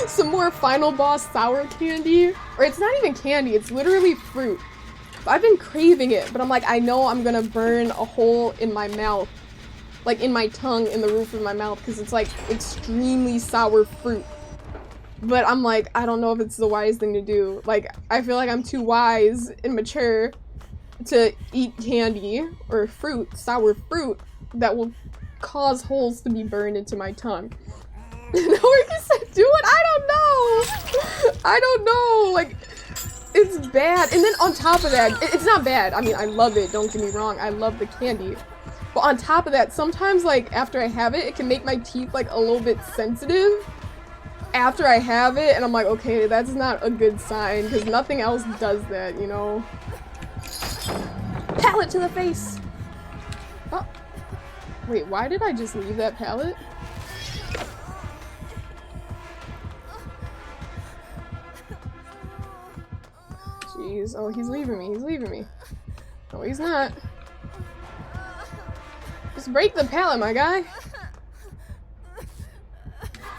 some more Final Boss sour candy? Or it's not even candy, it's literally fruit. I've been craving it, but I'm like, I know I'm gonna burn a hole in my mouth. Like in my tongue, in the roof of my mouth, because it's like extremely sour fruit. But I'm like, I don't know if it's the wise thing to do. Like, I feel like I'm too wise and mature to eat candy or fruit, sour fruit, that will cause holes to be burned into my tongue. No, you said do it? I don't know. Like, it's bad. And then on top of that, it's not bad. I mean, I love it. Don't get me wrong. I love the candy. But on top of that, sometimes, like, after I have it, it can make my teeth, like, a little bit sensitive after I have it. And I'm like, okay, that's not a good sign, because nothing else does that, you know? Pallet to the face! Oh. Wait, why did I just leave that pallet? Jeez. Oh, he's leaving me. He's leaving me. No, he's not. Just break the pallet, my guy.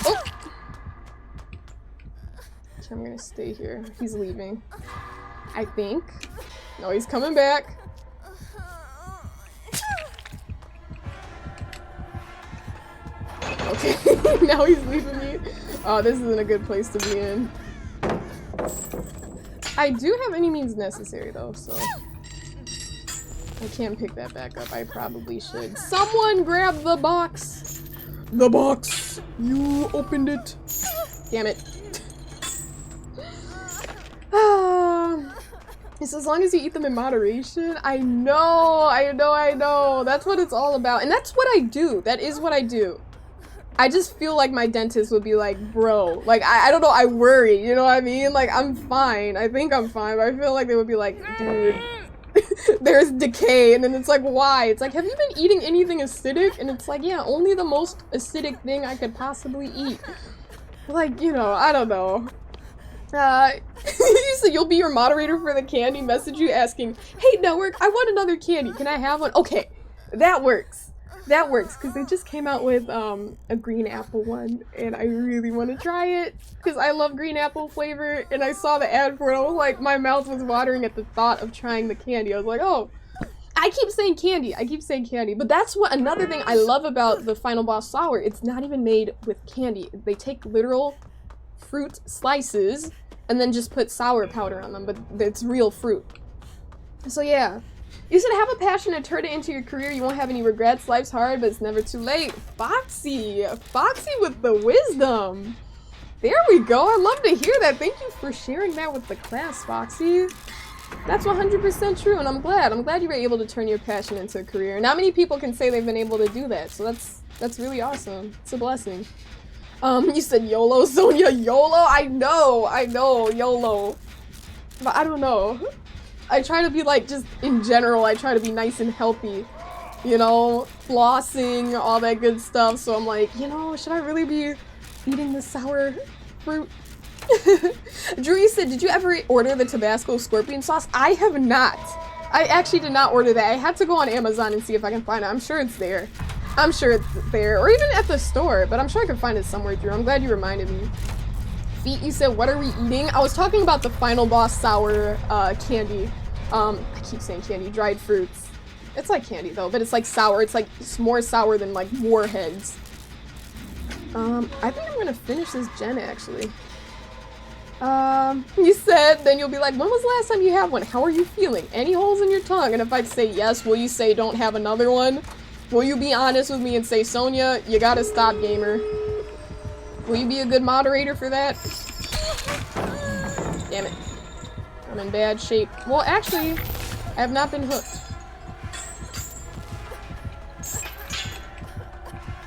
Oh! I'm gonna stay here. He's leaving. I think. No, he's coming back. Okay, now he's leaving me. Oh, this isn't a good place to be in. I do have any means necessary though, so I can't pick that back up. I probably should. Someone grab the box! The box! You opened it! Damn it. It's as long as you eat them in moderation. I know. That's what it's all about. And that's what I do. That is what I do. I just feel like my dentist would be like, bro, like, I don't know, I worry, you know what I mean? Like, I'm fine. I think I'm fine, but I feel like they would be like, dude, there's decay. And then it's like, why? It's like, have you been eating anything acidic? And it's like, yeah, only the most acidic thing I could possibly eat. Like, you know, I don't know. So you'll be your moderator for the candy, message you asking, hey Network, I want another candy, can I have one? Okay, that works. That works, because they just came out with a green apple one, and I really want to try it, because I love green apple flavor, and I saw the ad for it, I was like, my mouth was watering at the thought of trying the candy. I was like, oh, I keep saying candy, but that's what another thing I love about the Final Boss Sour, it's not even made with candy. They take literal fruit slices and then just put sour powder on them, but it's real fruit. So yeah. You said have a passion and turn it into your career. You won't have any regrets. Life's hard, but it's never too late. Foxy! Foxy with the wisdom! There we go. I love to hear that. Thank you for sharing that with the class, Foxy. That's 100% true, and I'm glad. I'm glad you were able to turn your passion into a career. Not many people can say they've been able to do that, so that's really awesome. It's a blessing. You said YOLO, Sonia. YOLO? I know, YOLO. But I don't know. I try to be like, just in general, I try to be nice and healthy. You know, flossing, all that good stuff. So I'm like, you know, should I really be eating the sour fruit? Drew, you said, did you ever order the Tabasco scorpion sauce? I have not. I actually did not order that. I had to go on Amazon and see if I can find it. I'm sure it's there. I'm sure it's there. Or even at the store, but I'm sure I can find it somewhere, Drew. I'm glad you reminded me. Feet, you said, what are we eating? I was talking about the Final Boss sour candy. I keep saying candy. Dried fruits. It's like candy, though, but it's like sour. It's like it's more sour than like warheads. I think I'm gonna finish this gen, actually. You said, then you'll be like, when was the last time you had one? How are you feeling? Any holes in your tongue? And if I say yes, will you say don't have another one? Will you be honest with me and say, Sonia, you gotta stop, gamer? Will you be a good moderator for that? Damn it. I'm in bad shape. Well, actually, I have not been hooked.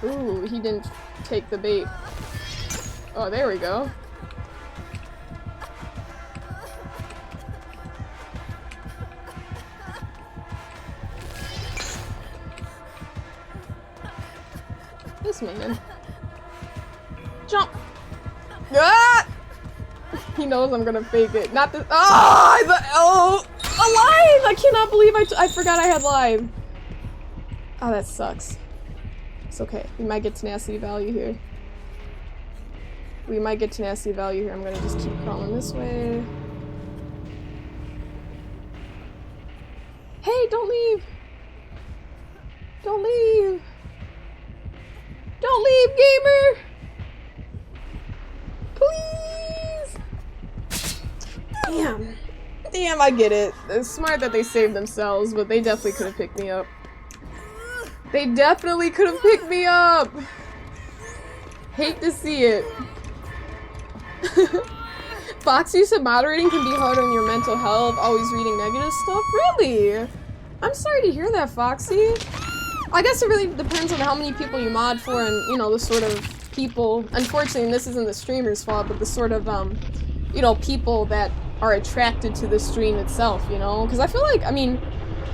Ooh, he didn't take the bait. Oh, there we go. This man. Jump! Ah! He knows I'm gonna fake it. Not this. Oh! Alive! I cannot believe I forgot I had live. Oh, that sucks. It's okay. We might get tenacity value here. We might get tenacity value here. I'm gonna just keep crawling this way. Hey, don't leave! Don't leave! Don't leave, gamer! Please! Damn. Damn, I get it. It's smart that they saved themselves, but they definitely could have picked me up. They definitely could have picked me up! Hate to see it. Fox, you said moderating can be hard on your mental health, always reading negative stuff? Really? I'm sorry to hear that, Foxy. I guess it really depends on how many people you mod for and, you know, the sort of people, unfortunately, and this isn't the streamer's fault, but the sort of, you know, people that are attracted to the stream itself, you know? Because I feel like, I mean,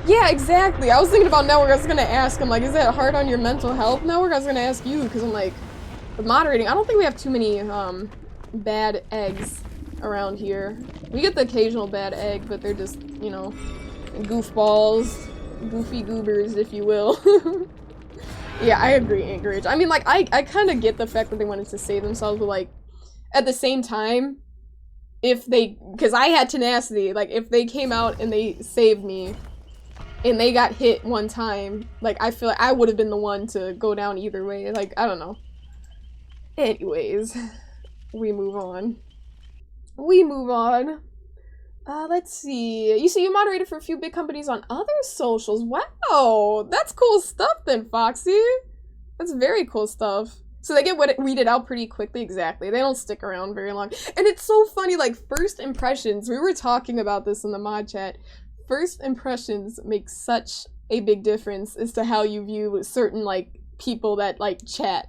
yeah, exactly. I was thinking about network. I was gonna ask, I'm like, is that hard on your mental health, network? I was gonna ask you, because I'm like, with moderating, I don't think we have too many, bad eggs around here. We get the occasional bad egg, but they're just, you know, goofballs. Goofy goobers, if you will. Yeah, I agree, Anchorage. I mean, like, I kind of get the fact that they wanted to save themselves, but, like, at the same time, if they, because I had tenacity, like, if they came out and they saved me, and they got hit one time, like, I feel like I would have been the one to go down either way. Like, I don't know. Anyways, we move on. We move on. Let's see. You see, you moderated for a few big companies on other socials. Wow, that's cool stuff then, Foxy. That's very cool stuff. So they get weeded out pretty quickly, exactly. They don't stick around very long. And it's so funny, like, first impressions, we were talking about this in the mod chat. First impressions make such a big difference as to how you view certain, like, people that, like, chat.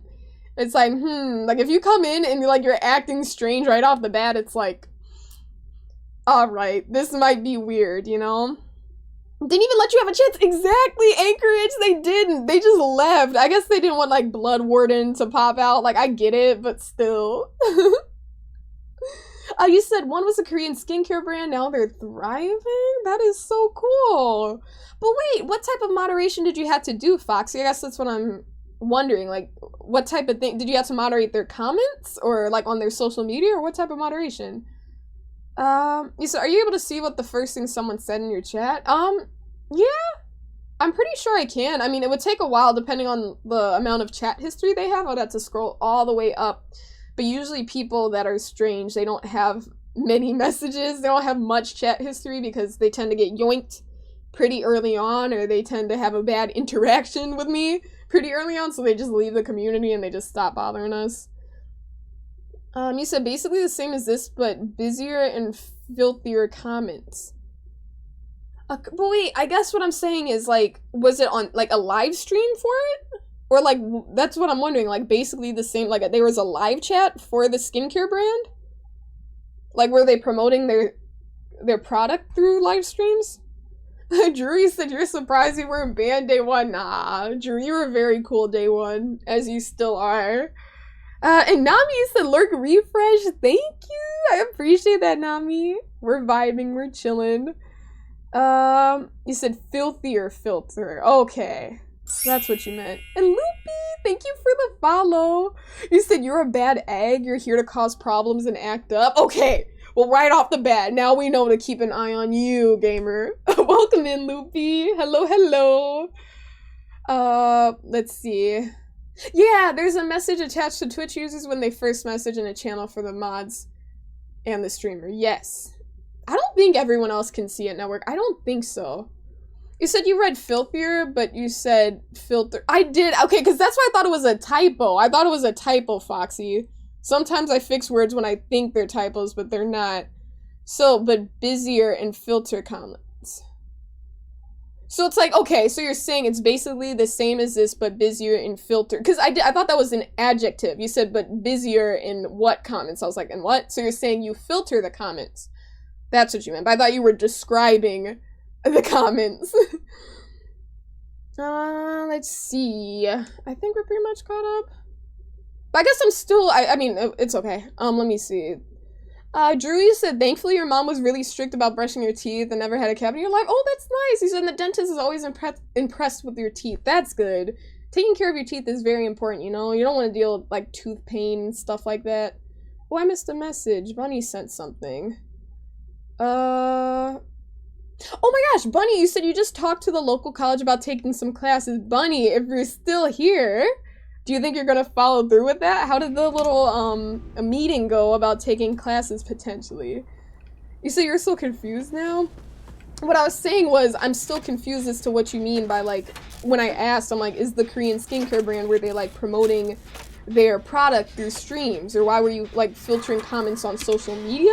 It's like, like, if you come in and, like, you're acting strange right off the bat, it's like, alright, this might be weird, you know? Didn't even let you have a chance. Exactly, Anchorage, they didn't. They just left. I guess they didn't want, like, Blood Warden to pop out. Like, I get it, but still. You said one was a Korean skincare brand, now they're thriving? That is so cool. But wait, what type of moderation did you have to do, Foxy? I guess that's what I'm wondering. Like, what type of thing? Did you have to moderate their comments? Or, like, on their social media? Or what type of moderation? You said, are you able to see what the first thing someone said in your chat? Yeah. I'm pretty sure I can. I mean, it would take a while depending on the amount of chat history they have. I'd have to scroll all the way up. But usually people that are strange, they don't have many messages. They don't have much chat history because they tend to get yoinked pretty early on, or they tend to have a bad interaction with me pretty early on, so they just leave the community and they just stop bothering us. You said basically the same as this, but busier and filthier comments. But wait, I guess what I'm saying is, like, was it on, like, a live stream for it? Or, like, that's what I'm wondering, like, basically the same, like, there was a live chat for the skincare brand? Like, were they promoting their product through live streams? Drew said, you're surprised you weren't banned day one. Nah, Drew, you were very cool day one, as you still are. And Nami said, lurk refresh. Thank you. I appreciate that, Nami. We're vibing, we're chilling. You said filthier filter. Okay. That's what you meant. And Loopy, thank you for the follow. You said you're a bad egg. You're here to cause problems and act up. Okay. Well, right off the bat, now we know to keep an eye on you, gamer. Welcome in, Loopy. Hello, hello. Let's see. Yeah, there's a message attached to Twitch users when they first message in a channel for the mods and the streamer. Yes. I don't think everyone else can see it, Network. I don't think so. You said you read filthier, but you said filter. I did. Okay, because that's why I thought it was a typo. I thought it was a typo, Foxy. Sometimes I fix words when I think they're typos, but they're not. So, but busier and filter comments. So it's like, okay, so you're saying it's basically the same as this, but busier in filter. Because I thought that was an adjective. You said, but busier in what comments? I was like, in what? So you're saying you filter the comments. That's what you meant. But I thought you were describing the comments. Let's see. I think we're pretty much caught up. But I guess I'm still, I mean, it's okay. Let me see. Drew, you said, thankfully your mom was really strict about brushing your teeth and never had a cavity in your life. Oh, that's nice. You said the dentist is always impressed with your teeth. That's good. Taking care of your teeth is very important, you know? You don't want to deal with, like, tooth pain and stuff like that. Oh, I missed a message. Bunny sent something. Oh my gosh, Bunny, you said you just talked to the local college about taking some classes. Bunny, if you're still here, do you think you're gonna follow through with that? How did the little, meeting go about taking classes potentially? You said you're so confused now? What I was saying was, I'm still confused as to what you mean by, like, when I asked, I'm like, is the Korean skincare brand, were they, like, promoting their product through streams? Or why were you, like, filtering comments on social media?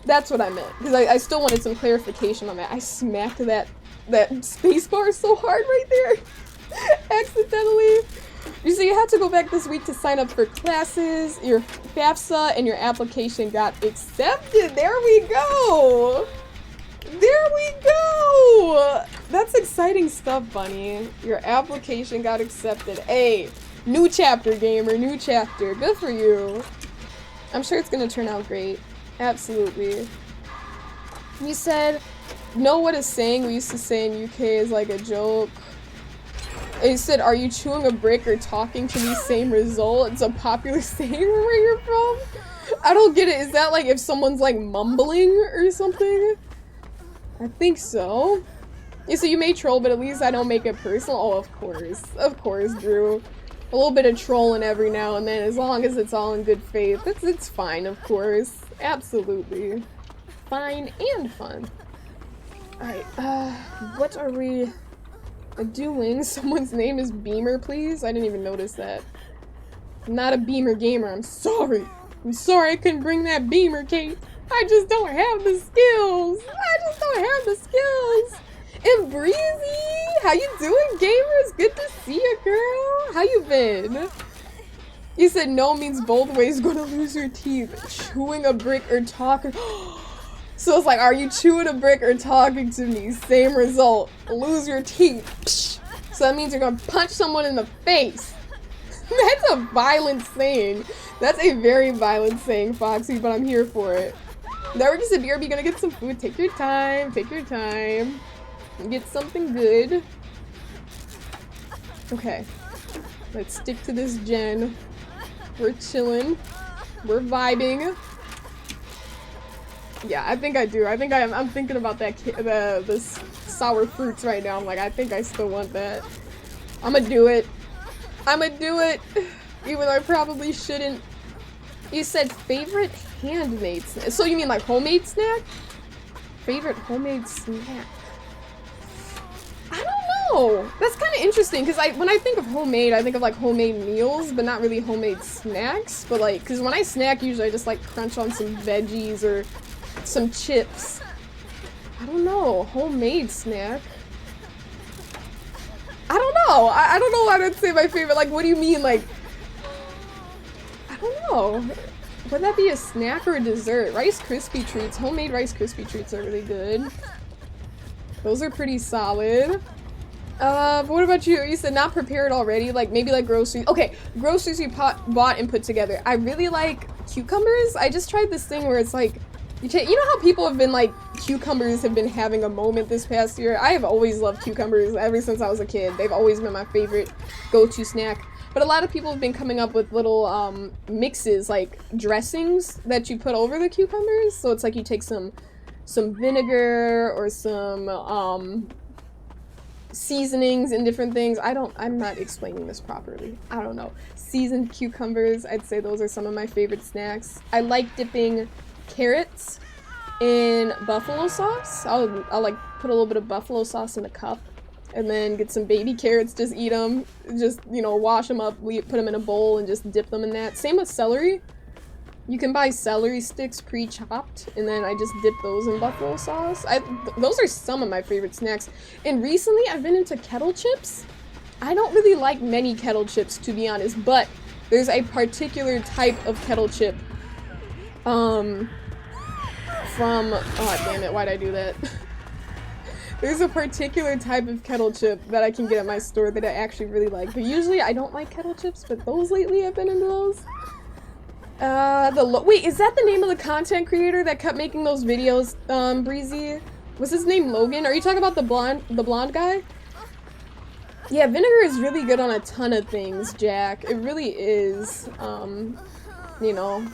That's what I meant, because I still wanted some clarification on that. I smacked that space bar so hard right there, accidentally. You see, you had to go back this week to sign up for classes, your FAFSA, and your application got accepted. There we go. There we go. That's exciting stuff, Bunny. Your application got accepted. Hey, new chapter, gamer, new chapter. Good for you. I'm sure it's gonna turn out great. Absolutely. You said, know what a saying we used to say in UK is like a joke. You said, are you chewing a brick or talking to me? Same result. It's a popular saying where you're from. I don't get it. Is that like if someone's like mumbling or something? I think so. Yeah, so you may troll, but at least I don't make it personal. Oh, of course, Drew. A little bit of trolling every now and then, as long as it's all in good faith. It's fine, of course. Absolutely. Fine and fun. Alright, what are we doing? Someone's name is Beamer, please? I didn't even notice that. I'm not a Beamer gamer, I'm sorry. I'm sorry I couldn't bring that Beamer, Kate. I just don't have the skills. And Breezy, how you doing, gamers? Good to see you, girl. How you been? You said no means both ways, gonna lose your teeth. Chewing a brick or talking. So it's like, are you chewing a brick or talking to me? Same result. Lose your teeth. Psh. So that means you're gonna punch someone in the face. That's a violent saying. That's a very violent saying, Foxy, but I'm here for it. Network said, BRB, gonna get some food. Take your time. Take your time. Get something good. Okay. Let's stick to this gen. We're chilling. We're vibing. Yeah, I think I do. I think I'm thinking about that the sour fruits right now. I'm like, I think I still want that. I'ma do it. Even though I probably shouldn't. You said favorite handmade snack. So you mean like homemade snack? Favorite homemade snack. I don't know. That's kind of interesting because when I think of homemade, I think of like homemade meals, but not really homemade snacks. But like, because when I snack, usually I just like crunch on some veggies or some chips. I don't know. Homemade snack. I don't know. I don't know what I'd say my favorite. Like, what do you mean? Like, I don't know. Would that be a snack or a dessert? Rice Krispie treats. Homemade Rice Krispie treats are really good. Those are pretty solid. But what about you? You said not prepared already. Like, maybe like groceries. Okay, groceries you bought and put together. I really like cucumbers. I just tried this thing where it's like, you know how people have been like, cucumbers have been having a moment this past year? I have always loved cucumbers ever since I was a kid. They've always been my favorite go-to snack. But a lot of people have been coming up with little mixes, like dressings that you put over the cucumbers. So it's like you take some vinegar or some seasonings and different things. I'm not explaining this properly. I don't know. Seasoned cucumbers, I'd say those are some of my favorite snacks. I like dipping carrots in buffalo sauce. I'll like put a little bit of buffalo sauce in a cup and then get some baby carrots, just eat them, just, you know, wash them up, put them in a bowl and just dip them in that. Same with celery. You can buy celery sticks pre-chopped, and then I just dip those in buffalo sauce. Those are some of my favorite snacks. And recently I've been into kettle chips. I don't really like many kettle chips, to be honest, but there's a particular type of kettle chip from, oh damn it, why'd I do that? There's a particular type of kettle chip that I can get at my store that I actually really like. But usually I don't like kettle chips, but those lately I've been into those. Wait, is that the name of the content creator that kept making those videos, Breezy? Was his name Logan? Are you talking about the blonde guy? Yeah, vinegar is really good on a ton of things, Jack. It really is. You know,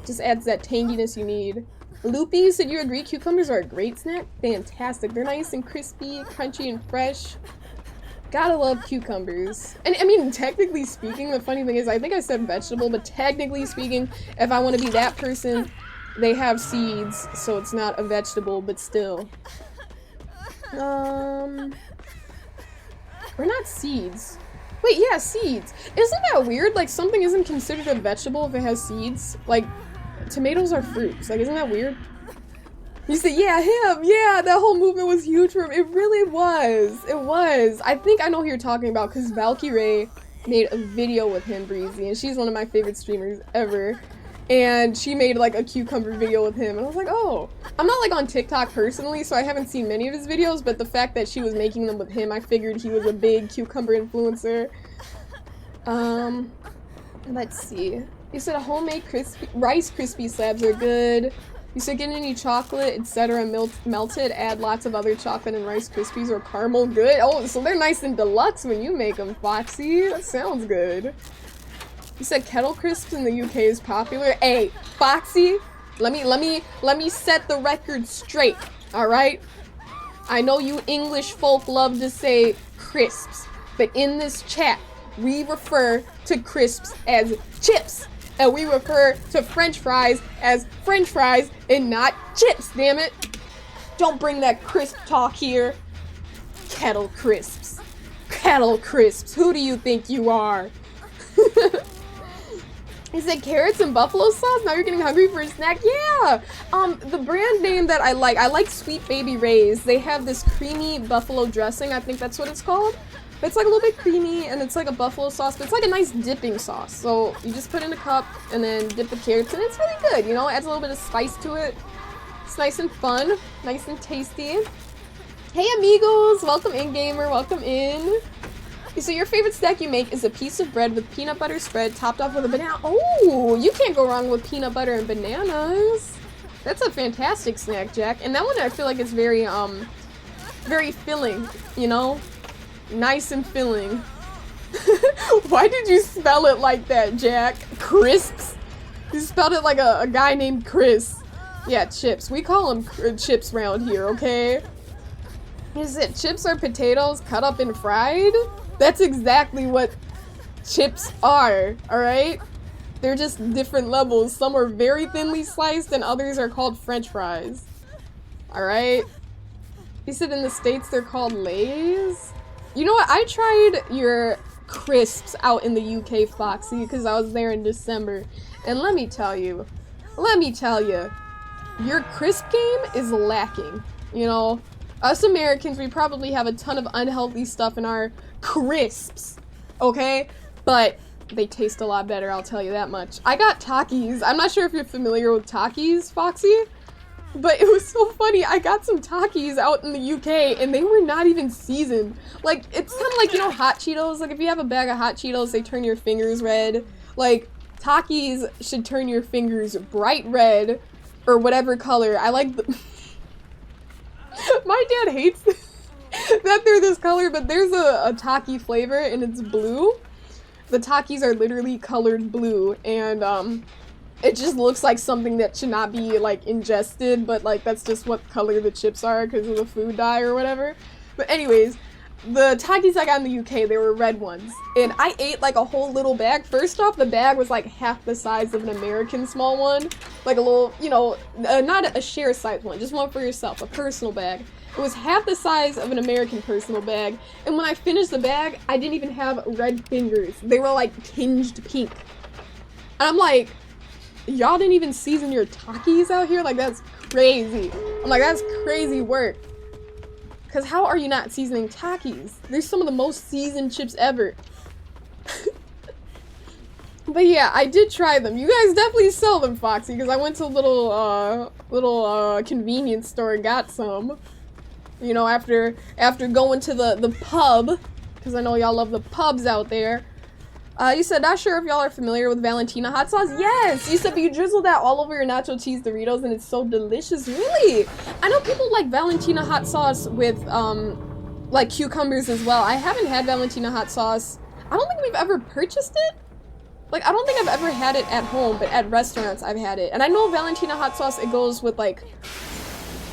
just adds that tanginess you need. Loopy, you said you agree cucumbers are a great snack? Fantastic. They're nice and crispy, crunchy, and fresh. Gotta love cucumbers. And I mean, technically speaking, the funny thing is, I think I said vegetable, but technically speaking, if I want to be that person, they have seeds, so it's not a vegetable, but still. Or not seeds. Wait, yeah, seeds. Isn't that weird? Like, something isn't considered a vegetable if it has seeds? Like, tomatoes are fruits. Like, isn't that weird? You said, yeah, him! Yeah, that whole movement was huge for him. It really was. It was. I think I know who you're talking about, because Valkyrae made a video with him, Breezy, and she's one of my favorite streamers ever. And she made, like, a cucumber video with him, and I was like, oh. I'm not, like, on TikTok personally, so I haven't seen many of his videos, but the fact that she was making them with him, I figured he was a big cucumber influencer. Let's see. You said a homemade Rice Krispie slabs are good. You said get any chocolate, etc. melted, add lots of other chocolate and Rice Krispies or caramel. Good. Oh, so they're nice and deluxe when you make them, Foxy. That sounds good. You said Kettle Crisps in the UK is popular. Hey, Foxy, let me set the record straight. All right. I know you English folk love to say crisps, but in this chat, we refer to crisps as chips. And we refer to French fries as French fries and not chips, damn it. Don't bring that crisp talk here. Kettle Crisps. Kettle Crisps. Who do you think you are? He said carrots and buffalo sauce? Now you're getting hungry for a snack? Yeah! The brand name that I like Sweet Baby Ray's. They have this creamy buffalo dressing. I think that's what it's called. It's like a little bit creamy, and it's like a buffalo sauce, but it's like a nice dipping sauce. So you just put in a cup, and then dip the carrots, and it's really good, you know? It adds a little bit of spice to it. It's nice and fun, nice and tasty. Hey amigos, welcome in, gamer, welcome in. So your favorite snack you make is a piece of bread with peanut butter spread topped off with a banana. Oh, you can't go wrong with peanut butter and bananas. That's a fantastic snack, Jack. And that one I feel like it's very, very filling, you know? Nice and filling. Why did you spell it like that, Jack? Crisps? You spelled it like a guy named Chris. Yeah, chips. We call them chips around here, okay? Is it chips are potatoes cut up and fried? That's exactly what chips are, alright? They're just different levels. Some are very thinly sliced and others are called French fries. Alright? You said in the States they're called Lay's? You know what? I tried your crisps out in the UK, Foxy, because I was there in December. And let me tell you, your crisp game is lacking. You know, us Americans, we probably have a ton of unhealthy stuff in our crisps, okay? But they taste a lot better, I'll tell you that much. I got Takis. I'm not sure if you're familiar with Takis, Foxy, but it was so funny. I got some Takis out in the UK and they were not even seasoned. Like, it's kind of like, you know, Hot Cheetos. Like, if you have a bag of Hot Cheetos, they turn your fingers red. Like, Takis should turn your fingers bright red or whatever color. I like the... My dad hates that they're this color, but there's a Taki flavor and it's blue. The Takis are literally colored blue, and it just looks like something that should not be like ingested, but like that's just what color the chips are because of the food dye or whatever. But anyways, the Takis I got in the UK, they were red ones, and I ate like a whole little bag. First off, the bag was like half the size of an American small one, like a little, you know, not a share size one, just one for yourself, a personal bag. It was half the size of an American personal bag, and when I finished the bag, I didn't even have red fingers. They were like tinged pink. And I'm like, y'all didn't even season your Takis out here? Like, that's crazy. I'm like, that's crazy work. Because how are you not seasoning Takis? They're some of the most seasoned chips ever. But yeah, I did try them. You guys definitely sell them, Foxy, because I went to a little convenience store and got some. You know, after going to the pub, because I know y'all love the pubs out there. You said, not sure if y'all are familiar with Valentina hot sauce. Yes! You said, but you drizzle that all over your nacho cheese Doritos and it's so delicious. Really? I know people like Valentina hot sauce with, like cucumbers as well. I haven't had Valentina hot sauce. I don't think we've ever purchased it. Like, I don't think I've ever had it at home, but at restaurants I've had it. And I know Valentina hot sauce, it goes with, like,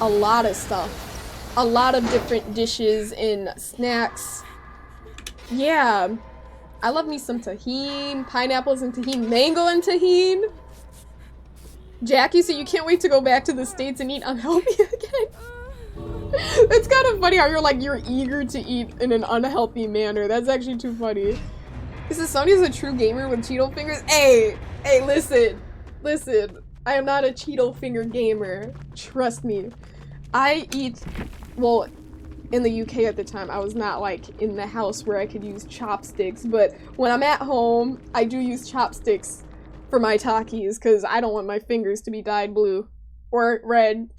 a lot of stuff. A lot of different dishes and snacks. Yeah. I love me some tahini, pineapples and tahini, mango and tahini. Jackie said you can't wait to go back to the States and eat unhealthy again. It's kind of funny how you're eager to eat in an unhealthy manner. That's actually too funny. This is Sony's a true gamer with Cheeto fingers. Hey, listen. I am not a Cheeto finger gamer. Trust me. I eat, well, in the UK at the time, I was not like in the house where I could use chopsticks, but when I'm at home, I do use chopsticks for my Takis because I don't want my fingers to be dyed blue or red.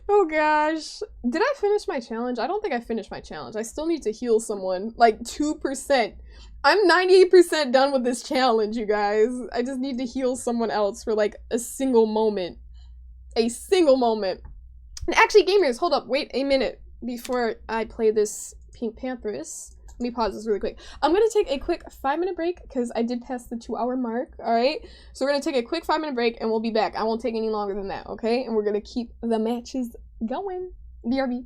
Oh gosh. Did I finish my challenge? I don't think I finished my challenge. I still need to heal someone, like 2%. I'm 98% done with this challenge, you guys. I just need to heal someone else for like a single moment. A single moment. And actually, gamers, hold up, wait a minute before I play this Pink Pantheress. Let me pause this really quick. I'm gonna take a quick 5-minute break because I did pass the 2-hour mark, alright? So we're gonna take a quick 5-minute break and we'll be back. I won't take any longer than that, okay? And we're gonna keep the matches going. BRB.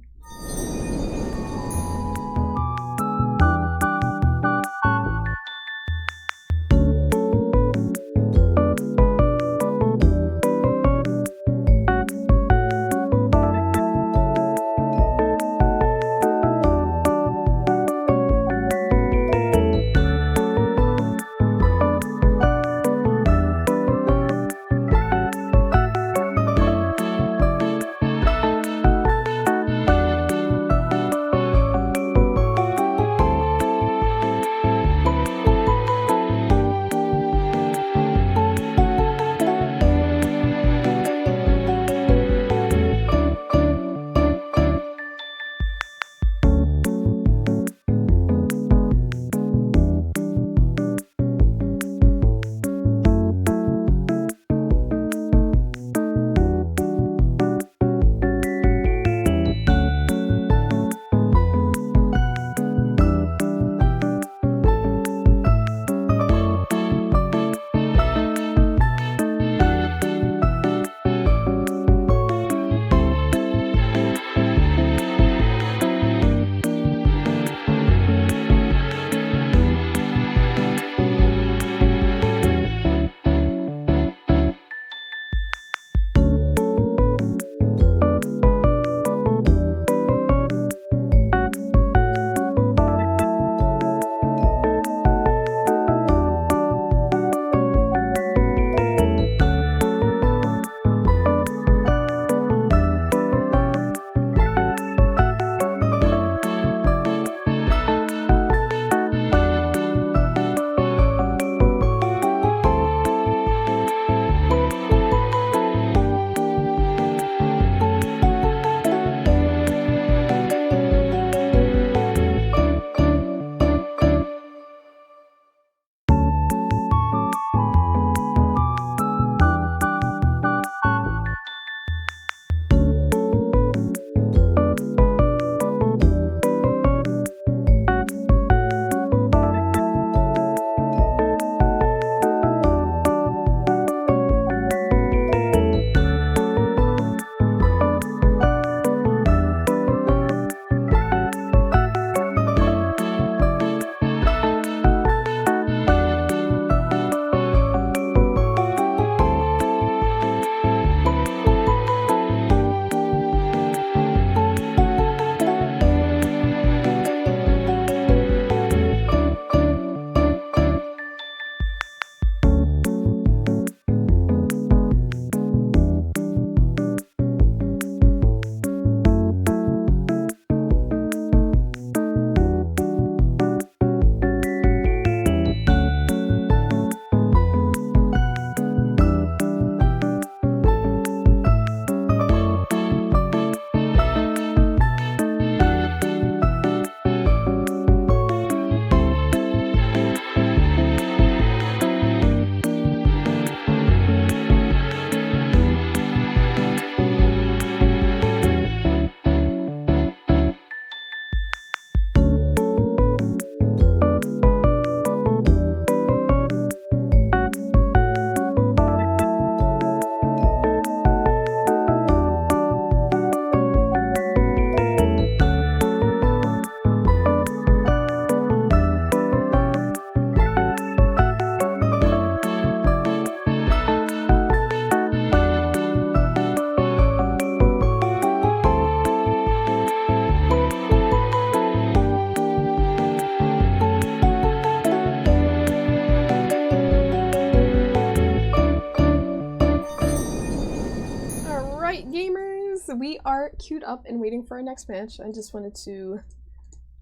are queued up and waiting for our next match. I just wanted to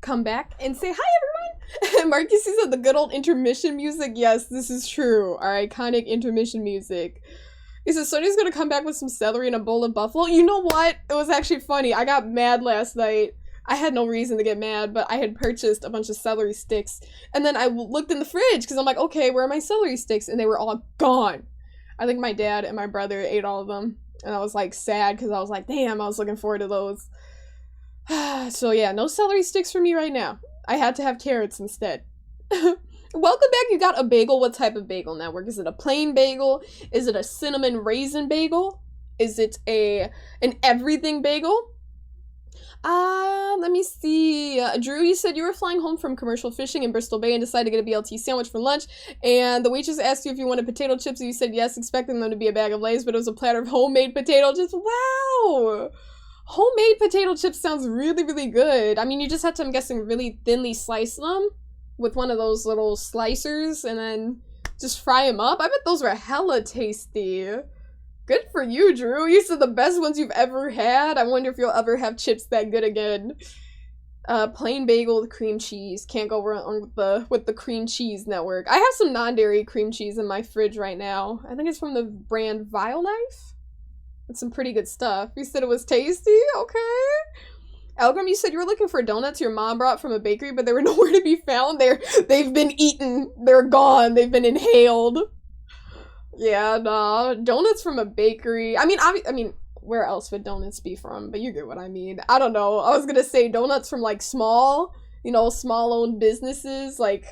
come back and say hi, everyone! Marcus said the good old intermission music. Yes, this is true. Our iconic intermission music. He says, Sonya's gonna come back with some celery and a bowl of buffalo. You know what? It was actually funny. I got mad last night. I had no reason to get mad, but I had purchased a bunch of celery sticks. And then I looked in the fridge because I'm like, okay, where are my celery sticks? And they were all gone. I think my dad and my brother ate all of them. And I was like sad because I was like, damn, I was looking forward to those. So yeah, no celery sticks for me right now. I had to have carrots instead. Welcome back. You got a bagel. What type of bagel, Network? Is it a plain bagel? Is it a cinnamon raisin bagel? Is it an everything bagel? Let me see. Drew, you said you were flying home from commercial fishing in Bristol Bay and decided to get a BLT sandwich for lunch, and the waitress asked you if you wanted potato chips, and you said yes, expecting them to be a bag of Lay's, but it was a platter of homemade potato chips. Wow! Homemade potato chips sounds really, really good. I mean, you just have to, I'm guessing, really thinly slice them with one of those little slicers and then just fry them up. I bet those were hella tasty. Good for you, Drew. You said the best ones you've ever had. I wonder if you'll ever have chips that good again. Plain bagel with cream cheese. Can't go wrong with the cream cheese, Network. I have some non-dairy cream cheese in my fridge right now. I think it's from the brand Violife. It's some pretty good stuff. You said it was tasty? Okay. Elgrim, you said you were looking for donuts your mom brought from a bakery, but they were nowhere to be found. They've been eaten. They're gone. They've been inhaled. Yeah, nah. Donuts from a bakery. I mean, where else would donuts be from? But you get what I mean. I don't know. I was gonna say donuts from, like, small owned businesses. Like,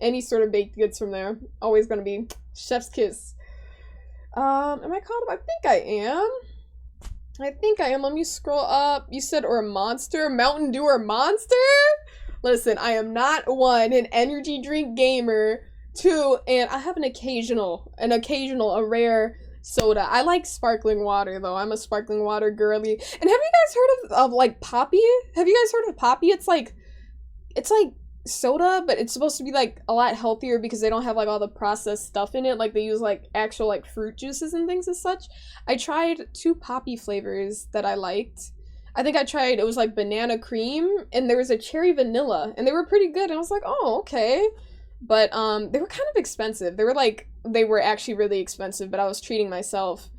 any sort of baked goods from there. Always gonna be chef's kiss. Am I caught up? I think I am. Let me scroll up. You said, or a Monster? Mountain Dew or Monster? Listen, I am not, one, an energy drink gamer. Two, and I have a rare soda. I like sparkling water, though. I'm a sparkling water girly. And have you guys heard of like, Poppy? Have you guys heard of Poppy? It's like soda, but it's supposed to be, like, a lot healthier because they don't have, like, all the processed stuff in it. Like, they use, like, actual, like, fruit juices and things as such. I tried 2 Poppy flavors that I liked. I think it was, like, banana cream, and there was a cherry vanilla, and they were pretty good, and I was like, oh, okay. But, they were kind of expensive. They were actually really expensive, but I was treating myself.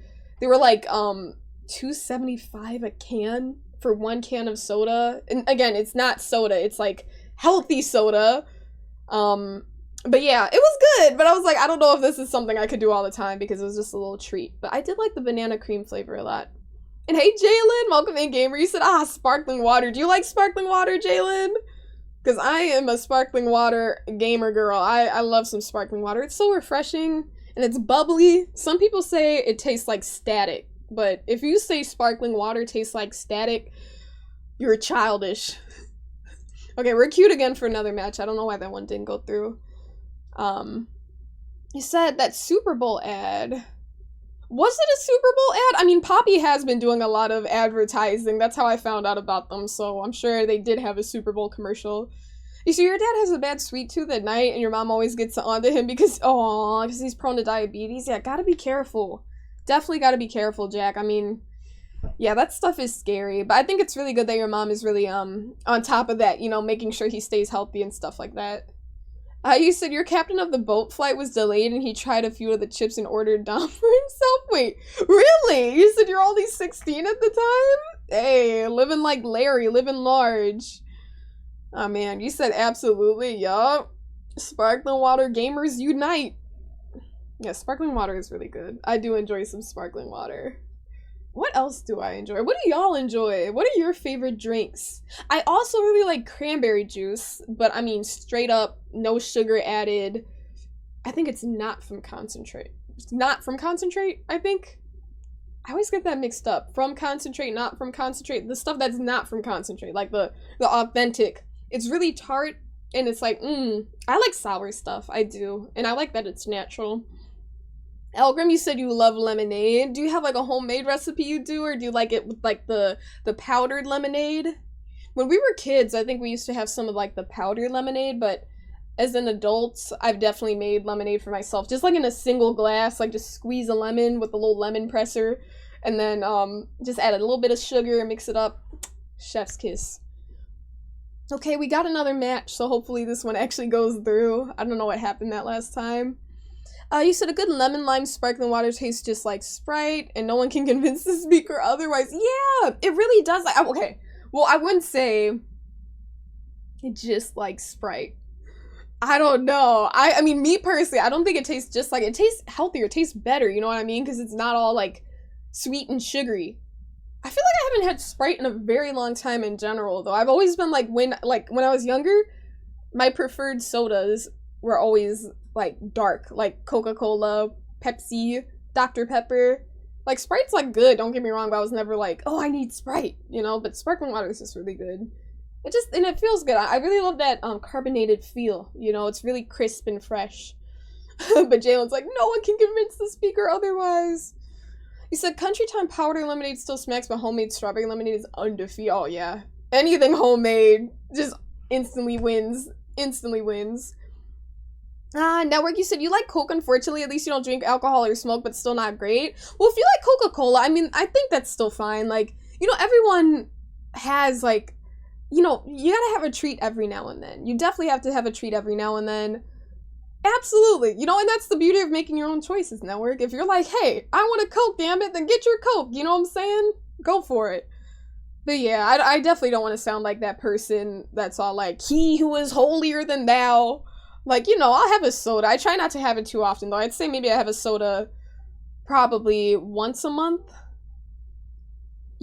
They were, like, $2.75 a can for 1 can of soda. And, again, it's not soda, it's, like, healthy soda. But yeah, it was good, but I was like, I don't know if this is something I could do all the time because it was just a little treat. But I did like the banana cream flavor a lot. And hey, Jalen, welcome in, gamer. You said, sparkling water. Do you like sparkling water, Jalen? Because I am a sparkling water gamer girl. I love some sparkling water. It's so refreshing, and it's bubbly. Some people say it tastes like static, but if you say sparkling water tastes like static, you're childish. Okay, we're queued again for another match. I don't know why that one didn't go through. You said that Super Bowl ad. Was it a Super Bowl ad? I mean, Poppy has been doing a lot of advertising. That's how I found out about them, so I'm sure they did have a Super Bowl commercial. You see, your dad has a bad sweet tooth at night, and your mom always gets onto him because he's prone to diabetes. Yeah, gotta be careful. Definitely gotta be careful, Jack. I mean, yeah, that stuff is scary, but I think it's really good that your mom is really, on top of that, making sure he stays healthy and stuff like that. You said your captain of the boat flight was delayed and he tried a few of the chips and ordered Dom for himself? Wait, really? You said you're only 16 at the time? Hey, living like Larry, living large. Oh man, you said absolutely, yup. Sparkling water gamers unite. Yeah, sparkling water is really good. I do enjoy some sparkling water. What else do I enjoy? What do y'all enjoy? What are your favorite drinks? I also really like cranberry juice, but I mean straight up, no sugar added. I think it's not from concentrate. It's not from concentrate, I think. I always get that mixed up. From concentrate, not from concentrate. The stuff that's not from concentrate, like the authentic. It's really tart, and it's like, I like sour stuff. I do. And I like that it's natural. Elgrim, you said you love lemonade. Do you have like a homemade recipe you do, or do you like it with like the powdered lemonade? When we were kids, I think we used to have some of like the powdered lemonade, but as an adult, I've definitely made lemonade for myself. Just like in a single glass, like just squeeze a lemon with a little lemon presser And then just add a little bit of sugar, mix it up. Chef's kiss. Okay, we got another match, so hopefully this one actually goes through. I don't know what happened that last time. You said a good lemon lime sparkling water tastes just like Sprite, and no one can convince the speaker otherwise. Yeah, it really does. Okay, well, I wouldn't say it just like Sprite. I don't know. I mean, me personally, I don't think it tastes just like it. Tastes healthier, it tastes better, you know what I mean? Because it's not all like sweet and sugary. I feel like I haven't had Sprite in a very long time in general, though. I've always been like when I was younger, my preferred sodas were always like dark, like Coca-Cola, Pepsi, Dr. Pepper. Like Sprite's like good, don't get me wrong, but I was never like, oh, I need Sprite, you know? But sparkling water is just really good. It feels good. I really love that carbonated feel, you know? It's really crisp and fresh. But Jalen's like, no one can convince the speaker otherwise. You said Country Time powder lemonade still smacks, but homemade strawberry lemonade is undefeated. Oh, yeah. Anything homemade just instantly wins. Instantly wins. Network, you said you like Coke, unfortunately. At least you don't drink alcohol or smoke, but still not great. Well, if you like Coca-Cola, I mean, I think that's still fine. Like, you know, everyone has, like, you know, you gotta have a treat every now and then. You definitely have to have a treat every now and then. Absolutely. You know, and that's the beauty of making your own choices, Network. If you're like, hey, I want a Coke, damn it, then get your Coke. You know what I'm saying? Go for it. But yeah, I definitely don't want to sound like that person that's all like, he who is holier than thou. Like, you know, I'll have a soda. I try not to have it too often, though. I'd say maybe I have a soda probably once a month.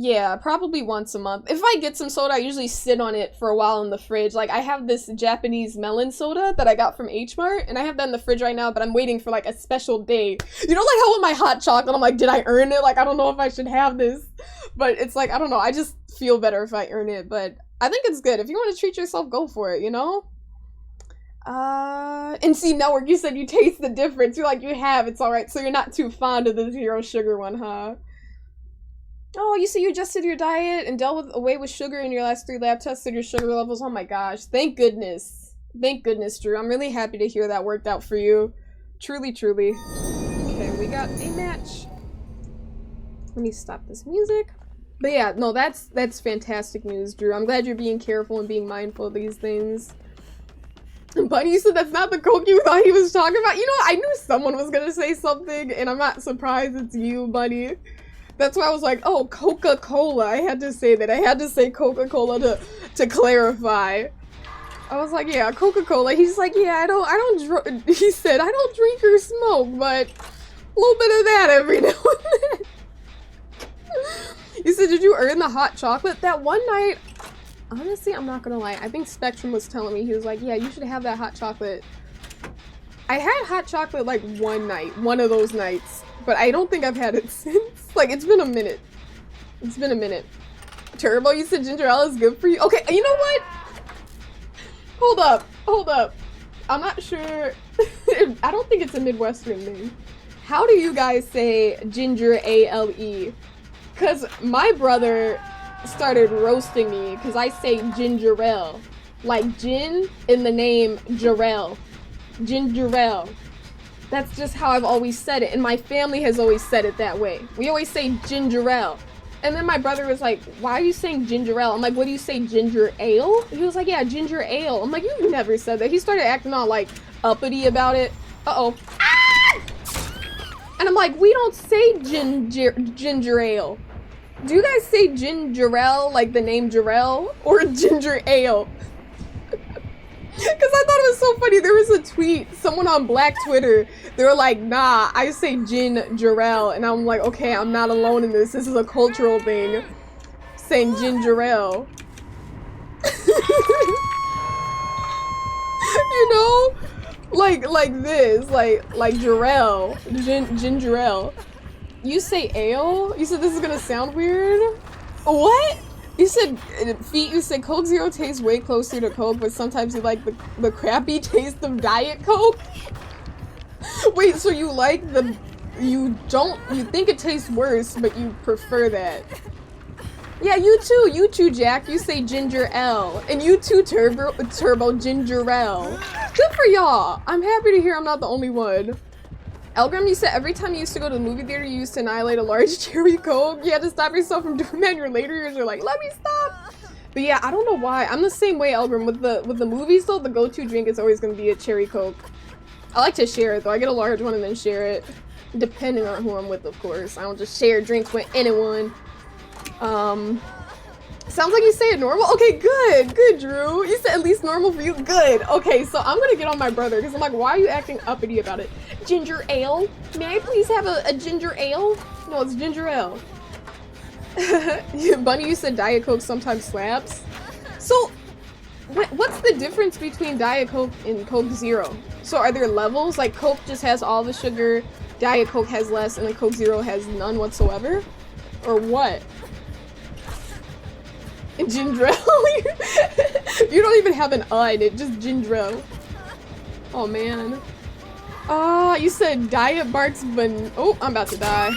Yeah, probably once a month. If I get some soda, I usually sit on it for a while in the fridge. Like, I have this Japanese melon soda that I got from H Mart, and I have that in the fridge right now, but I'm waiting for, like, a special day. You know, like how with my hot chocolate, I'm like, did I earn it? Like, I don't know if I should have this. But it's like, I don't know, I just feel better if I earn it, but I think it's good. If you want to treat yourself, go for it, you know? And see, Network, you said you taste the difference. You're like, you have, it's alright, so you're not too fond of the zero sugar one, huh? Oh, you said you adjusted your diet and dealt away with sugar in your last 3 lab tests and your sugar levels. Oh my gosh. Thank goodness. Thank goodness, Drew. I'm really happy to hear that worked out for you. Truly, truly. Okay, we got a match. Let me stop this music. But yeah, no, that's fantastic news, Drew. I'm glad you're being careful and being mindful of these things. Buddy, you said that's not the Coke you thought he was talking about? You know what? I knew someone was gonna say something, and I'm not surprised it's you, buddy. That's why I was like, oh, Coca-Cola. I had to say that. I had to say Coca-Cola to clarify. I was like, yeah, Coca-Cola. He's like, yeah, he said, I don't drink or smoke, but a little bit of that every now and then. He said, did you earn the hot chocolate? That one night, honestly, I'm not gonna lie. I think Spectrum was telling me, he was like, yeah, you should have that hot chocolate. I had hot chocolate like one night, one of those nights. But I don't think I've had it since. Like, it's been a minute. It's been a minute. Turbo, you said ginger ale is good for you? Okay, you know what? Hold up. I'm not sure. I don't think it's a Midwestern name. How do you guys say ginger ale? Because my brother started roasting me because I say ginger ale. Like gin in the name Jarrell. Ginger ale. That's just how I've always said it, and my family has always said it that way. We always say ginger ale. And then my brother was like, why are you saying ginger ale? I'm like, what do you say, ginger ale? He was like, yeah, ginger ale. I'm like, you never said that. He started acting all like uppity about it. Uh-oh. Ah! And I'm like, we don't say ginger ale. Do you guys say ginger ale, like the name Jarrell, or ginger ale? Because I thought it was so funny. There was a tweet, someone on Black Twitter, they were like, nah, I say ginger ale. And I'm like, okay, I'm not alone in this. This is a cultural thing. Saying ginger ale. You know? Like this. Like Jarrell. Ginger ale. You say ale? You said this is gonna sound weird? What? You said, Feet, you said Coke Zero tastes way closer to Coke, but sometimes you like the crappy taste of Diet Coke? Wait, so you like you think it tastes worse, but you prefer that? Yeah, you too, Jack, you say ginger ale. And you too, Turbo ginger ale. Good for y'all. I'm happy to hear I'm not the only one. Elgrim, you said every time you used to go to the movie theater, you used to annihilate a large cherry Coke. You had to stop yourself from doing that in your later years. You're like, let me stop. But yeah, I don't know why. I'm the same way, Elgrim. With the movies though, the go-to drink is always gonna be a cherry Coke. I like to share it though. I get a large one and then share it. Depending on who I'm with, of course. I don't just share drinks with anyone. Sounds like you say it normal. Okay, good. Good, Drew. You said at least normal for you. Good. Okay, so I'm gonna get on my brother because I'm like, why are you acting uppity about it? Ginger ale? May I please have a ginger ale? No, it's ginger ale. Bunny, you said Diet Coke sometimes slaps. So, what's the difference between Diet Coke and Coke Zero? So are there levels? Like Coke just has all the sugar, Diet Coke has less, and then Coke Zero has none whatsoever? Or what? Ginger ale? You don't even have an in it, just ginger ale. Oh man. You said Diet Barks oh, I'm about to die.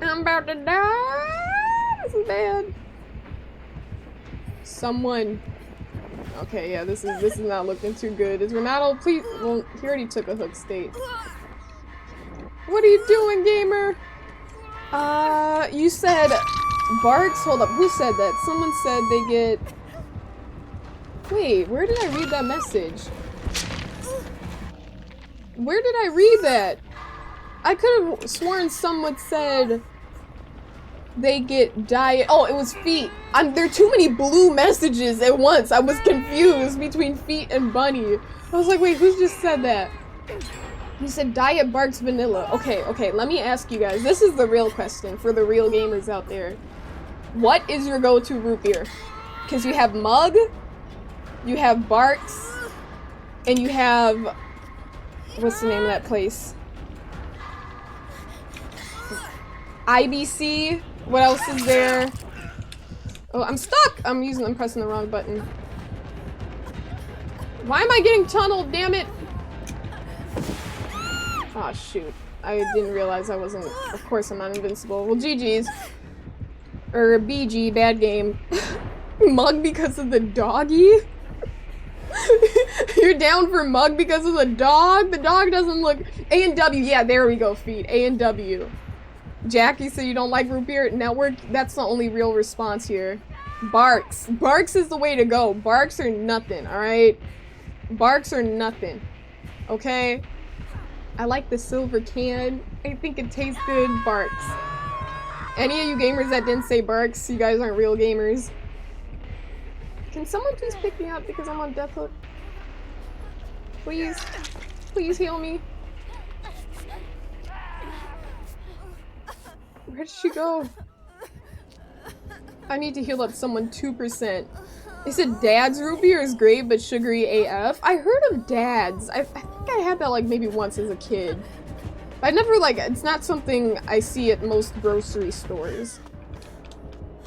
I'm about to die! This is bad. Someone. Okay, yeah, this is not looking too good. Is Renato, please? Well, he already took a hook state. What are you doing, gamer? You said Barks. Hold up, who said that? Someone said they get. Wait, where did I read that message? Where did I read that? I could have sworn someone said they get diet. Oh, it was feet. There are too many blue messages at once. I was confused between feet and bunny. I was like, wait, who just said that? You said Diet Barks Vanilla. Okay, let me ask you guys. This is the real question for the real gamers out there. What is your go-to root beer? Because you have Mug, you have Barks, and you have... What's the name of that place? IBC. What else is there? Oh, I'm stuck! I'm pressing the wrong button. Why am I getting tunneled, damn it? Oh shoot. I didn't realize I wasn't, of course I'm not invincible. Well, GG's. Or BG, bad game. Mug because of the doggy? You're down for Mug because of the dog? The dog doesn't look... A&W, yeah, there we go, feet. A&W. Jackie said you don't like root beer network. That's the only real response here. Barks. Barks is the way to go. Barks are nothing, alright? Barks are nothing. Okay? I like the silver can. I think it tastes good. Barks. Any of you gamers that didn't say Barks, you guys aren't real gamers. Can someone please pick me up because I'm on death hook? Please. Please heal me. Where did she go? I need to heal up someone 2%. They said Dad's root beer is great, but sugary AF. I heard of Dad's. I think I had that like maybe once as a kid. But I never like, it's not something I see at most grocery stores.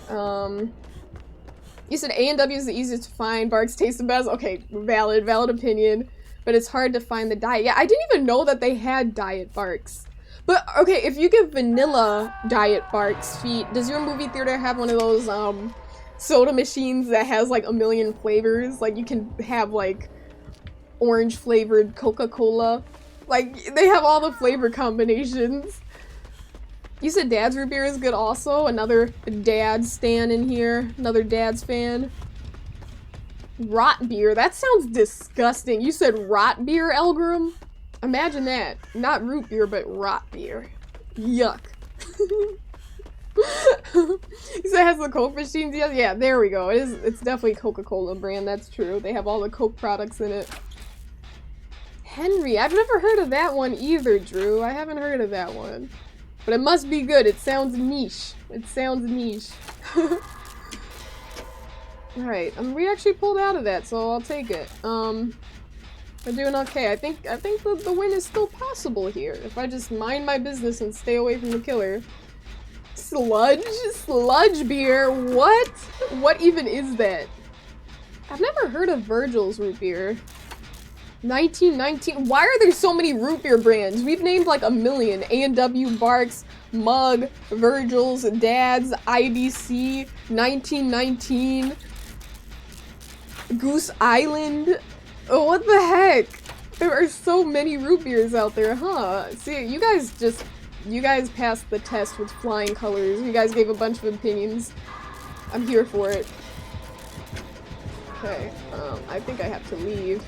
You said A&W is the easiest to find, Barks tastes the best. Okay, valid opinion. But it's hard to find the diet. Yeah, I didn't even know that they had Diet Barks. But, okay, if you get vanilla Diet Barks feet, does your movie theater have one of those, soda machines that has, like, a million flavors? Like, you can have, like, orange-flavored Coca-Cola. Like, they have all the flavor combinations. You said Dad's root beer is good also. Another Dad's stan in here. Another Dad's fan. Rot beer. That sounds disgusting. You said rot beer, Elgrim? Imagine that. Not root beer, but rot beer. Yuck. You said it has the Coke machines? Yeah, there we go. It's definitely Coca-Cola brand. That's true. They have all the Coke products in it. Henry. I've never heard of that one either, Drew. I haven't heard of that one. But it must be good. It sounds niche. It sounds niche. Alright, we actually pulled out of that, so I'll take it. We're doing okay. I think the win is still possible here. If I just mind my business and stay away from the killer. Sludge? Sludge beer? What? What even is that? I've never heard of Virgil's root beer. 1919. Why are there so many root beer brands? We've named like a million. A&W, Barks, Mug, Virgil's, Dad's, IBC, 1919, Goose Island. Oh, what the heck? There are so many root beers out there, huh? See, you guys passed the test with flying colors. You guys gave a bunch of opinions. I'm here for it. Okay, I think I have to leave.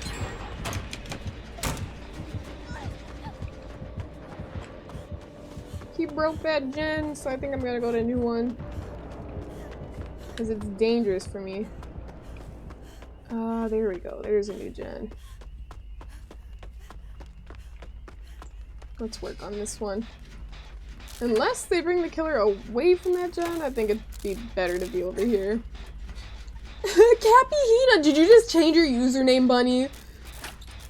He broke that gen, so I think I'm gonna go to a new one. Because it's dangerous for me. There we go. There's a new gen. Let's work on this one. Unless they bring the killer away from that gen, I think it'd be better to be over here. Cappy Hina, did you just change your username, Bunny?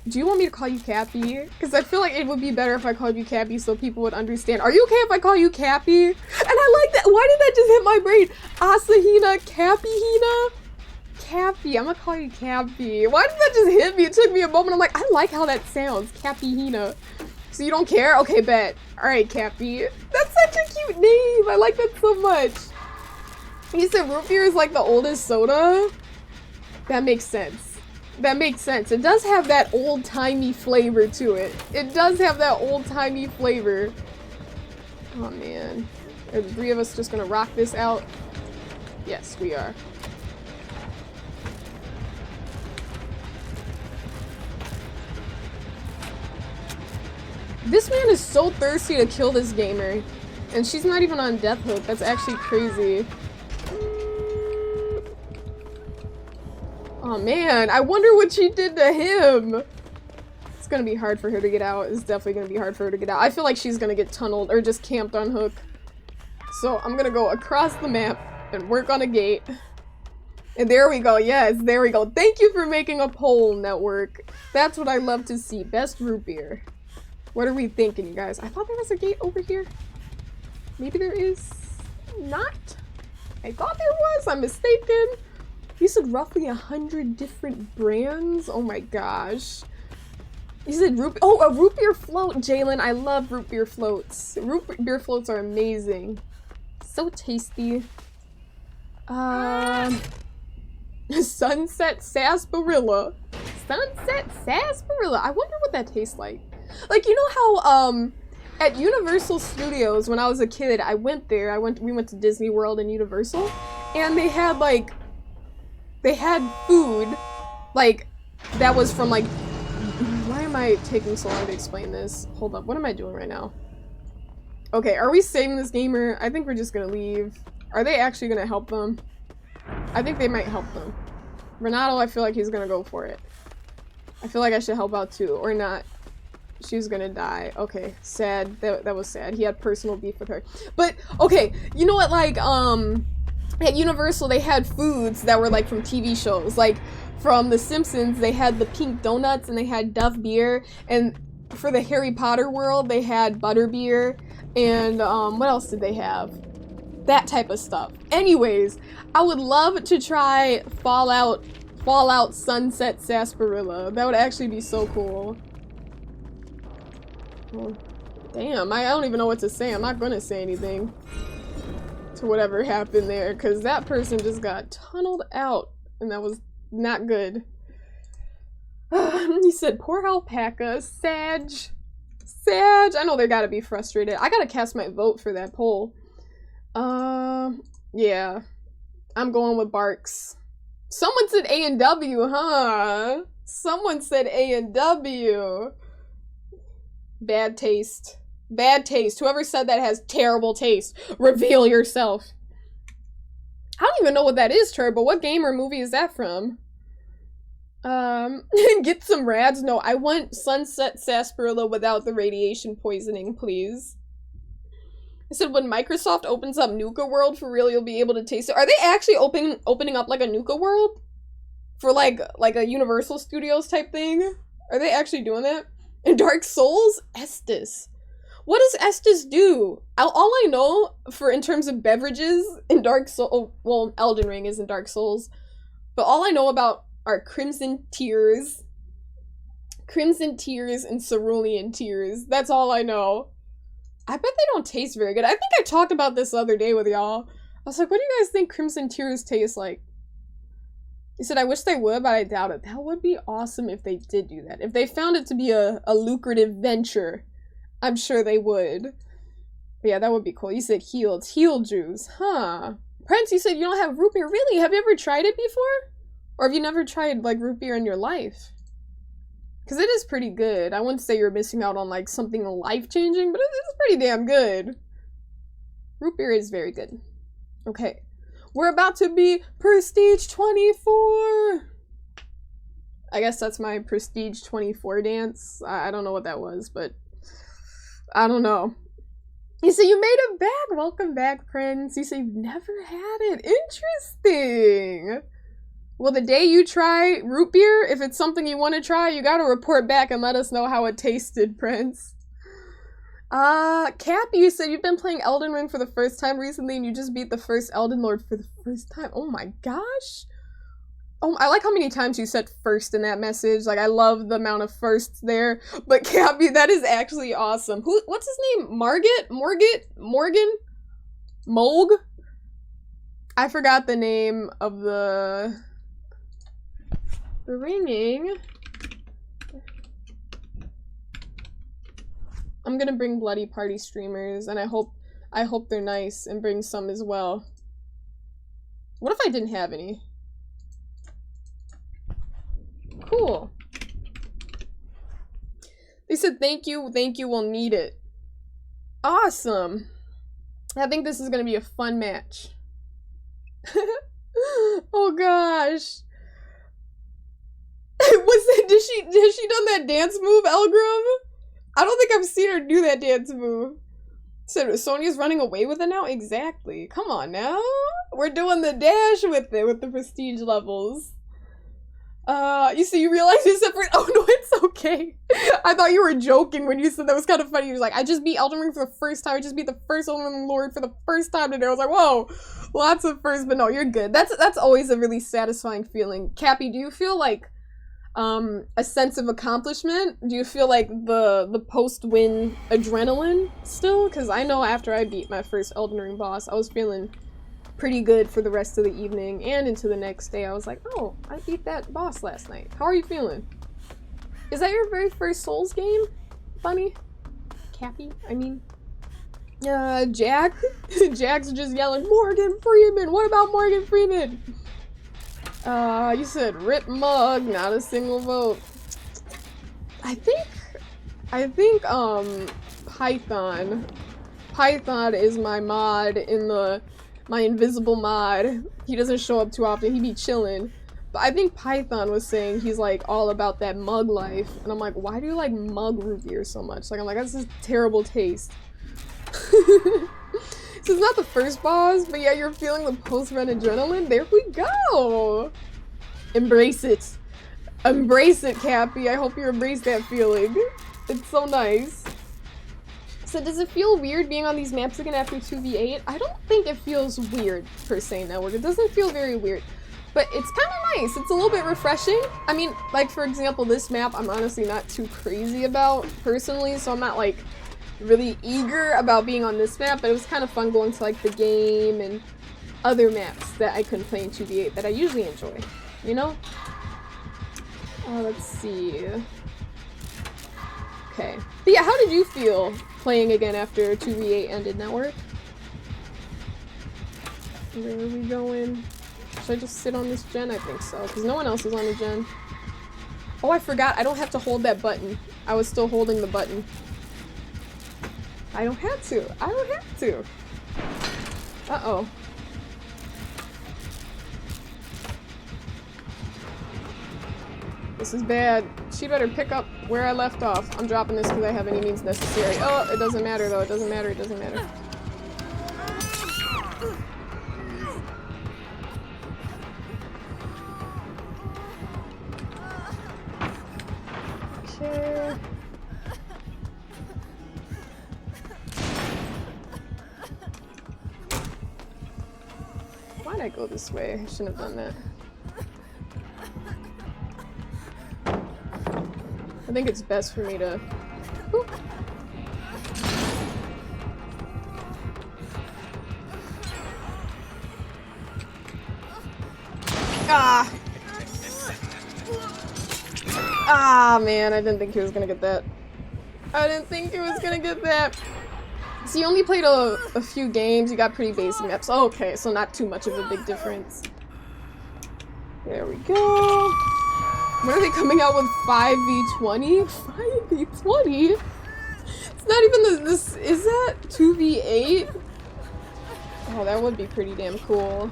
Do you want me to call you Cappy? Because I feel like it would be better if I called you Cappy so people would understand. Are you okay if I call you Cappy? And I like that. Why did that just hit my brain? Asahina, Cappy Hina? Cappy. I'm gonna call you Cappy. Why did that just hit me? It took me a moment. I'm like, I like how that sounds. Cappy Hina. So you don't care? Okay, bet. Alright, Cappy. That's such a cute name. I like that so much. You said root beer is like the oldest soda? That makes sense. That makes sense. It does have that old-timey flavor to it. It does have that old-timey flavor. Oh, man. Are the three of us just gonna rock this out? Yes, we are. This man is so thirsty to kill this gamer. And she's not even on Death Hook. That's actually crazy. Oh man, I wonder what she did to him. It's gonna be hard for her to get out. It's definitely gonna be hard for her to get out. I feel like she's gonna get tunneled or just camped on Hook. So I'm gonna go across the map and work on a gate. And there we go. Yes, there we go. Thank you for making a poll, network. That's what I love to see. Best root beer. What are we thinking, you guys? I thought there was a gate over here. Maybe there is not. I thought there was. I'm mistaken. You said roughly 100 different brands? Oh my gosh. You said root- oh, a root beer float, Jalen. I love root beer floats. Root beer floats are amazing. So tasty. Sunset Sarsaparilla. Sunset Sarsaparilla. I wonder what that tastes like. Like, you know how, at Universal Studios, when I was a kid, I went there. We went to Disney World and Universal, and they had, like, they had food, like, that was from, like, why am I taking so long to explain this? Hold up, what am I doing right now? Okay, are we saving this gamer? I think we're just gonna leave. Are they actually gonna help them? I think they might help them. Renato, I feel like he's gonna go for it. I feel like I should help out too, or not. She's gonna die. Okay, sad. That was sad. He had personal beef with her. But, okay, you know what, like, at Universal, they had foods that were, like, from TV shows. Like, from The Simpsons, they had the pink donuts, and they had Duff beer, and for the Harry Potter world, they had butterbeer, and, what else did they have? That type of stuff. Anyways, I would love to try Fallout Sunset Sarsaparilla. That would actually be so cool. Well, damn, I don't even know what to say. I'm not gonna say anything to whatever happened there, because that person just got tunneled out, and that was not good. He said, poor alpaca, Sag. I know they gotta be frustrated. I gotta cast my vote for that poll. Yeah. I'm going with Barks. Someone said A&W, huh? Someone said A&W. Bad taste. Bad taste. Whoever said that has terrible taste. Reveal yourself. I don't even know what that is, Turbo. What game or movie is that from? Get some rads? No, I want Sunset Sarsaparilla without the radiation poisoning, please. I said when Microsoft opens up Nuka World for real, you'll be able to taste it. Are they actually opening up like a Nuka World? For like a Universal Studios type thing? Are they actually doing that? In Dark Souls? Estus. What does Estus do? All I know in terms of beverages in Dark Souls, well, Elden Ring is in Dark Souls, but all I know about are Crimson Tears and Cerulean Tears. That's all I know. I bet they don't taste very good. I think I talked about this the other day with y'all. I was like, what do you guys think Crimson Tears taste like? He said, I wish they would, but I doubt it. That would be awesome if they did do that. If they found it to be a lucrative venture, I'm sure they would. But yeah, that would be cool. You said healed. Healed juice. Huh. Prince, you said you don't have root beer. Really? Have you ever tried it before? Or have you never tried, like, root beer in your life? Because it is pretty good. I wouldn't say you're missing out on, like, something life-changing, but it's pretty damn good. Root beer is very good. Okay. We're about to be Prestige 24! I guess that's my Prestige 24 dance. I don't know what that was, but I don't know. You say you made a bag! Welcome back, Prince. You say you've never had it. Interesting! Well, the day you try root beer, if it's something you want to try, you gotta report back and let us know how it tasted, Prince. Cappy, you said you've been playing Elden Ring for the first time recently and you just beat the first Elden Lord for the first time. Oh my gosh. Oh, I like how many times you said first in that message. Like, I love the amount of firsts there. But Cappy, that is actually awesome. What's his name? Morgan? Molg? I forgot the name of the ringing. I'm gonna bring Bloody Party streamers, and I hope they're nice and bring some as well. What if I didn't have any? Cool. They said thank you, we'll need it. Awesome. I think this is gonna be a fun match. Oh gosh. Did she done that dance move, Elgrim? I don't think I've seen her do that dance move. So Sonia's running away with it now? Exactly. Come on now. We're doing the dash with it, with the prestige levels. You see, you realize you said oh no, it's okay. I thought you were joking when you said that. Was kind of funny. You was like, I just beat Elden Ring for the first time. I just beat the first Elden Ring Lord for the first time today. I was like, whoa, lots of firsts, but no, you're good. That's always a really satisfying feeling. Cappy, do you feel like a sense of accomplishment? Do you feel like the post-win adrenaline still? Because I know after I beat my first Elden Ring boss, I was feeling pretty good for the rest of the evening and into the next day. I was like, oh, I beat that boss last night. How are you feeling? Is that your very first Souls game, Bunny? Cappy, I mean. Jack? Jack's just yelling, Morgan Freeman! What about Morgan Freeman? You said rip mug, not a single vote. I think, Python is my mod in my invisible mod. He doesn't show up too often, he be chilling. But I think Python was saying he's like all about that mug life. And I'm like, why do you like mug root beer so much? Like, I'm like, that's just terrible taste. So it's not the first boss, but yeah, you're feeling the post-run adrenaline. There we go! Embrace it. Embrace it, Cappy. I hope you embrace that feeling. It's so nice. So does it feel weird being on these maps again after 2v8? I don't think it feels weird, per se, Network. It doesn't feel very weird. But it's kind of nice. It's a little bit refreshing. I mean, like, for example, this map I'm honestly not too crazy about, personally, so I'm not, like, really eager about being on this map, but it was kind of fun going to like the game and other maps that I couldn't play in 2v8 that I usually enjoy, you know? Let's see. Okay. But yeah, how did you feel playing again after 2v8 ended, Network? Where are we going? Should I just sit on this gen? I think so, because no one else is on the gen. Oh, I forgot. I don't have to hold that button. I was still holding the button. I don't have to. I don't have to. Uh-oh. This is bad. She better pick up where I left off. I'm dropping this because I have any means necessary. Oh, it doesn't matter though. It doesn't matter. It doesn't matter. Okay. Why'd I go this way? I shouldn't have done that. I think it's best for me to... Whoop. Ah! Ah, man, I didn't think he was gonna get that. I didn't think he was gonna get that. So you only played a few games, you got pretty basic maps. Oh, okay, so not too much of a big difference. There we go. When are they coming out with 5v20? 5v20? It's not even this, is that 2v8? Oh, that would be pretty damn cool.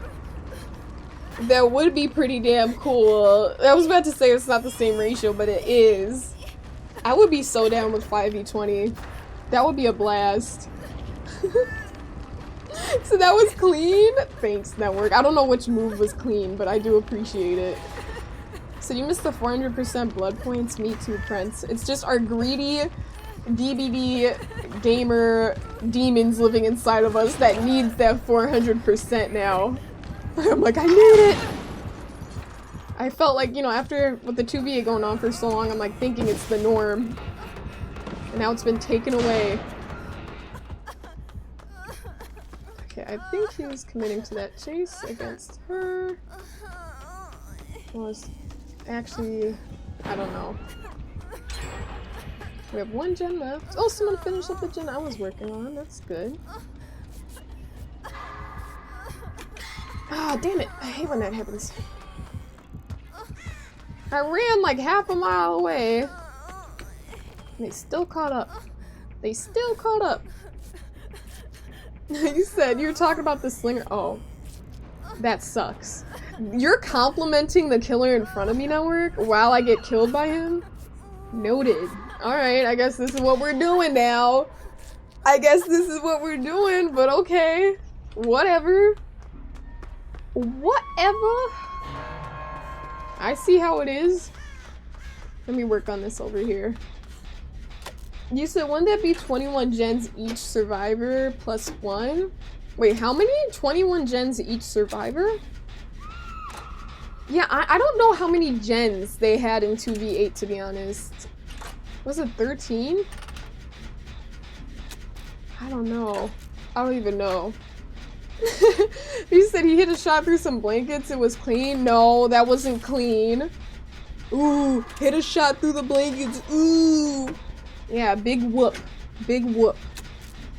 That would be pretty damn cool. I was about to say it's not the same ratio, but it is. I would be so down with 5v20. That would be a blast. So that was clean? Thanks, network. I don't know which move was clean, but I do appreciate it. So you missed the 400% blood points? Me too, Prince. It's just our greedy DBD gamer demons living inside of us that needs that 400% now. I'm like, I need it! I felt like, you know, after with the 2v going on for so long, I'm like thinking it's the norm. And now it's been taken away. Okay, I think he was committing to that chase against her. Was actually, I don't know. We have one gen left. Oh, someone finished up the gen I was working on. That's good. Ah, damn it. I hate when that happens. I ran like half a mile away. And they still caught up. They still caught up. You said you were talking about the slinger. Oh. That sucks. You're complimenting the killer in front of me, network, while I get killed by him? Noted. Alright, I guess this is what we're doing now. I guess this is what we're doing, but okay. Whatever. Whatever. I see how it is. Let me work on this over here. You said, wouldn't that be 21 gens each survivor plus 1? Wait, how many? 21 gens each survivor? Yeah, I don't know how many gens they had in 2v8, to be honest. Was it 13? I don't know. I don't even know. He said he hit a shot through some blankets, it was clean. No, that wasn't clean. Ooh, hit a shot through the blankets. Ooh. Yeah, big whoop. Big whoop.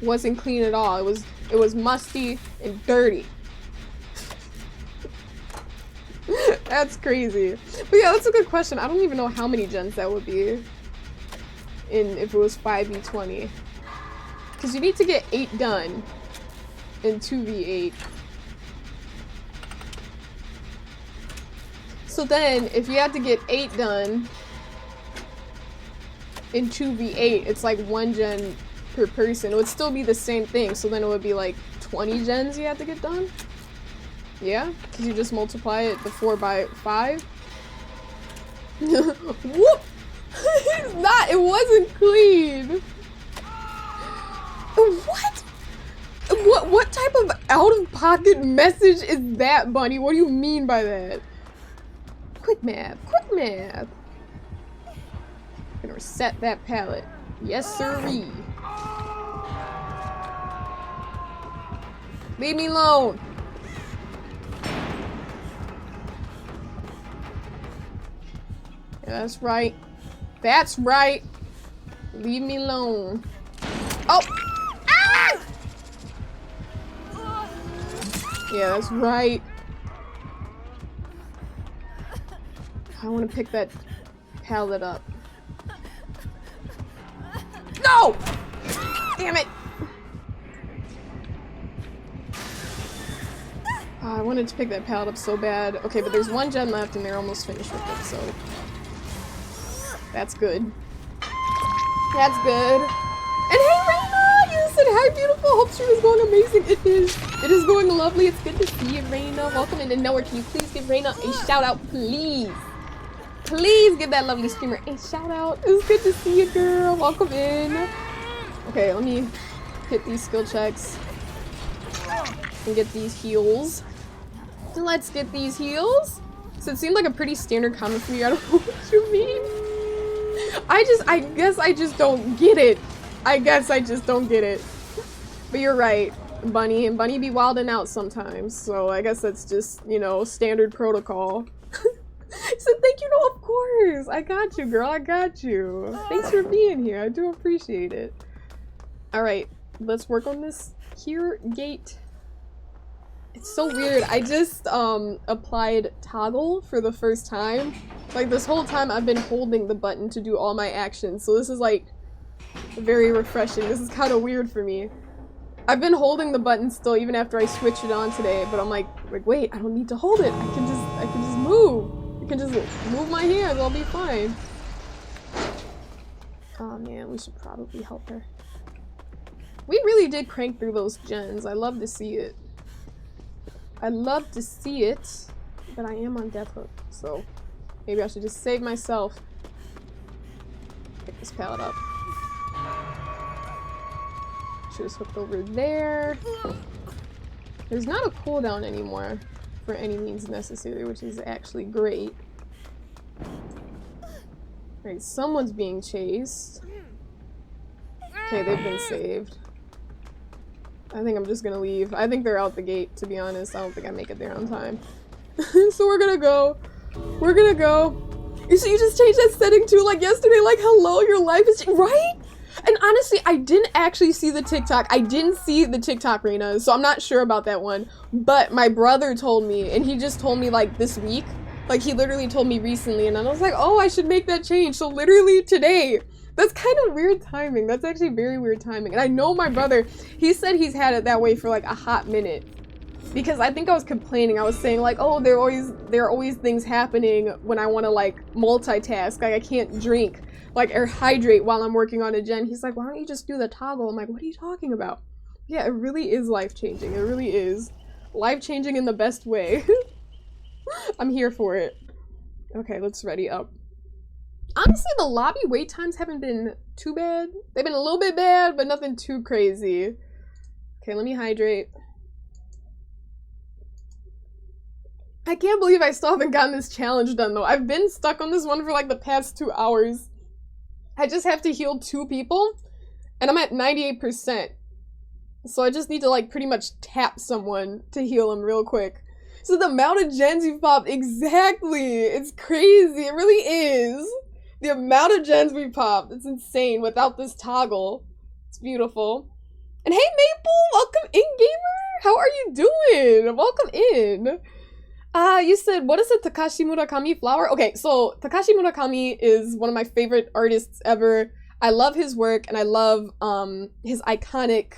Wasn't clean at all. It was musty and dirty. That's crazy. But yeah, that's a good question. I don't even know how many gens that would be if it was 5v20. Because you need to get 8 done in 2v8. So then, if you had to get 8 done in 2v8, it's like 1 gen per person. It would still be the same thing, so then it would be like 20 gens you have to get done? Yeah? Because you just multiply it the 4 by 5? Whoop! It's not! It wasn't clean! What? What type of out-of-pocket message is that, Bunny? What do you mean by that? Quick math. Quick math. I'm gonna reset that pallet. Yes, sirree. Leave me alone. Yeah, that's right. That's right. Leave me alone. Oh! Ah! Yeah, that's right. I want to pick that pallet up. No! Damn it! I wanted to pick that pallet up so bad. Okay, but there's 1 gen left and they're almost finished with it, so... That's good. That's good. And hey, Reina! You said hi, beautiful! Hope stream is going amazing. It is. It is going lovely. It's good to see you, Reina. Welcome in. And nowhere. Can you please give Reina a shout out, please? Please give that lovely streamer a shout out. It's good to see you, girl. Welcome in. Okay, let me hit these skill checks and get these heals. Let's get these heals. So it seemed like a pretty standard comment for you. I don't know what you mean. I guess I just don't get it. I guess I just don't get it. But you're right, Bunny. And Bunny be wilding out sometimes. So I guess that's just, you know, standard protocol. said thank you. No, of course. I got you, girl. I got you. Thanks for being here. I do appreciate it. Alright, let's work on this here gate. It's so weird. I just applied toggle for the first time. Like this whole time I've been holding the button to do all my actions. So this is like very refreshing. This is kind of weird for me. I've been holding the button still even after I switched it on today, but I'm like wait, I don't need to hold it. I can just move. I can just move my hands. I'll be fine. Oh man, we should probably help her. We really did crank through those gens. I love to see it. I love to see it, but I am on death hook, so maybe I should just save myself. Pick this pallet up. Should have hooked over there. There's not a cooldown anymore for any means necessary, which is actually great. Right, someone's being chased. Okay, they've been saved. I think I'm just gonna leave. I think they're out the gate, to be honest. I don't think I make it there on time. So we're gonna go. We're gonna go. You just changed that setting too, like yesterday, like hello, your life is right? And honestly, I didn't actually see the TikTok. I didn't see the TikTok, Reina, so I'm not sure about that one. But my brother told me, and he just told me like this week. Like he literally told me recently, and I was like, oh, I should make that change. So literally today. That's kind of weird timing. That's actually very weird timing. And I know my brother, he said he's had it that way for like a hot minute. Because I think I was complaining. I was saying like, oh, there are always things happening when I want to like multitask. Like I can't drink like or hydrate while I'm working on a gen. He's like, why don't you just do the toggle? I'm like, what are you talking about? Yeah, it really is life-changing. It really is. Life-changing in the best way. I'm here for it. Okay, let's ready up. Honestly, the lobby wait times haven't been too bad. They've been a little bit bad, but nothing too crazy. Okay, let me hydrate. I can't believe I still haven't gotten this challenge done, though. I've been stuck on this one for like the past 2 hours. I just have to heal 2 people, and I'm at 98%. So I just need to like pretty much tap someone to heal them real quick. So the amount of gens you've popped, exactly. It's crazy. It really is. The amount of gens we popped, it's insane without this toggle. It's beautiful. And hey Maple, welcome in, gamer. How are you doing? Welcome in. You said, what is a Takashi Murakami flower? Okay, so Takashi Murakami is one of my favorite artists ever. I love his work, and I love his iconic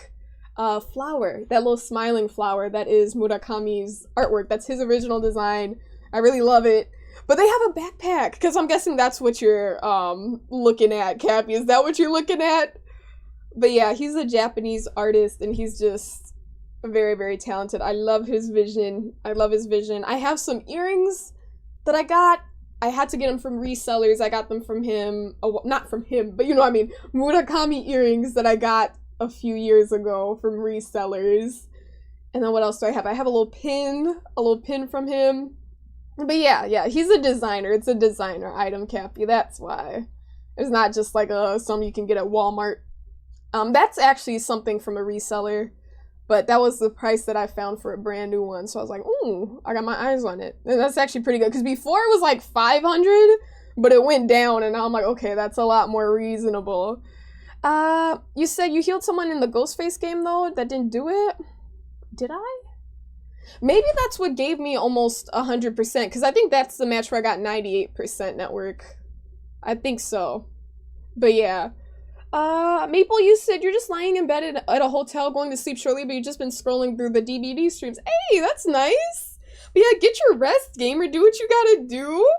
flower, that little smiling flower that is Murakami's artwork. That's his original design. I really love it. But they have a backpack, because I'm guessing that's what you're looking at, Cappy. Is that what you're looking at? But yeah, he's a Japanese artist, and he's just very, very talented. I love his vision. I love his vision. I have some earrings that I got. I had to get them from resellers. I got them from him. Oh, not from him, but you know what I mean. Murakami earrings that I got a few years ago from resellers. And then what else do I have? I have a little pin from him. But yeah, he's a designer. It's a designer item, Cappy. That's why. It's not just like something you can get at Walmart. That's actually something from a reseller, but that was the price that I found for a brand new one. So I was like, ooh, I got my eyes on it. And that's actually pretty good, because before it was like 500, but it went down, and now I'm like, okay, that's a lot more reasonable. You said you healed someone in the Ghostface game, though, that didn't do it? Did I? Maybe that's what gave me almost 100%, because I think that's the match where I got 98% network. I think so. But yeah. Maple, you said you're just lying in bed at a hotel going to sleep shortly, but you've just been scrolling through the DVD streams. Hey, that's nice! But yeah, get your rest, gamer. Do what you gotta do.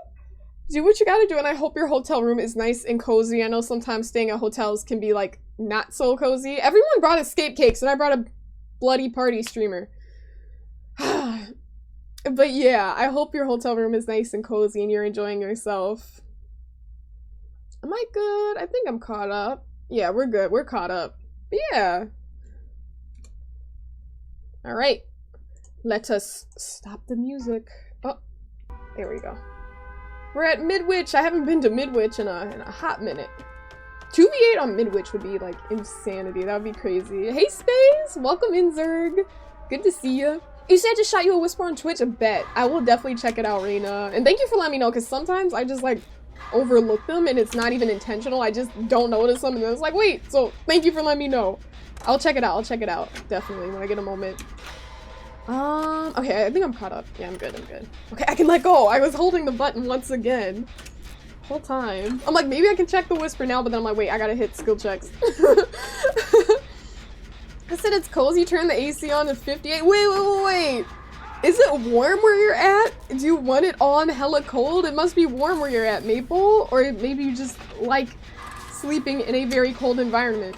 Do what you gotta do, and I hope your hotel room is nice and cozy. I know sometimes staying at hotels can be, like, not so cozy. Everyone brought escape cakes, and I brought a bloody party streamer. But yeah, I hope your hotel room is nice and cozy and you're enjoying yourself. Am I good? I think I'm caught up. Yeah, we're good. We're caught up. But yeah. Alright. Let us stop the music. Oh, there we go. We're at Midwich. I haven't been to Midwich in a hot minute. 2v8 on Midwich would be like insanity. That would be crazy. Hey Space! Welcome in, Zerg. Good to see you. You said I just shot you a whisper on Twitch? A bet. I will definitely check it out, Reina. And thank you for letting me know, because sometimes I just like overlook them and it's not even intentional. I just don't notice them and then it's like, wait, so thank you for letting me know. I'll check it out. I'll check it out. Definitely when I get a moment. Okay, I think I'm caught up. Yeah, I'm good. I'm good. Okay, I can let go. I was holding the button once again. Whole time. I'm like, maybe I can check the whisper now, but then I'm like, wait, I gotta hit skill checks. I said it's cozy. Turn the AC on to 58. Wait. Is it warm where you're at? Do you want it on hella cold? It must be warm where you're at, Maple. Or maybe you just like sleeping in a very cold environment.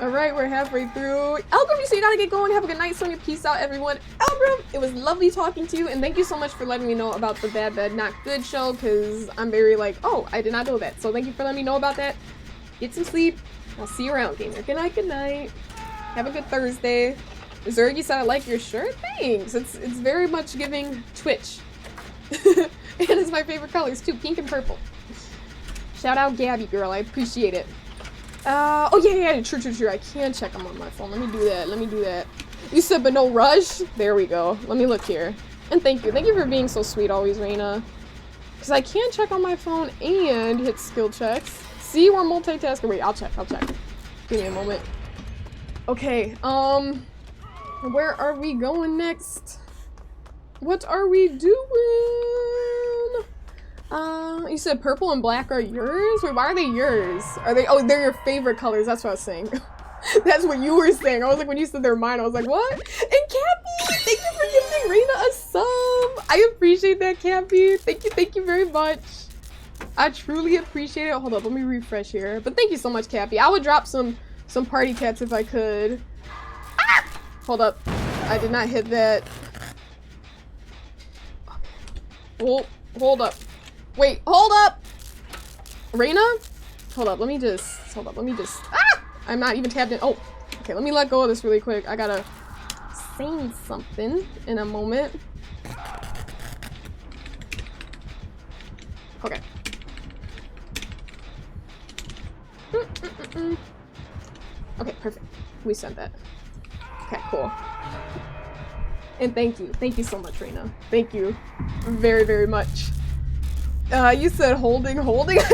Alright, we're halfway through. Elgrim, you say you gotta get going. Have a good night, Sonia. Peace out, everyone. Elgrim, it was lovely talking to you, and thank you so much for letting me know about the Bad Bad Not Good show, because I'm very like, oh, I did not know that. So thank you for letting me know about that. Get some sleep. I'll see you around, gamer. Good night, good night. Have a good Thursday. Zergy said I like your shirt. Thanks. It's very much giving Twitch. And it's my favorite colors too, pink and purple. Shout out Gabby girl, I appreciate it. Oh yeah, true. I can check them on my phone. Let me do that. You said but no rush? There we go. Let me look here. And thank you for being so sweet always, Reina. Because I can check on my phone and hit skill checks. See, we're multitasking. Wait, I'll check. Give me a moment. Okay, where are we going next? What are we doing? You said purple and black are yours? Wait, why are they yours? Are they, oh, they're your favorite colors, that's what I was saying. That's what you were saying. I was like, when you said they're mine, I was like, what? And Cappy, thank you for giving Reina a sub. I appreciate that, Cappy. Thank you very much. I truly appreciate it. Hold up, let me refresh here. But thank you so much, Cappy. I would drop some party cats if I could. Ah! Hold up. I did not hit that. Oh, hold up. Wait, hold up! Reina? Hold up, let me just, ah! I'm not even tapped in. Oh, okay, let me let go of this really quick. I gotta say something in a moment. Okay. Okay, perfect. We sent that. Okay, cool. And thank you so much, Reina. Thank you very, very much. You said holding? I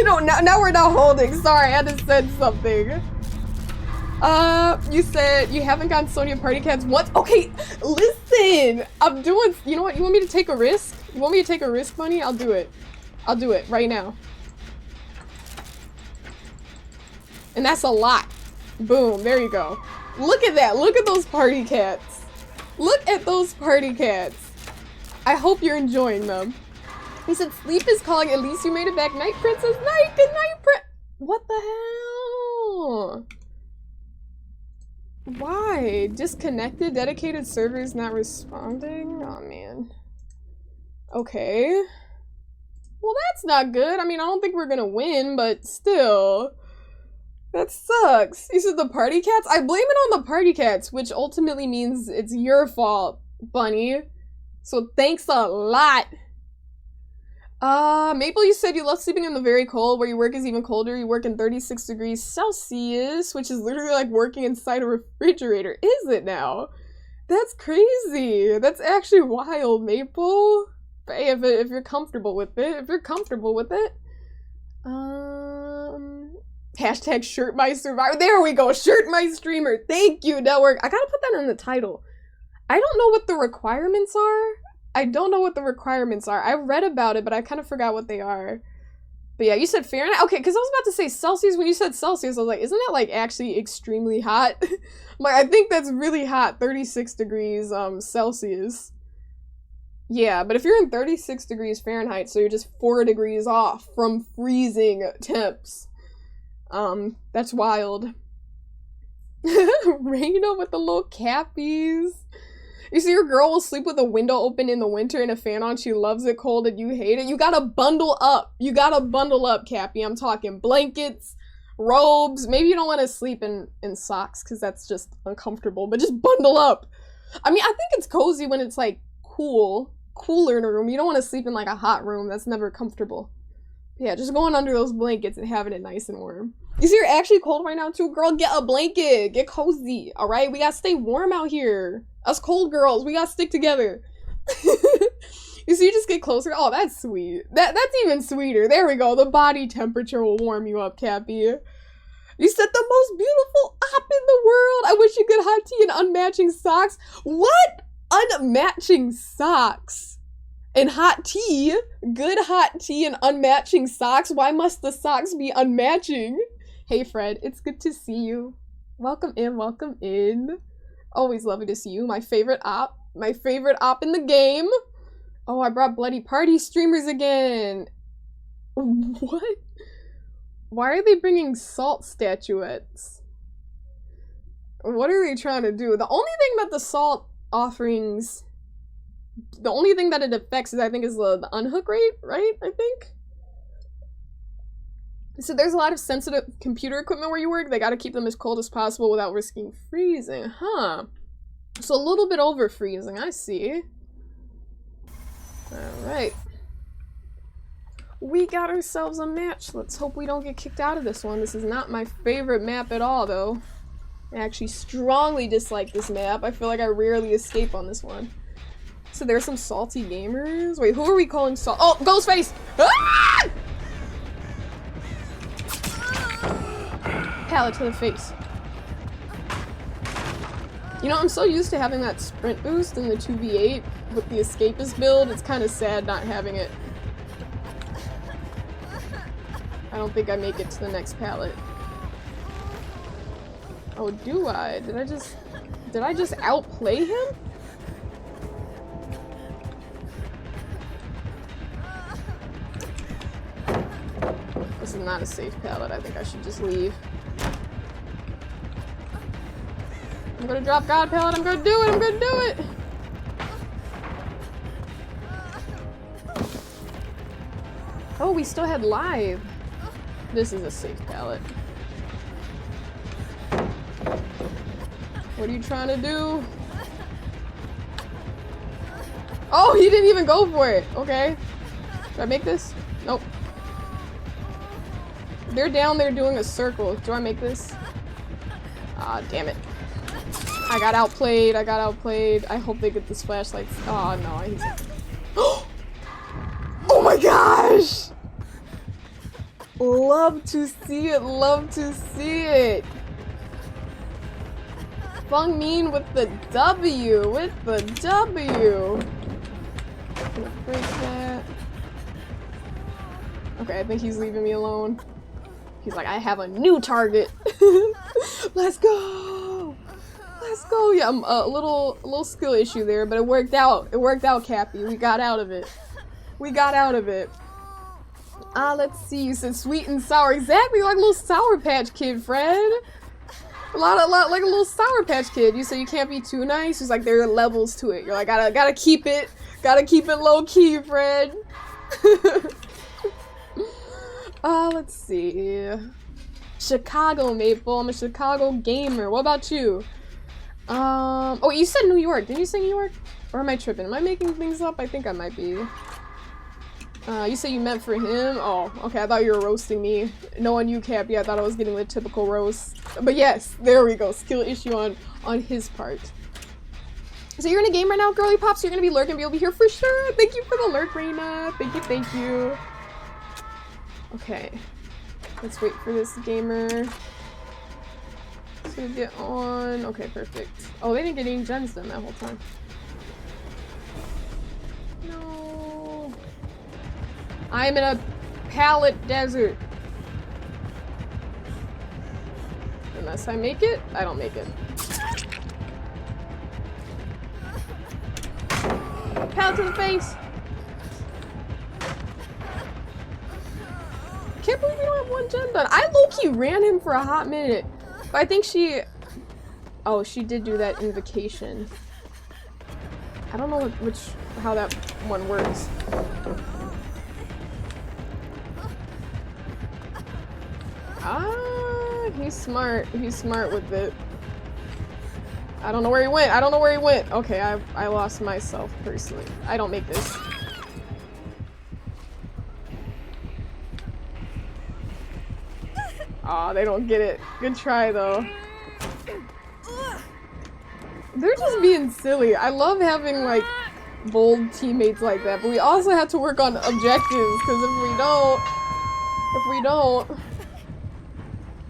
don't know. Now we're not holding. Sorry, I had to send something. You said you haven't gotten Sonia Party Cats once? Okay, listen! I'm doing, you know what? You want me to take a risk? You want me to take a risk, Bunny? I'll do it. I'll do it right now. And that's a lot. Boom, there you go. Look at that. Look at those party cats. Look at those party cats. I hope you're enjoying them. He said, sleep is calling. At least you made it back. Night, Princess. Night. Good night, What the hell? Why? Disconnected? Dedicated servers not responding? Oh, man. Okay. Well, that's not good. I mean, I don't think we're gonna win, but still. That sucks. You said the party cats? I blame it on the party cats, which ultimately means it's your fault, Bunny. So thanks a lot. Maple, you said you love sleeping in the very cold. Where you work is even colder. You work in 36 degrees Celsius, which is literally like working inside a refrigerator. Is it now? That's crazy. That's actually wild, Maple. But hey, if you're comfortable with it, Hashtag shirt my survivor. There we go. Shirt my streamer. Thank you, network. I gotta put that in the title. I don't know what the requirements are. I read about it, but I kind of forgot what they are. But yeah, you said Fahrenheit? Okay, because I was about to say Celsius. When you said Celsius, I was like, isn't that like actually extremely hot? I'm like, I think that's really hot. 36 degrees Celsius. Yeah, but if you're in 36 degrees Fahrenheit, so you're just 4 degrees off from freezing temps. That's wild. Reina with the little cappies. You see, your girl will sleep with a window open in the winter and a fan on. She loves it cold and you hate it. You gotta bundle up. Cappy. I'm talking blankets, robes. Maybe you don't want to sleep in socks because that's just uncomfortable, but just bundle up. I mean, I think it's cozy when it's like cooler in a room. You don't want to sleep in like a hot room. That's never comfortable. Yeah, just going under those blankets and having it nice and warm. You see, you're actually cold right now too, girl. Get a blanket. Get cozy. All right, we gotta stay warm out here. Us cold girls, we gotta stick together. You see, you just get closer. Oh, that's sweet. That's even sweeter. There we go. The body temperature will warm you up, Cappy. You said the most beautiful op in the world. I wish you could hot tea and unmatching socks. What? Unmatching socks and hot tea? Good hot tea and unmatching socks? Why must the socks be unmatching? Hey, Fred. It's good to see you. Welcome in. Welcome in. Always lovely to see you. My favorite op. My favorite op in the game. Oh, I brought Bloody Party streamers again. What? Why are they bringing salt statuettes? What are they trying to do? The only thing that the salt offerings, the only thing that it affects is, I think, is the unhook rate, right? I think. So there's a lot of sensitive computer equipment where you work. They gotta keep them as cold as possible without risking freezing, huh? So a little bit over freezing, I see. Alright. We got ourselves a match. Let's hope we don't get kicked out of this one. This is not my favorite map at all, though. I actually strongly dislike this map. I feel like I rarely escape on this one. So there's some salty gamers. Wait, who are we calling salt? Oh, Ghostface! Ah! Pallet to the face. You know, I'm so used to having that sprint boost in the 2v8 with the escapist build. It's kind of sad not having it. I don't think I make it to the next pallet. Oh, do I? Did I just outplay him? This is not a safe pallet. I think I should just leave. I'm gonna drop God pallet. I'm gonna do it. I'm gonna do it. Oh, we still had live. This is a safe pallet. What are you trying to do? Oh, he didn't even go for it. Okay. Should I make this? Nope. They're down there doing a circle. Do I make this? Ah, damn it. I got outplayed. I got outplayed. I hope they get this flashlight. Oh, no. He's... Oh my gosh! Love to see it. Love to see it. Fung Min with the W. With the W. Gonna break that. Okay, I think he's leaving me alone. He's like, I have a new target. Let's go. Let's go. Yeah, a little skill issue there, but it worked out. It worked out, Cappy. We got out of it. We got out of it. Let's see. You said sweet and sour. Exactly like a little Sour Patch Kid, Fred. A lot like a little Sour Patch Kid. You said you can't be too nice. It's like there are levels to it. You're like, gotta keep it low key, Fred. Let's see. Chicago Maple. I'm a Chicago gamer. What about you? Oh, you said New York. Didn't you say New York? Or am I tripping? Am I making things up? I think I might be. You said you meant for him? Oh, okay. I thought you were roasting me. Knowing you, Cappy, I thought I was getting the typical roast. But yes, there we go. Skill issue on his part. So you're in a game right now, Girly Pops? So you're gonna be lurking, but you'll be here for sure. Thank you for the lurk, Reina. Thank you, thank you. Okay. Let's wait for this gamer to get on. Okay, perfect. Oh, they didn't get any gems done that whole time. No. I'm in a pallet desert. Unless I make it, I don't make it. Pallet to the face. Can't believe we don't have one gem done. I low-key ran him for a hot minute. But I think she... Oh, she did do that invocation. I don't know how that one works. He's smart. He's smart with it. I don't know where he went. I don't know where he went. Okay, I lost myself personally. I don't make this. Aw, they don't get it. Good try, though. They're just being silly. I love having, like, bold teammates like that, but we also have to work on objectives, because if we don't...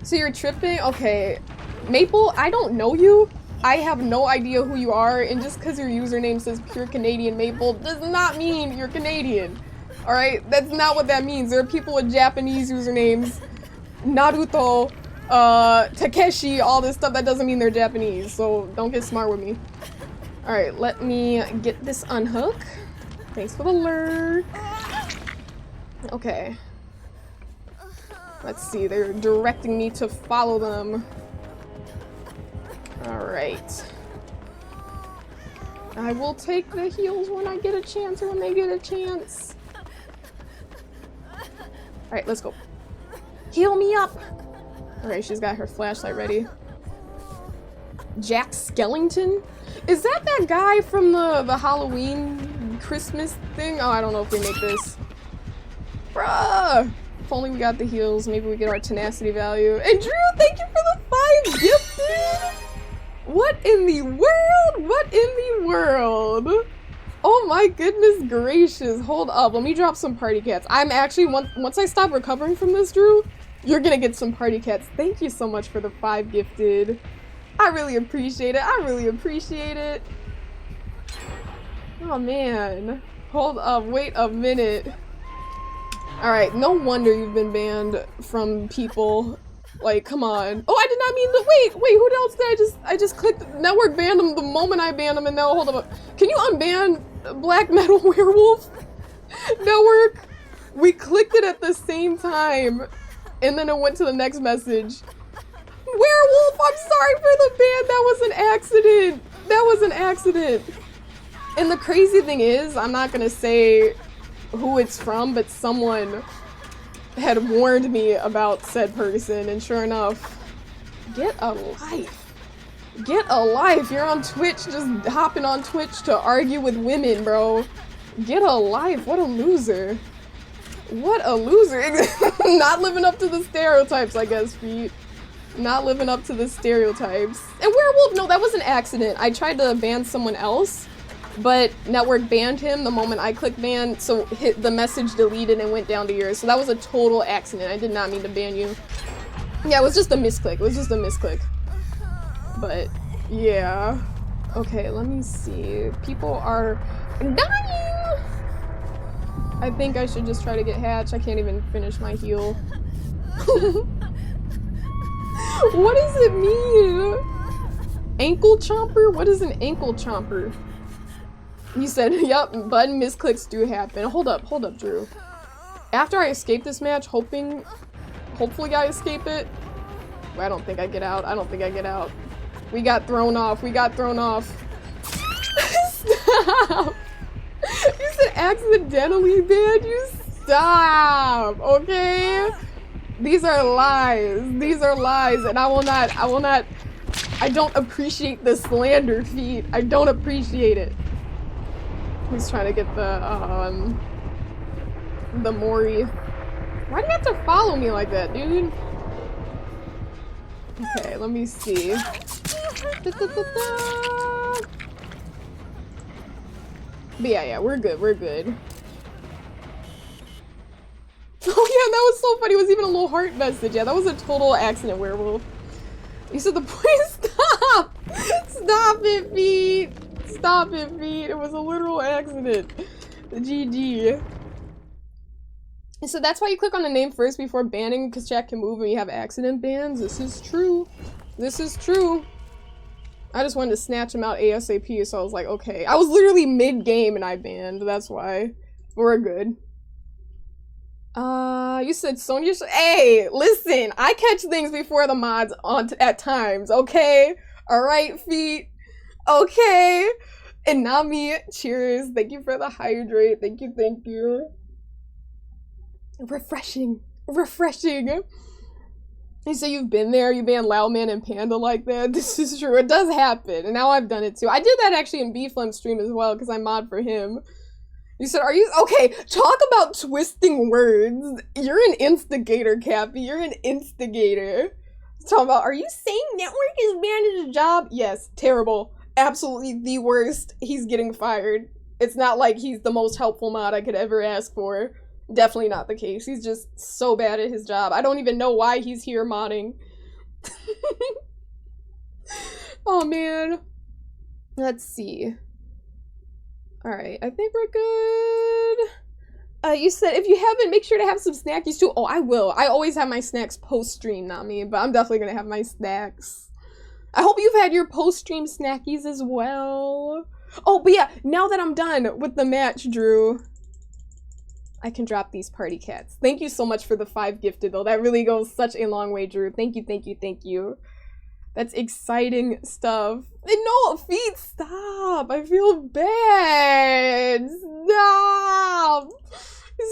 So you're tripping? Okay. Maple, I don't know you. I have no idea who you are, and just because your username says Pure Canadian Maple does not mean you're Canadian. Alright? That's not what that means. There are people with Japanese usernames. Naruto, Takeshi, all this stuff, that doesn't mean they're Japanese, so don't get smart with me. Alright, let me get this unhook. Thanks for the lurk. Okay. Let's see, they're directing me to follow them. Alright. I will take the heals when I get a chance, or when they get a chance. Alright, let's go. Heal me up! Alright, she's got her flashlight ready. Jack Skellington? Is that guy from the Halloween Christmas thing? Oh, I don't know if we make this. Bruh! If only we got the heals, maybe we get our tenacity value. And Drew, thank you for the 5 gifted! What in the world? What in the world? Oh my goodness gracious. Hold up, let me drop some party cats. I'm actually, once I stop recovering from this, Drew, you're gonna get some party cats. Thank you so much for the 5 gifted. I really appreciate it. I really appreciate it. Oh man. Hold up, wait a minute. Alright, no wonder you've been banned from people. Like, come on. Oh, I did not mean to- wait, who else did I just clicked network banned them the moment I banned them, and now hold up. Can you unban Black Metal Werewolf? Network? We clicked it at the same time, and then it went to the next message. Werewolf, I'm sorry for the ban, that was an accident. That was an accident. And the crazy thing is, I'm not gonna say who it's from, but someone had warned me about said person, and sure enough, get a life. Get a life. You're on Twitch, just hopping on Twitch to argue with women, bro. Get a life. What a loser. What a loser. Not living up to the stereotypes, I guess, Feet. Not living up to the stereotypes. And Werewolf, no, that was an accident. I tried to ban someone else, but network banned him the moment I clicked ban, so the message deleted and went down to yours. So that was a total accident. I did not mean to ban you. Yeah, it was just a misclick. It was just a misclick. But, yeah. Okay, let me see. People are dying! I think I should just try to get Hatch. I can't even finish my heal. What does it mean? Ankle chomper? What is an ankle chomper? You said, yep, button misclicks do happen. Hold up, Drew. After I escape this match, hopefully I escape it. I don't think I get out. I don't think I get out. We got thrown off. We got thrown off. Stop! You said accidentally banned? You stop! Okay? These are lies. These are lies, and I will not, I don't appreciate the slander, Feet. I don't appreciate it. He's trying to get the Mori. Why do you have to follow me like that, dude? Okay, let me see. But yeah, we're good, we're good. Oh yeah, that was so funny. It was even a little heart message. Yeah, that was a total accident, Werewolf. You said the point. Stop! Stop it, Feet! Stop it, Feet! It was a literal accident. GG. So that's why you click on the name first before banning, because chat can move and you have accident bans. This is true. This is true. I just wanted to snatch him out ASAP, so I was like, okay. I was literally mid-game and I banned. That's why. We're good. You said Sonya. Hey, listen, I catch things before the mods at times, okay? Alright, Feet. Okay. And Nami, cheers. Thank you for the hydrate. Thank you, thank you. Refreshing. Refreshing. You say you've been there, you banned Loudman and Panda like that. This is true. It does happen. And now I've done it too. I did that actually in B-Flem stream as well, because I mod for him. You said, are you okay? Talk about twisting words. You're an instigator, Cappy. You're an instigator. Talking about, are you saying network is bad at his job? Yes, terrible. Absolutely the worst. He's getting fired. It's not like he's the most helpful mod I could ever ask for. Definitely not the case. He's just so bad at his job. I don't even know why he's here modding. Oh man. Let's see. Alright, I think we're good. You said if you haven't, make sure to have some snackies too. Oh, I will. I always have my snacks post-stream, not me, but I'm definitely gonna have my snacks. I hope you've had your post-stream snackies as well. Oh, but yeah, now that I'm done with the match, Drew, I can drop these party cats. Thank you so much for the 5 gifted, though. That really goes such a long way, Drew. Thank you, thank you, thank you. That's exciting stuff. And no, feet, stop. I feel bad. Stop.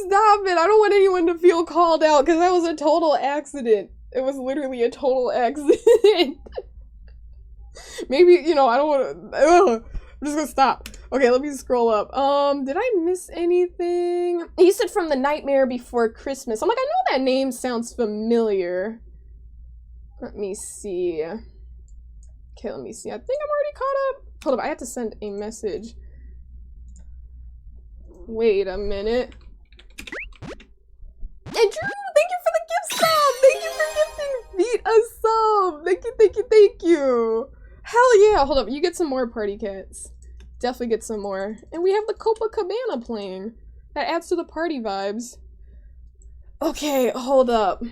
Stop it. I don't want anyone to feel called out because that was a total accident. It was literally a total accident. Maybe, you know, I don't want to... I'm just gonna stop. Okay, let me scroll up. Did I miss anything? He said from the Nightmare Before Christmas. I'm like, I know that name sounds familiar. Let me see. Okay, let me see. I think I'm already caught up. Hold up, I have to send a message. Wait a minute. And Drew, thank you for the gift sub! Thank you for gifting Feet a sub! Thank you, thank you, thank you! Hell yeah! Hold up, you get some more party cats. Definitely get some more. And we have the Copacabana playing. That adds to the party vibes. Okay, hold up.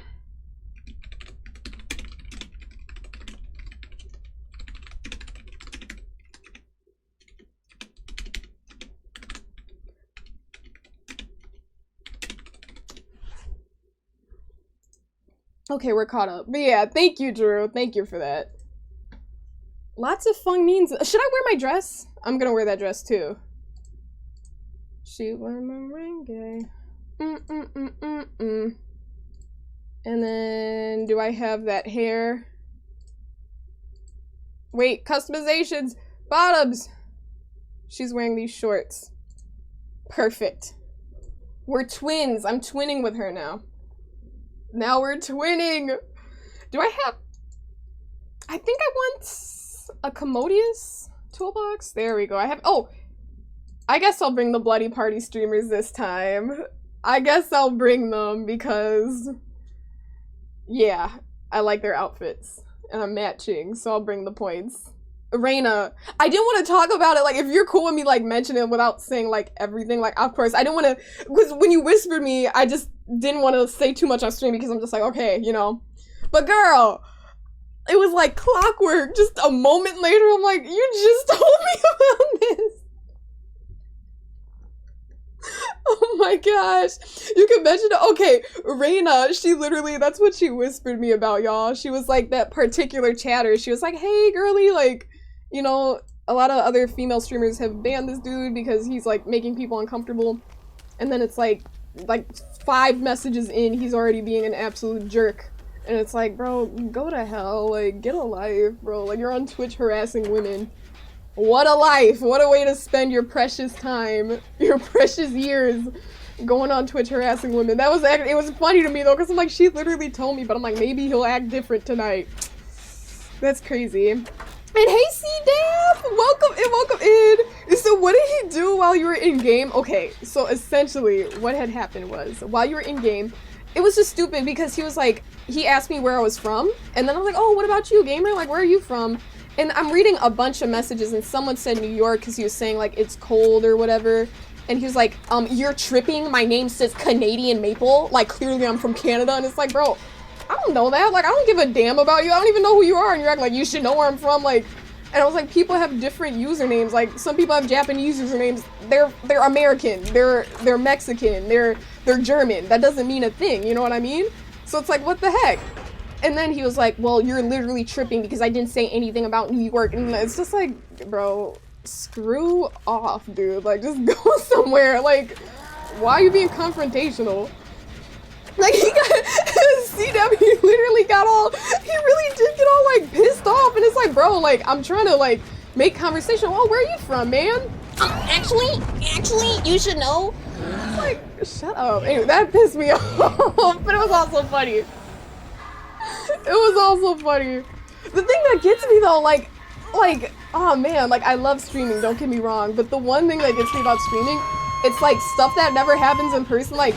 Okay, we're caught up. But yeah, thank you, Drew. Thank you for that. Lots of fun memes. Should I wear my dress? I'm gonna wear that dress too. Shoot, wear my merengue. And then, do I have that hair? Wait, customizations! Bottoms! She's wearing these shorts. Perfect. We're twins. I'm twinning with her now. Now we're twinning! Do I have... I think I want a Commodious toolbox? There we go. I have... Oh! I guess I'll bring the Bloody Party streamers this time. I guess I'll bring them because... Yeah, I like their outfits. And I'm matching, so I'll bring the points. Reina, I didn't want to talk about it, like, if you're cool with me, like, mentioning it without saying, like, everything, like, of course, I didn't want to, because when you whispered me, I just didn't want to say too much on stream because I'm just like, okay, you know. But girl, it was like clockwork, just a moment later, I'm like, you just told me about this. Oh my gosh, you can mention it. Okay, Reina, she literally, that's what she whispered me about, y'all. She was like that particular chatter. She was like, hey, girly, like, you know, a lot of other female streamers have banned this dude because he's like making people uncomfortable. And then it's like 5 messages in, he's already being an absolute jerk. And it's like, bro, go to hell, like, get a life, bro. Like, you're on Twitch harassing women. What a life! What a way to spend your precious time, your precious years going on Twitch harassing women. That was it was funny to me though, because I'm like, she literally told me, but I'm like, maybe he'll act different tonight. That's crazy. And hey, C-Dab! Welcome in! So what did he do while you were in game? Okay, so essentially what had happened was, while you were in game, it was just stupid because he was like, he asked me where I was from, and then I was like, oh, what about you, gamer? Like, where are you from? And I'm reading a bunch of messages and someone said New York because he was saying like it's cold or whatever. And he was like, you're tripping, my name says Canadian Maple. Like clearly I'm from Canada. And it's like, bro, I don't know that. Like I don't give a damn about you. I don't even know who you are. And you're acting like you should know where I'm from. Like, and I was like, people have different usernames. Like some people have Japanese usernames. They're American. They're Mexican. They're German. That doesn't mean a thing. You know what I mean? So it's like, what the heck? And then he was like, well, you're literally tripping because I didn't say anything about New York. And it's just like, bro, screw off, dude. Like, just go somewhere. Like, why are you being confrontational? Like, he got, CW, he literally got all, he really did get all, like, pissed off. And it's like, bro, like, I'm trying to, like, make conversation. Oh, where are you from, man? Actually, actually, you should know. Like, shut up. Anyway, that pissed me off, but it was also funny. It was also funny. The thing that gets me though, like, oh man, like I love streaming, don't get me wrong, but the one thing that gets me about streaming, it's like stuff that never happens in person. Like,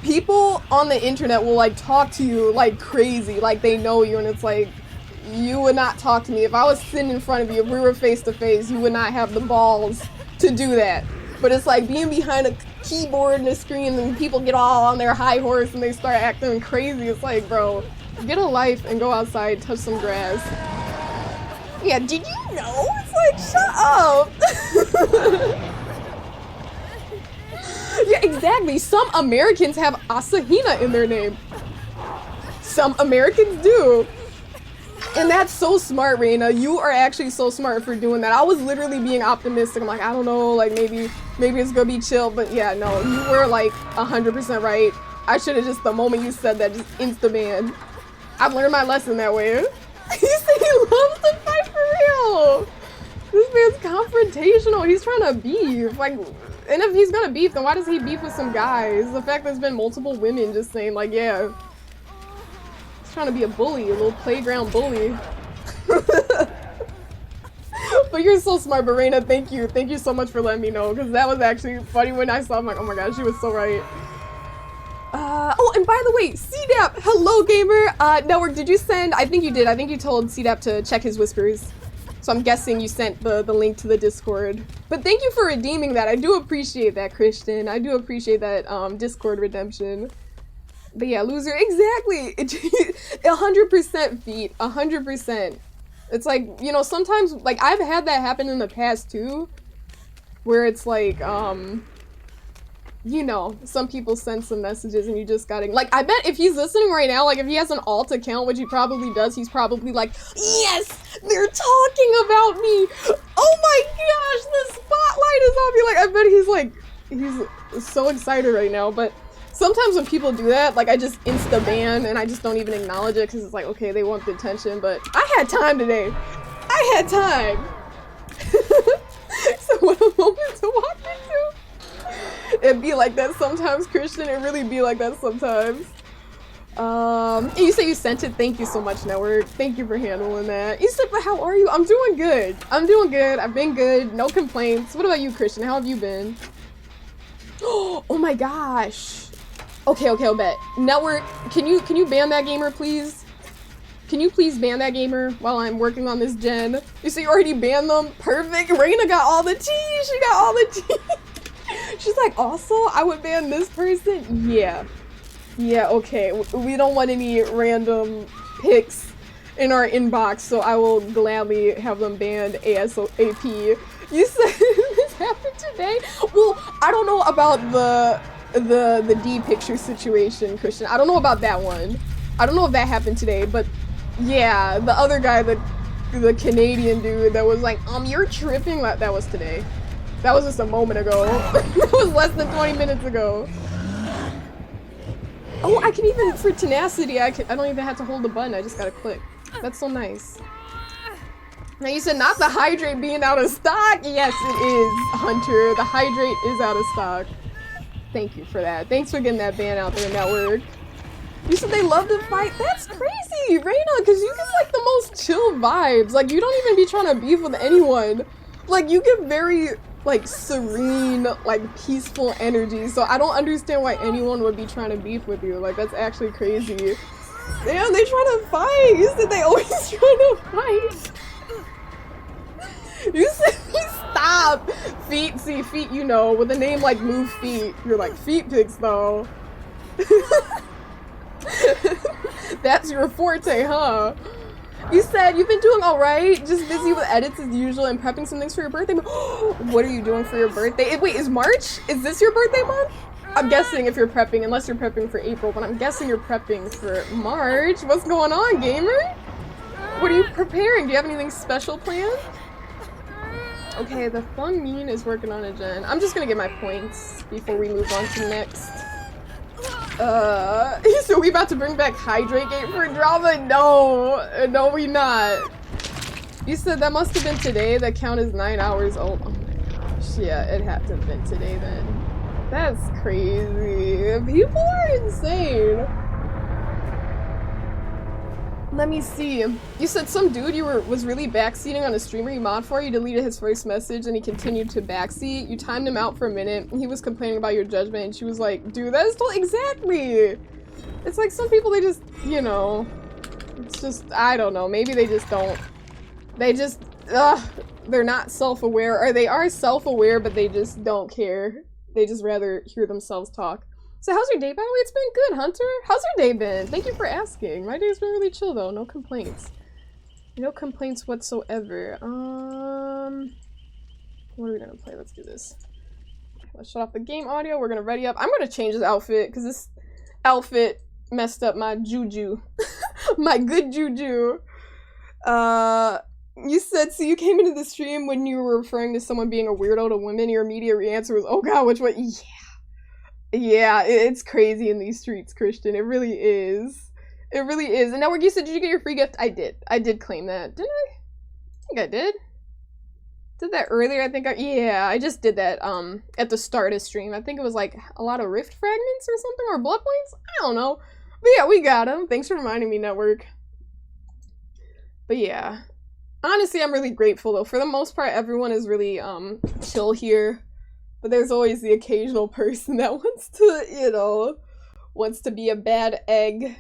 people on the internet will like talk to you like crazy, like they know you, and it's like, you would not talk to me. If I was sitting in front of you, if we were face to face, you would not have the balls to do that. But it's like being behind a keyboard and a screen and people get all on their high horse and they start acting crazy. It's like, bro, get a life and go outside, touch some grass. Yeah, did you know? It's like, shut up. Yeah, exactly. Some Americans have Asahina in their name. Some Americans do. And that's so smart, Reina. You are actually so smart for doing that. I was literally being optimistic. I'm like, I don't know, like maybe it's gonna be chill. But yeah, no, you were like 100% right. I should have just, the moment you said that, just insta-banned. I've learned my lesson that way. He said he loves to fight for real. This man's confrontational. He's trying to beef. Like, and if he's gonna beef, then why does he beef with some guys? The fact there's been multiple women just saying like, yeah. Trying to be a bully, a little playground bully. But you're so smart, Barena. Thank you so much for letting me know, because that was actually funny when I saw. I'm like, oh my god, she was so right. Oh, and by the way, CDAP, hello gamer. Network, did you send? I think you did. I think you told CDAP to check his whispers, so I'm guessing you sent the link to the Discord. But thank you for redeeming that. I do appreciate that, Christian. I do appreciate that Discord redemption. But yeah, loser, exactly. 100% feet, 100%. It's like, you know, sometimes, like, I've had that happen in the past too, where it's like, you know, some people send some messages and you just gotta, like, I bet if he's listening right now, like, if he has an alt account, which he probably does, he's probably like, yes, they're talking about me. Oh my gosh, the spotlight is on me. Like, I bet he's so excited right now. But sometimes when people do that, like, I just insta-ban and I just don't even acknowledge it because it's like, okay, they want the attention, but I had time today. I had time. So what a moment to walk into. It'd be like that sometimes, Christian. It really be like that sometimes. You say you sent it. Thank you so much, Network. Thank you for handling that. You said, but how are you? I'm doing good. I'm doing good. I've been good. No complaints. What about you, Christian? How have you been? Oh my gosh. Okay, I'll bet. Network, can you ban that gamer, please? Can you please ban that gamer while I'm working on this gen? You say you already banned them? Perfect. Reina got all the tea. She got all the tea. She's like, also, I would ban this person? Yeah. Yeah, okay. We don't want any random pics in our inbox, so I will gladly have them banned ASAP. You said this happened today? Well, I don't know about the D picture situation, Christian. I don't know about that one. I don't know if that happened today, but yeah, the other guy, the Canadian dude that was like, you're tripping, that was today. That was just a moment ago. That was less than 20 minutes ago. Oh, I can even, for tenacity, I don't even have to hold the button, I just gotta click. That's so nice. Now you said not the hydrate being out of stock? Yes, it is, Hunter. The hydrate is out of stock. Thank you for that. Thanks for getting that ban out there, Network. You said they love to fight? That's crazy, Reina, because you get like the most chill vibes. Like, you don't even be trying to beef with anyone. Like, you get very, like, serene, like, peaceful energy. So I don't understand why anyone would be trying to beef with you. Like, that's actually crazy. Damn, they trying to fight. You said they always trying to fight. You said, stop. Feet, see, feet, you know, with a name like Move Feet, you're like, feet pics, though. That's your forte, huh? You said you've been doing all right, just busy with edits as usual and prepping some things for your birthday. What are you doing for your birthday? Wait, is March? Is this your birthday month? I'm guessing if you're prepping, unless you're prepping for April, but I'm guessing you're prepping for March. What's going on, gamer? What are you preparing? Do you have anything special planned? Okay, the Fun Mean is working on a gen. I'm just gonna get my points before we move on to next. So we about to bring back Hydrate Gate for drama? No, no we not. You said that must have been today. The count is 9 hours old. Oh my god. Yeah, it had to have been today then. That's crazy. People are insane. Let me see. You said some dude was really backseating on a streamer you mod for. You deleted his first message and he continued to backseat. You timed him out for a minute. And he was complaining about your judgment and she was like, dude, that's exactly. It's like some people, they just, you know, it's just, I don't know. Maybe they just don't. They just, they're not self-aware. Or they are self-aware, but they just don't care. They just rather hear themselves talk. So how's your day, by the way? It's been good, Hunter. How's your day been? Thank you for asking. My day's been really chill, though. No complaints. No complaints whatsoever. What are we gonna play? Let's do this. Let's shut off the game audio. We're gonna ready up. I'm gonna change this outfit, because this outfit messed up my juju. My good juju. You said, so you came into the stream when you were referring to someone being a weirdo to women. Your immediate answer was, oh god, which one? Yeah. Yeah, it's crazy in these streets, Christian. It really is. It really is. And now, you said, did you get your free gift? I did. I did claim that. Didn't I? I think I did. Did that earlier, I think. Yeah, I just did that at the start of stream. I think it was like a lot of rift fragments or something, or blood points? I don't know. But yeah, we got them. Thanks for reminding me, Network. But yeah. Honestly, I'm really grateful, though. For the most part, everyone is really chill here. But there's always the occasional person that wants to, you know, wants to be a bad egg.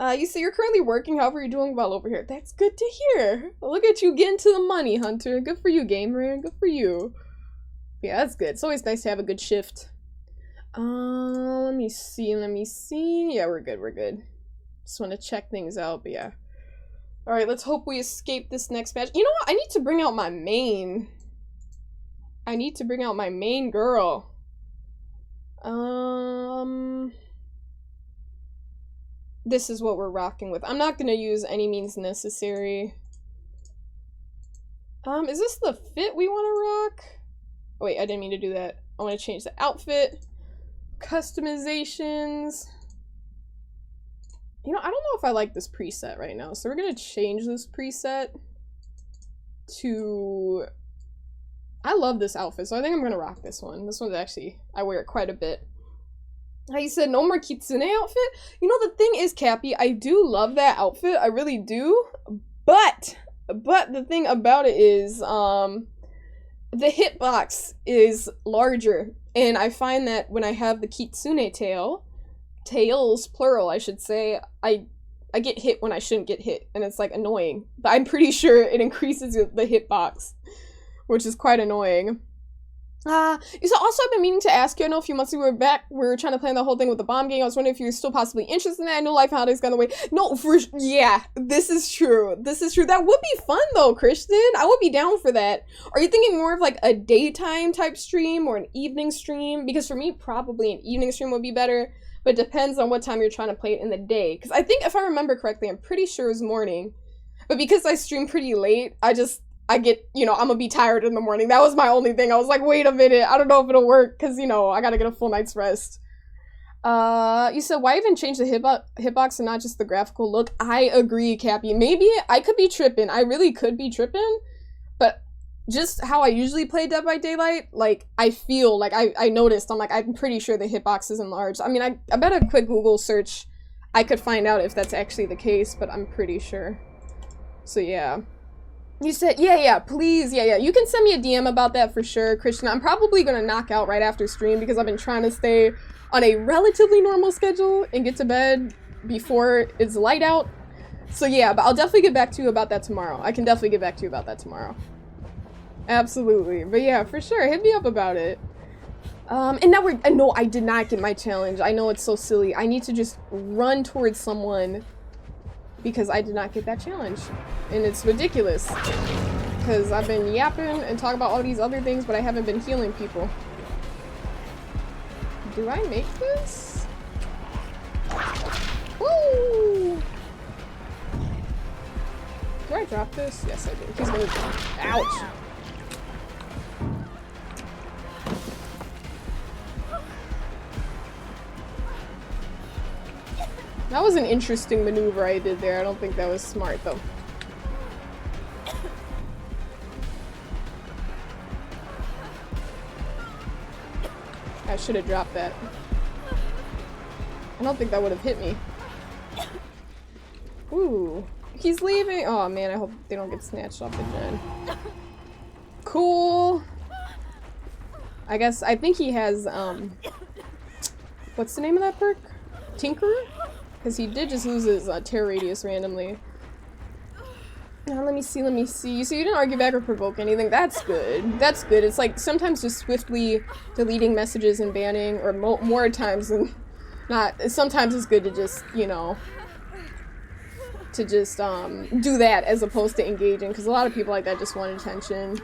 You say you're currently working, however you're doing well over here. That's good to hear. Look at you getting to the money, Hunter. Good for you, gamer. Good for you. Yeah, that's good. It's always nice to have a good shift. Let me see. Yeah, we're good. Just want to check things out, but yeah. Alright, let's hope we escape this next match. You know what? I need to bring out my main. I need to bring out my main girl. This is what we're rocking with. I'm not gonna use any means necessary. Is this the fit we want to rock? Oh, wait, I didn't mean to do that. I want to change the outfit. Customizations. You know, I don't know if I like this preset right now, so we're gonna change this preset to... I love this outfit, so I think I'm gonna rock this one. This one's actually, I wear it quite a bit. How you said no more Kitsune outfit? You know, the thing is, Cappy, I do love that outfit, I really do, but the thing about it is, the hitbox is larger, and I find that when I have the Kitsune tails, plural, I should say, I get hit when I shouldn't get hit, and it's like annoying. But I'm pretty sure it increases the hitbox, which is quite annoying. So also I've been meaning to ask you, I know a few months ago we were trying to plan the whole thing with the bomb game. I was wondering if you're still possibly interested in that. I know Life Holiday's gone away. No, yeah, this is true. This is true. That would be fun though, Christian. I would be down for that. Are you thinking more of like a daytime type stream or an evening stream? Because for me, probably an evening stream would be better, but it depends on what time you're trying to play it in the day. Because I think if I remember correctly, I'm pretty sure it was morning. But because I stream pretty late, I get, you know, I'm gonna be tired in the morning. That was my only thing. I was like, wait a minute, I don't know if it'll work, because, you know, I gotta get a full night's rest. You said, why even change the hitbox and not just the graphical look? I agree, Cappy. Maybe I could be tripping. I really could be tripping, but just how I usually play Dead by Daylight, like, I feel, like, I noticed, I'm pretty sure the hitbox is enlarged. I mean, I bet a quick Google search, I could find out if that's actually the case, but I'm pretty sure. So, yeah. You said, yeah, please, yeah. You can send me a DM about that for sure, Christian. I'm probably gonna knock out right after stream because I've been trying to stay on a relatively normal schedule and get to bed before it's light out. So yeah, but I'll definitely get back to you about that tomorrow. I can definitely get back to you about that tomorrow. Absolutely. But yeah, for sure, hit me up about it. And now no, I did not get my challenge. I know it's so silly. I need to just run towards someone because I did not get that challenge. And it's ridiculous. Because I've been yapping and talking about all these other things, but I haven't been healing people. Do I make this? Woo! Do I drop this? Yes, I do. He's gonna drop. Ouch! That was an interesting maneuver I did there. I don't think that was smart, though. should have dropped that. I don't think that would have hit me. Ooh. He's leaving. Oh man, I hope they don't get snatched off the gen. Cool. I think he has, what's the name of that perk? Tinkerer? Because he did just lose his tear radius randomly. Now, let me see. So you didn't argue back or provoke anything. That's good. That's good. It's like sometimes just swiftly deleting messages and banning, or more times than not. Sometimes it's good to just, you know, to just do that as opposed to engaging, because a lot of people like that just want attention.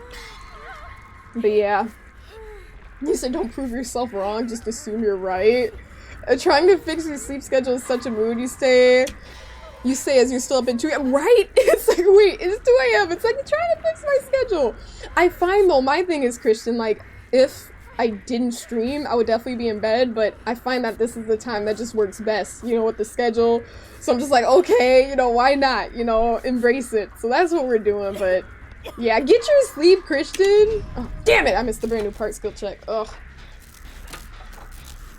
But yeah. You said don't prove yourself wrong, just assume you're right. Trying to fix your sleep schedule is such a mood. You say as you're still up at 2 a.m. Right? It's like, wait, it's 2 a.m. It's like, trying to fix my schedule. I find though, my thing is, Christian, like, if I didn't stream, I would definitely be in bed, but I find that this is the time that just works best, you know, with the schedule. So I'm just like, okay, you know, why not? You know, embrace it. So that's what we're doing, but yeah, get your sleep, Christian. Oh, damn it, I missed the brand new part skill check. Ugh.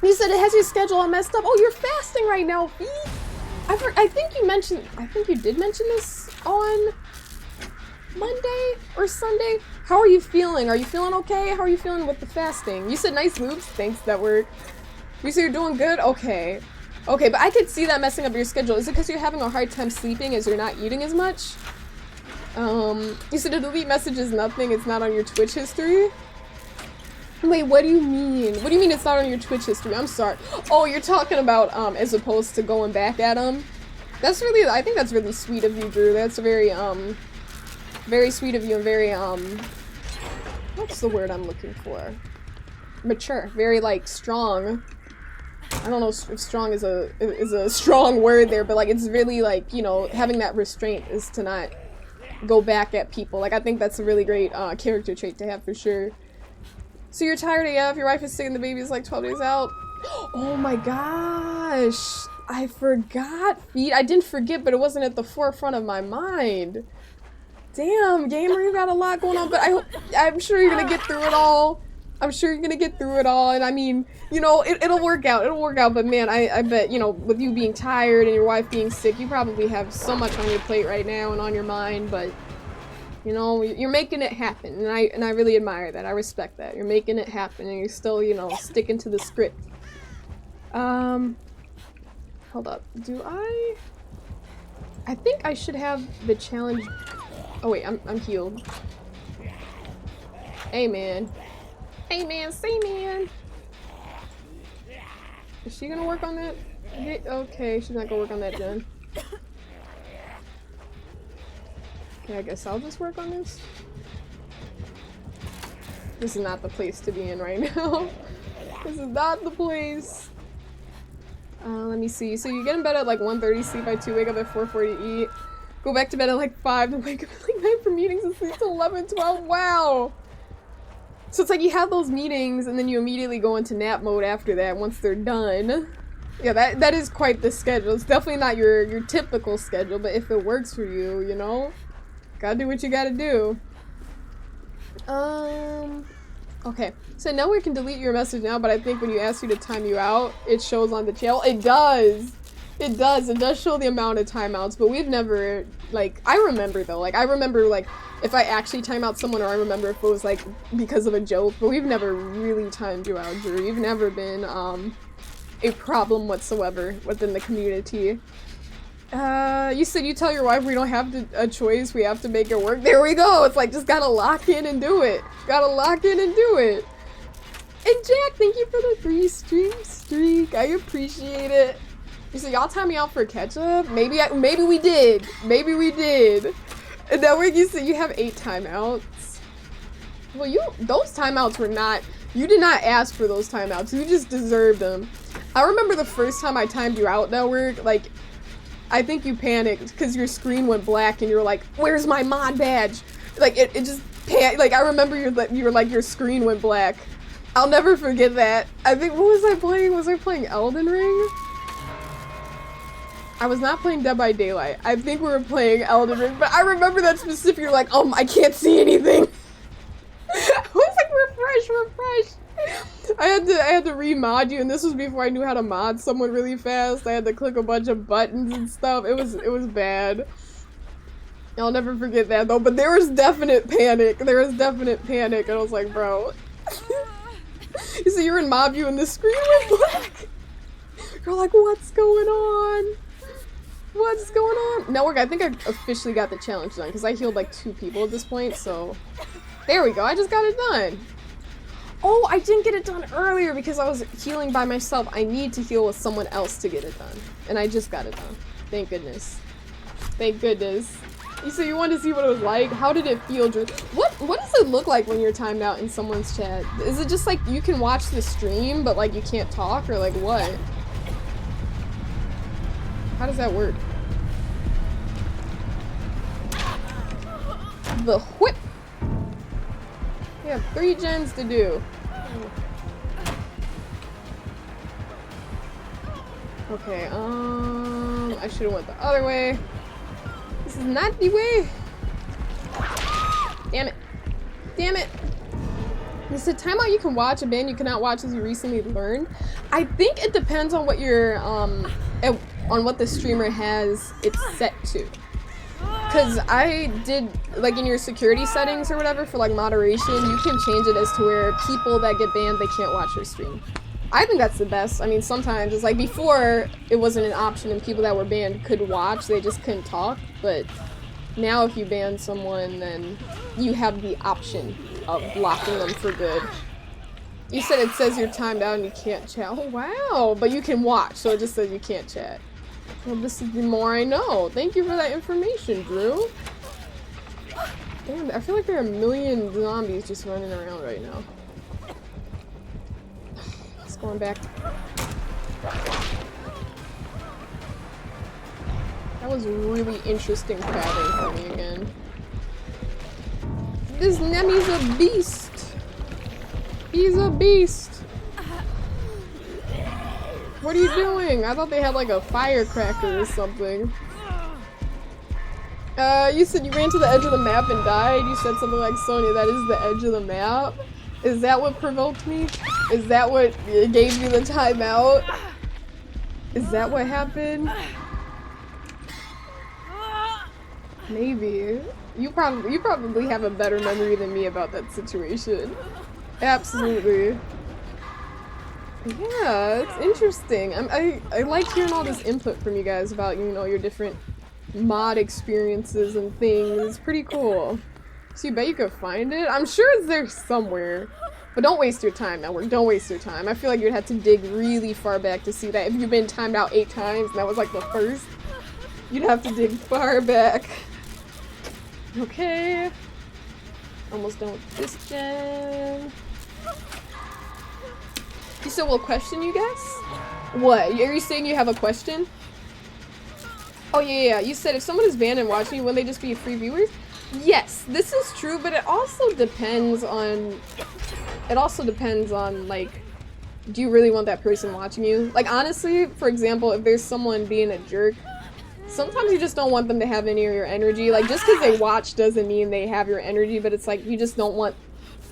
You said it has your schedule all messed up. Oh, you're fasting right now, Pete. I think you did mention this on Monday or Sunday. How are you feeling? Are you feeling okay? How are you feeling with the fasting? You said nice moves. Thanks, that worked. You said you're doing good? Okay. Okay, but I could see that messing up your schedule. Is it because you're having a hard time sleeping as you're not eating as much? You said to delete messages, nothing. It's not on your Twitch history? Wait, what do you mean? What do you mean it's not on your Twitch history? I'm sorry. Oh, you're talking about, as opposed to going back at them? That's really, I think that's really sweet of you, Drew. That's very sweet of you and very, what's the word I'm looking for? Mature. Very, like, strong. I don't know if strong is a strong word there, but, like, it's really, like, you know, having that restraint is to not go back at people. Like, I think that's a really great, character trait to have for sure. So you're tired AF, your wife is sick and the baby is like 12 days out. Oh my gosh. I forgot, Feet. I didn't forget, but it wasn't at the forefront of my mind. Damn, gamer, you got a lot going on, but I'm sure you're gonna get through it all. I'm sure you're gonna get through it all, and I mean, you know, it'll work out, but man, I bet, you know, with you being tired and your wife being sick, you probably have so much on your plate right now and on your mind, but you know, you're making it happen, and I really admire that. I respect that. You're making it happen, and you're still, you know, sticking to the script. Hold up. I think I should have the challenge. Oh wait, I'm healed. Hey man. Hey man, say man. Is she gonna work on that? Okay, she's not gonna work on that then. Okay, I guess I'll just work on this. This is not the place to be in right now. This is not the place. Let me see. So you get in bed at like 1:30, sleep by 2, wake up at 4:40 to eat. Go back to bed at like 5 to wake up at like 9 for meetings and sleep till 11, 12. Wow! So it's like you have those meetings and then you immediately go into nap mode after that once they're done. Yeah, that is quite the schedule. It's definitely not your typical schedule, but if it works for you, you know? Gotta do what you gotta do. Okay. So now we can delete your message now, but I think when you ask you to time you out, it shows on the channel. It does! It does show the amount of timeouts, but we've never, like, I remember though, like, if I actually time out someone, or I remember if it was, like, because of a joke, but we've never really timed you out, Drew. You've never been, a problem whatsoever within the community. You said you tell your wife we don't have a choice, we have to make it work. There we go! It's like, just gotta lock in and do it. Gotta lock in and do it. And Jack, thank you for the 3 stream streak. I appreciate it. You said y'all time me out for ketchup? Maybe we did. Maybe we did. And then you said you have 8 timeouts. Well, those timeouts were not, you did not ask for those timeouts. You just deserved them. I remember the first time I timed you out, Network, like, I think you panicked because your screen went black and you were like, where's my mod badge? Like, it just, like, I remember you were like, your screen went black. I'll never forget that. I think, what was I playing? Was I playing Elden Ring? I was not playing Dead by Daylight. I think we were playing Elden Ring, but I remember that specific, you're like, I can't see anything. I was like, refresh. I had to re-mod you, and this was before I knew how to mod someone really fast. I had to click a bunch of buttons and stuff. It was bad. I'll never forget that though, but there was definite panic. There was definite panic, and I was like, bro. You see, you're in mob view and the screen went black. You're like, what's going on? What's going on? Network, I think I officially got the challenge done because I healed like 2 people at this point, so there we go. I just got it done. Oh, I didn't get it done earlier because I was healing by myself. I need to heal with someone else to get it done, and I just got it done. Thank goodness. Thank goodness. So you wanted to see what it was like? How did it feel? What does it look like when you're timed out in someone's chat? Is it just like you can watch the stream, but like you can't talk, or like what? How does that work? The whip! We have 3 gens to do. Okay, I should've went the other way. This is not the way! Damn it. Damn it! It said timeout you can watch, a band you cannot watch as you recently learned. I think it depends on what your, on what the streamer has it set to. Cause I did, like in your security settings or whatever for like moderation, you can change it as to where people that get banned, they can't watch your stream. I think that's the best. I mean, sometimes it's like before it wasn't an option and people that were banned could watch, they just couldn't talk. But now if you ban someone, then you have the option of blocking them for good. You said it says you're timed out and you can't chat. Oh, wow. But you can watch, so it just says you can't chat. Well, this is the more I know. Thank you for that information, Drew. Damn, I feel like there are a million zombies just running around right now. It's going back. That was really interesting pattern for me again. This Nemi's a beast. He's a beast. What are you doing? I thought they had like a firecracker or something. You said you ran to the edge of the map and died. You said something like, Sonia, that is the edge of the map. Is that what provoked me? Is that what gave you the timeout? Is that what happened? Maybe. You probably have a better memory than me about that situation. Absolutely. Yeah, it's interesting. I like hearing all this input from you guys about, you know, your different mod experiences and things. It's pretty cool. So you bet you could find it? I'm sure it's there somewhere. But don't waste your time, Network. Don't waste your time. I feel like you'd have to dig really far back to see that. If you've been timed out 8 times and that was like the first, you'd have to dig far back. Okay. Almost done with this gen. You said we'll question you guys? What? Are you saying you have a question? Oh yeah. You said if someone is banned and watching you, wouldn't they just be free viewers? Yes, this is true, but it also depends on like, do you really want that person watching you? Like honestly, for example, if there's someone being a jerk, sometimes you just don't want them to have any of your energy. Like just because they watch doesn't mean they have your energy, but it's like you just don't want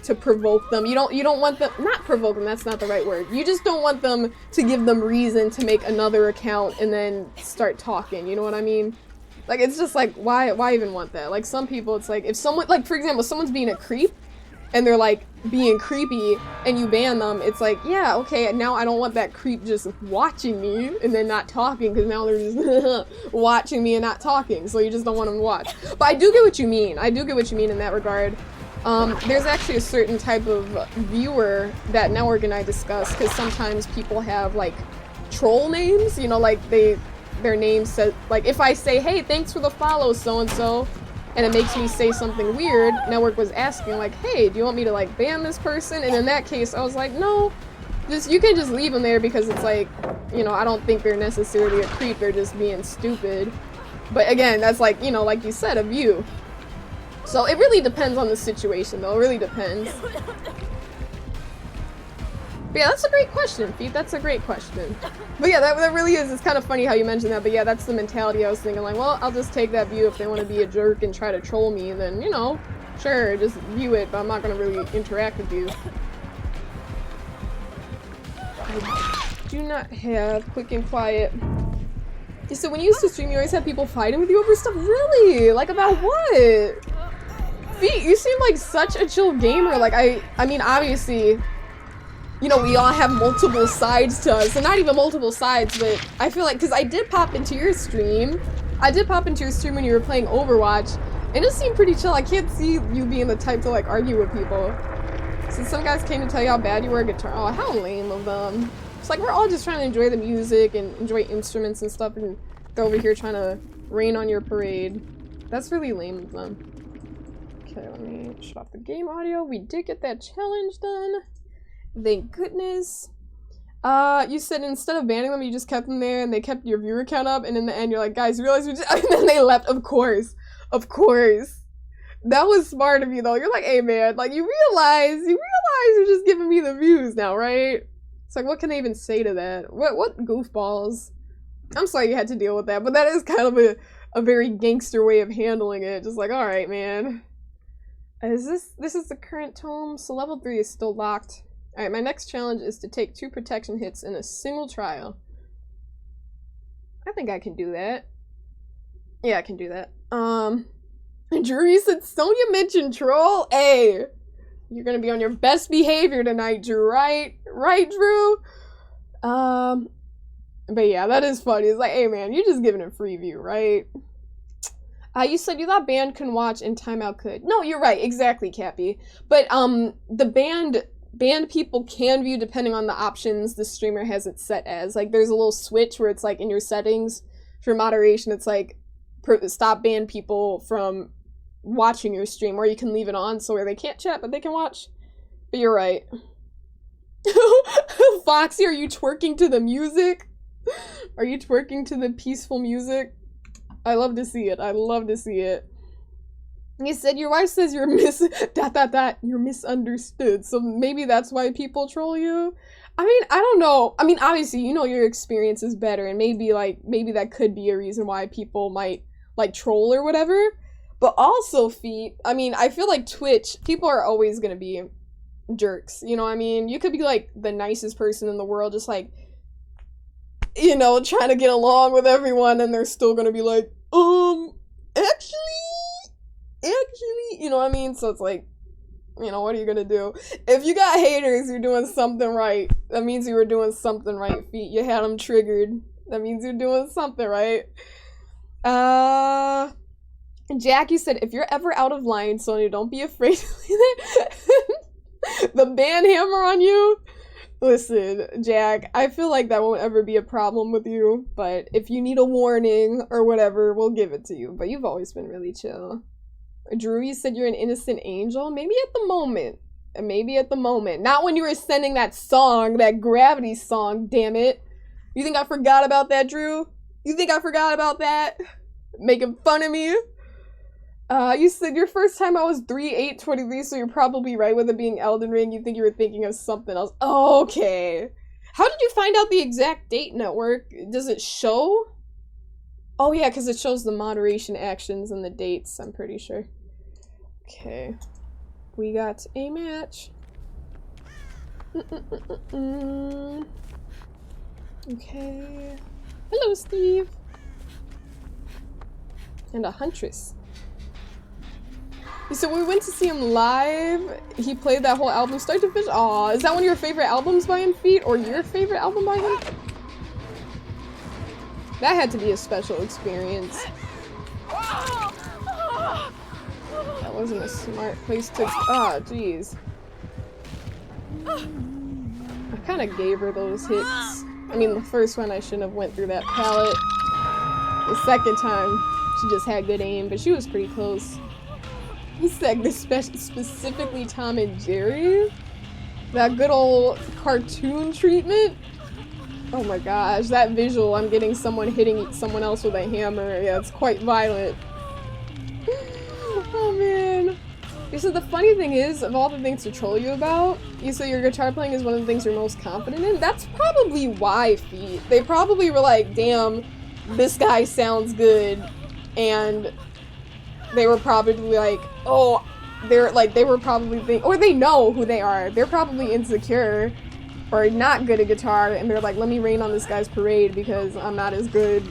to provoke them. You don't want them, not provoke them, that's not the right word. You just don't want them to give them reason to make another account and then start talking, you know what I mean? Like it's just like, why even want that? Like some people, it's like, if someone, like for example, someone's being a creep and they're like being creepy and you ban them, it's like, yeah, okay, now I don't want that creep just watching me and then not talking, because now they're just watching me and not talking, so you just don't want them to watch. But I do get what you mean. I do get what you mean in that regard. There's actually a certain type of viewer that Network and I discuss, because sometimes people have like troll names, you know, like their name says, like if I say, hey, thanks for the follow so-and-so, and it makes me say something weird, Network was asking like, hey, do you want me to like ban this person? And in that case, I was like, no, you can just leave them there, because it's like, you know, I don't think they're necessarily a creep, they're just being stupid. But again, that's like, you know, like you said, a view. So it really depends on the situation, though. It really depends. But yeah, that's a great question, Feet. That's a great question. But yeah, that really is. It's kind of funny how you mentioned that. But yeah, that's the mentality I was thinking. Like, well, I'll just take that view. If they want to be a jerk and try to troll me, then, you know, sure, just view it. But I'm not going to really interact with you. do not have quick and quiet. So when you used to stream, you always had people fighting with you over stuff? Really? Like about what? Feet, you seem like such a chill gamer. Like I mean, obviously, you know, we all have multiple sides to us, and not even multiple sides, but I feel like, because I did pop into your stream. I did pop into your stream when you were playing Overwatch, and it seemed pretty chill. I can't see you being the type to like argue with people. So some guys came to tell you how bad you were at guitar. Oh, how lame of them. It's like we're all just trying to enjoy the music and enjoy instruments and stuff, and they're over here trying to rain on your parade. That's really lame of them. Okay, let me shut off the game audio. We did get that challenge done. Thank goodness. You said instead of banning them, you just kept them there and they kept your viewer count up, and in the end you're like, guys, you realize we just and then they left. Of course. Of course. That was smart of you though. You're like, hey man, like you realize you're just giving me the views now, right? It's like, what can I even say to that? What goofballs? I'm sorry you had to deal with that, but that is kind of a very gangster way of handling it. Just like, alright, man. This is the current tome, so level 3 is still locked. Alright, my next challenge is to take 2 protection hits in a single trial. I think I can do that. Yeah, I can do that. Drew said, Sonya mentioned troll. Hey, you're gonna be on your best behavior tonight, Drew, right? Right, Drew? But yeah, that is funny. It's like, hey man, you're just giving a free view, right? You said you thought band can watch and timeout could. No, you're right, exactly, Cappy. But the band people can view depending on the options the streamer has it set as. Like there's a little switch where it's like in your settings for moderation, it's like stop band people from watching your stream, or you can leave it on so where they can't chat but they can watch. But you're right. Foxy, are you twerking to the music? Are you twerking to the peaceful music? I love to see it. I love to see it. You said your wife says you're you're misunderstood, so maybe that's why people troll you. I mean, I don't know. I mean, obviously, you know your experience is better, and maybe that could be a reason why people might like troll or whatever. But also, Feet, I mean, I feel like Twitch, people are always gonna be jerks, you know what I mean? You could be like the nicest person in the world, just like, you know, trying to get along with everyone, and they're still gonna be like, actually, you know what I mean? So it's like, you know, what are you gonna do? If you got haters, you're doing something right. That means you were doing something right, Feet. You had them triggered. That means you're doing something right. Jackie said, if you're ever out of line, Sonya, don't be afraid to leave the band hammer on you. Listen, Jack, I feel like that won't ever be a problem with you, but if you need a warning or whatever, we'll give it to you. But you've always been really chill. Drew, you said you're an innocent angel? Maybe at the moment. Maybe at the moment. Not when you were sending that song, that Gravity song, damn it. You think I forgot about that, Drew? You think I forgot about that? Making fun of me? You said your first time I was 3/8/23, so you're probably right with it being Elden Ring. You think you were thinking of something else. Oh, okay. How did you find out the exact date, Network? Does it show? Oh yeah, because it shows the moderation actions and the dates, I'm pretty sure. Okay. We got a match. Okay. Hello, Steve. And a Huntress. So when we went to see him live, he played that whole album start to finish. Aw, is that one of your favorite albums by him, Feet? Or your favorite album by him? That had to be a special experience. That wasn't a smart place to... Ah, jeez. I kind of gave her those hits. I mean, the first one I shouldn't have went through that palette. The second time, she just had good aim, but she was pretty close. He said specifically Tom and Jerry? That good old cartoon treatment? Oh my gosh, that visual, I'm getting someone hitting someone else with a hammer. Yeah, it's quite violent. Oh man. You said the funny thing is, of all the things to troll you about, you said your guitar playing is one of the things you're most confident in. That's probably why, Feet. They probably were like, damn, this guy sounds good. And they were probably like, oh, they were probably thinking, or they know who they are. They're probably insecure. or not good at guitar, and they're like, let me rain on this guy's parade because I'm not as good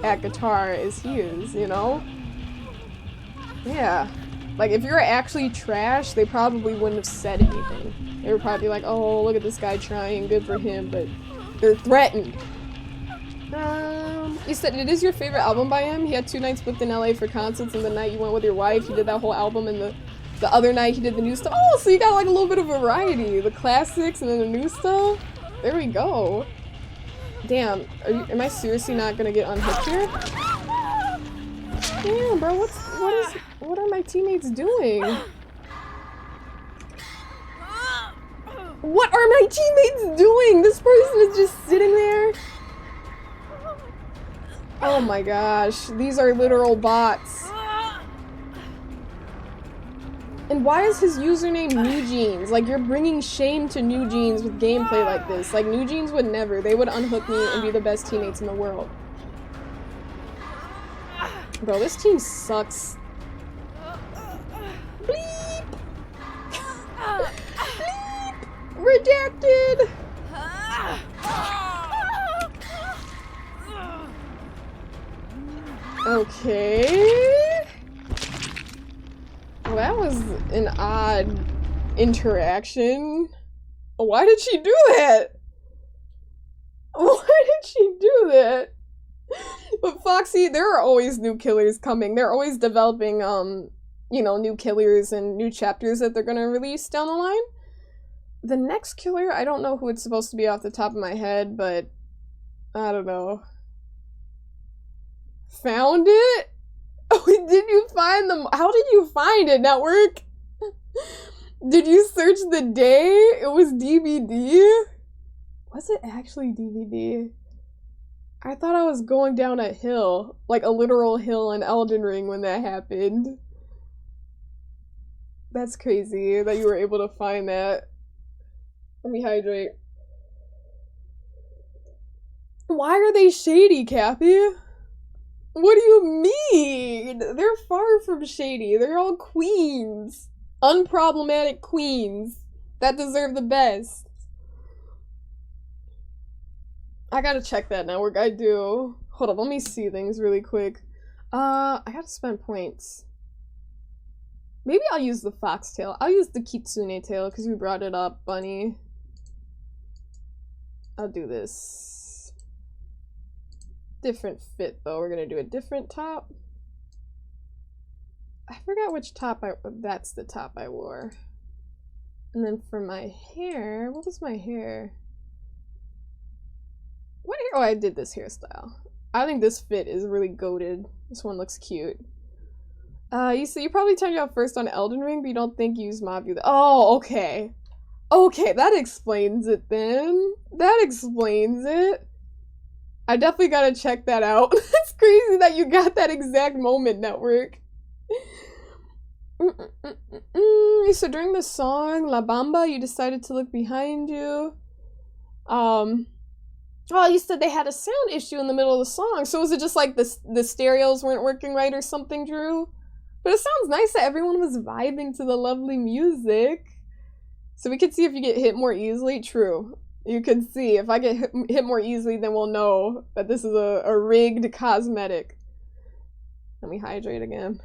at guitar as he is, you know? Yeah. Like, if you're actually trash, they probably wouldn't have said anything. They would probably be like, oh, look at this guy trying, good for him, but they're threatened. You said it is your favorite album by him? He had 2 nights booked in LA for concerts, and the night you went with your wife, he did that whole album, and the other night he did the new stuff. Oh, so you got like a little bit of variety. The classics and then the new stuff. There we go. Damn, am I seriously not gonna get unhooked here? Damn, bro, what are my teammates doing? What are my teammates doing? This person is just sitting there. Oh my gosh, these are literal bots. And why is his username NewJeans? Like, you're bringing shame to NewJeans with gameplay like this. Like, NewJeans would never. They would unhook me and be the best teammates in the world. Bro, this team sucks. Bleep! Bleep! Rejected! Okay. Well, that was an odd interaction. Why did she do that? Why did she do that? But Foxy, there are always new killers coming. They're always developing, you know, new killers and new chapters that they're gonna release down the line. The next killer, I don't know who it's supposed to be off the top of my head, but I don't know. Found it? Oh, did you find them? How did you find it, Network? Did you search the day? It was DVD? Was it actually DVD? I thought I was going down a hill, like a literal hill in Elden Ring when that happened. That's crazy that you were able to find that. Let me hydrate. Why are they shady, Cappy? What do you mean? They're far from shady. They're all queens. Unproblematic queens that deserve the best. I gotta check that network. I do. Hold up, let me see things really quick. I gotta spend points. Maybe I'll use the foxtail. I'll use the kitsune tail because we brought it up, Bunny. I'll do this. Different fit though. We're gonna do a different top. I forgot which top that's the top I wore. And then for my hair, what was my hair? What hair? Oh, I did this hairstyle. I think this fit is really goated. This one looks cute. You probably turned out first on Elden Ring, but you don't think you use Mob View. Oh, okay. Okay, that explains it then. That explains it. I definitely gotta check that out. It's crazy that you got that exact moment, Network. So during the song La Bamba, you decided to look behind you. Oh, you said they had a sound issue in the middle of the song. So was it just like the stereos weren't working right or something, Drew? But it sounds nice that everyone was vibing to the lovely music. So we could see if you get hit more easily. True. You can see if I get hit more easily, then we'll know that this is a rigged cosmetic. Let me hydrate again.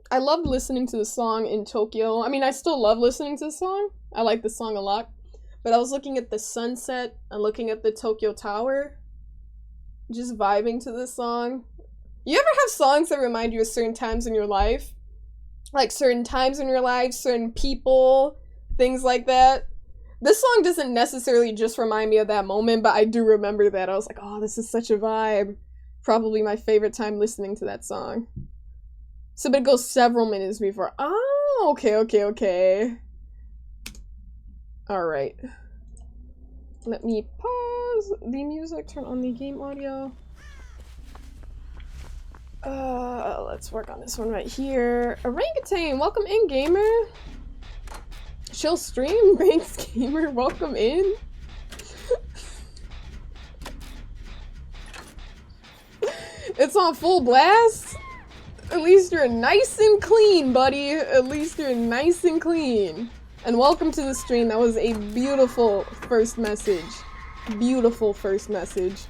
I loved listening to the song in Tokyo. I mean, I still love listening to the song. I like the song a lot. But I was looking at the sunset and looking at the Tokyo Tower. Just vibing to this song. You ever have songs that remind you of certain times in your life? Like certain times in your life, certain people, things like that. This song doesn't necessarily just remind me of that moment, but I do remember that. I was like, oh, this is such a vibe. Probably my favorite time listening to that song. So, but it goes several minutes before. Oh, okay. Alright. Let me pause the music, turn on the game audio. Let's work on this one right here. Orangutan, welcome in, gamer. Chill stream, Ranks gamer, welcome in. It's on full blast. At least you're nice and clean, buddy. At least you're nice and clean. And welcome to the stream. That was a beautiful first message. Beautiful first message.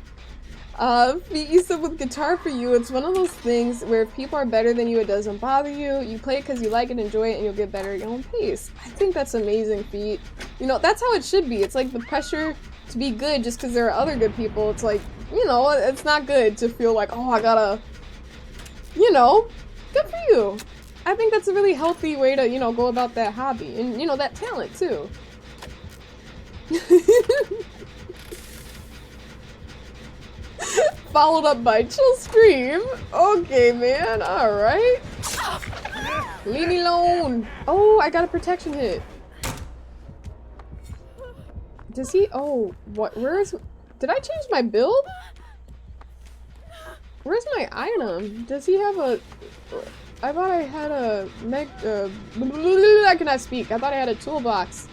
You said with Guitar For You, it's one of those things where if people are better than you, it doesn't bother you. You play it because you like it, enjoy it, and you'll get better at your own pace. I think that's amazing, Feet. You know, that's how it should be. It's like the pressure to be good just because there are other good people. It's like, you know, it's not good to feel like, oh, I gotta, you know, good for you. I think that's a really healthy way to, you know, go about that hobby and, you know, that talent too. Followed up by chill scream. Okay, man. Alright. Leave me alone. Oh, I got a protection hit. Does he? Oh, what? Where's. Did I change my build? Where's my item? Does he have a. I thought I had a. I cannot speak. I thought I had a toolbox.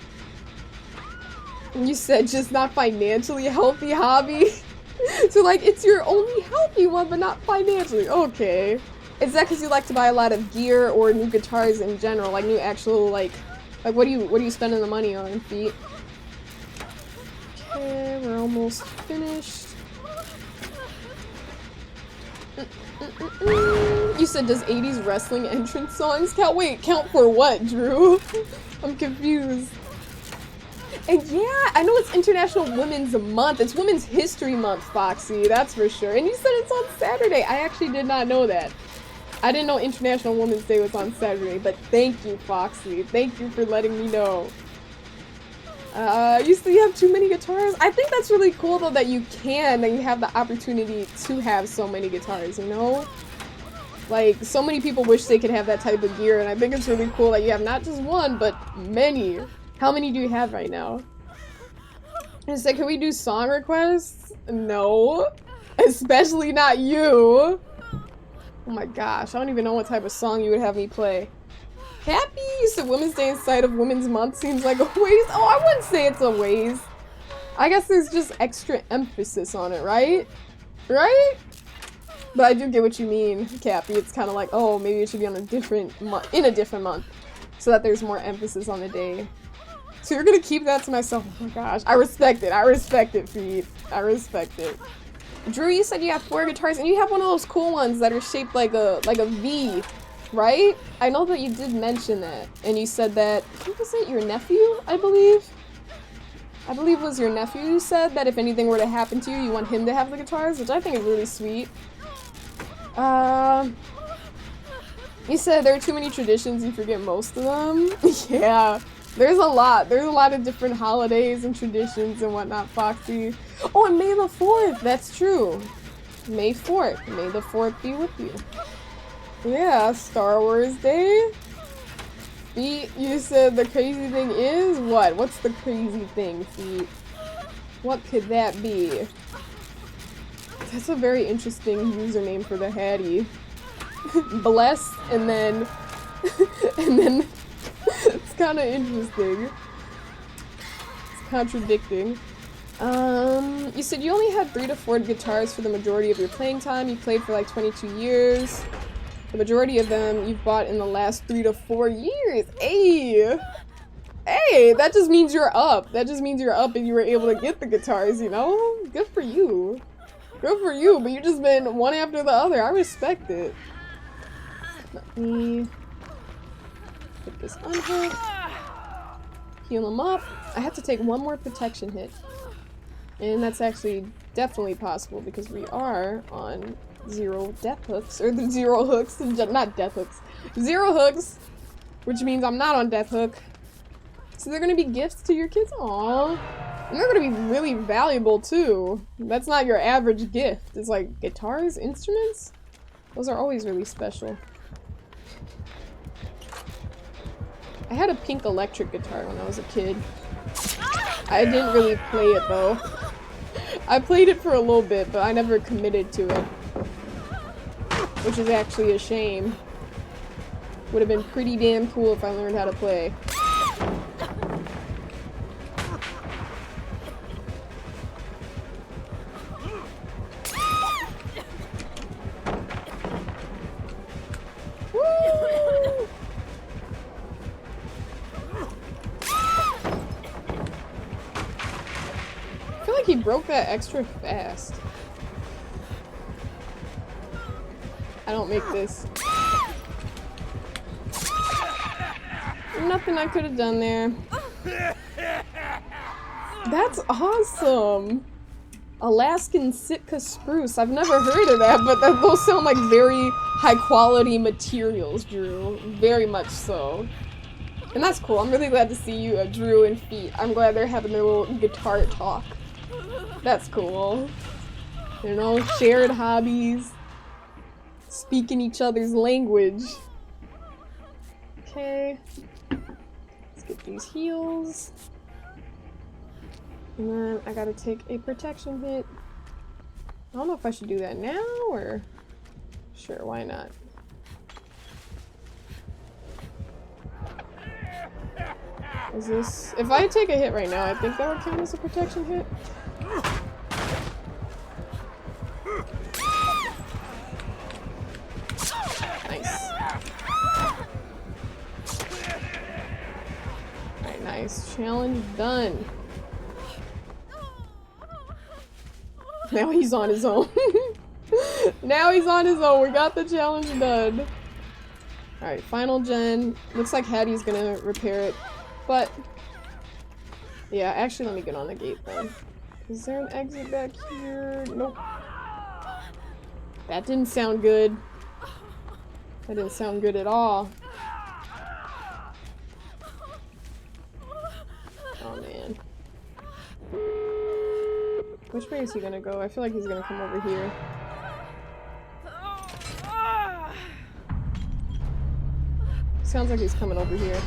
You said just not financially healthy hobby? So like it's your only healthy one but not financially. Okay. Is that because you like to buy a lot of gear or new guitars in general? Like new actual like what are you spending the money on, Feet? Okay, we're almost finished. You said does 80s wrestling entrance songs count? Wait, count for what, Drew? I'm confused. And yeah, I know it's International Women's Month. It's Women's History Month, Foxy, that's for sure. And you said it's on Saturday. I actually did not know that. I didn't know International Women's Day was on Saturday, but thank you, Foxy. Thank you for letting me know. You still have too many guitars? I think that's really cool though that you have the opportunity to have so many guitars, you know? Like, so many people wish they could have that type of gear, and I think it's really cool that you have not just one, but many. How many do you have right now? I said, can we do song requests? No. Especially not you. Oh my gosh, I don't even know what type of song you would have me play. Happy? You said Women's Day inside of Women's Month seems like a waste. Oh, I wouldn't say it's a waste. I guess there's just extra emphasis on it, right? Right? But I do get what you mean, Cappy. It's kind of like, oh, maybe it should be on a different month, in a different month, so that there's more emphasis on the day. So you're gonna keep that to myself? Oh my gosh, I respect it. I respect it, Feed. I respect it. Drew, you said you have 4 guitars, and you have one of those cool ones that are shaped like a V, right? I know that you did mention that, and you said that. Who was it? Your nephew, I believe. I believe it was your nephew who said that if anything were to happen to you, you want him to have the guitars, which I think is really sweet. You said there are too many traditions, you forget most of them. Yeah, there's a lot. There's a lot of different holidays and traditions and whatnot, Foxy. Oh, and May the 4th, that's true. May 4th. May the 4th be with you. Yeah, Star Wars Day. Feet, you said the crazy thing is what? What's the crazy thing, Feet? What could that be? That's a very interesting username for the Hattie. Blessed, and then it's kind of interesting. It's contradicting. You said you only had 3 to 4 guitars for the majority of your playing time. You played for like 22 years. The majority of them you've bought in the last 3 to 4 years. Hey! Hey, that just means you're up. That just means you're up and you were able to get the guitars, you know? Good for you. Good for you, but you've just been one after the other. I respect it. Let me put this unhooked. Heal him up. I have to take one more protection hit. And that's actually definitely possible because we are on 0 death hooks. Or the 0 hooks. Not death hooks. 0 hooks. Which means I'm not on death hook. So they're gonna be gifts to your kids. Aww. And they're gonna be really valuable too. That's not your average gift. It's like guitars, instruments. Those are always really special. I had a pink electric guitar when I was a kid. I didn't really play it though. I played it for a little bit, but I never committed to it. Which is actually a shame. Would have been pretty damn cool if I learned how to play. broke that extra fast? I don't make this. Nothing I could have done there. That's awesome. Alaskan Sitka spruce. I've never heard of that, but those sound like very high quality materials, Drew. Very much so. And that's cool. I'm really glad to see you, Drew and Feet. I'm glad they're having their little guitar talk. That's cool. You know, shared hobbies. Speaking each other's language. Okay. Let's get these heals. And then I gotta take a protection hit. I don't know if I should do that now or... Sure, why not? Is this... If I take a hit right now, I think that would count as a protection hit. Nice. Alright, nice. Challenge done. Now he's on his own. Now he's on his own. We got the challenge done. Alright, final gen. Looks like Hattie's gonna repair it. But... yeah, actually let me get on the gate then. Is there an exit back here? Nope. That didn't sound good. That didn't sound good at all. Oh man. Which way is he gonna go? I feel like he's gonna come over here. Sounds like he's coming over here.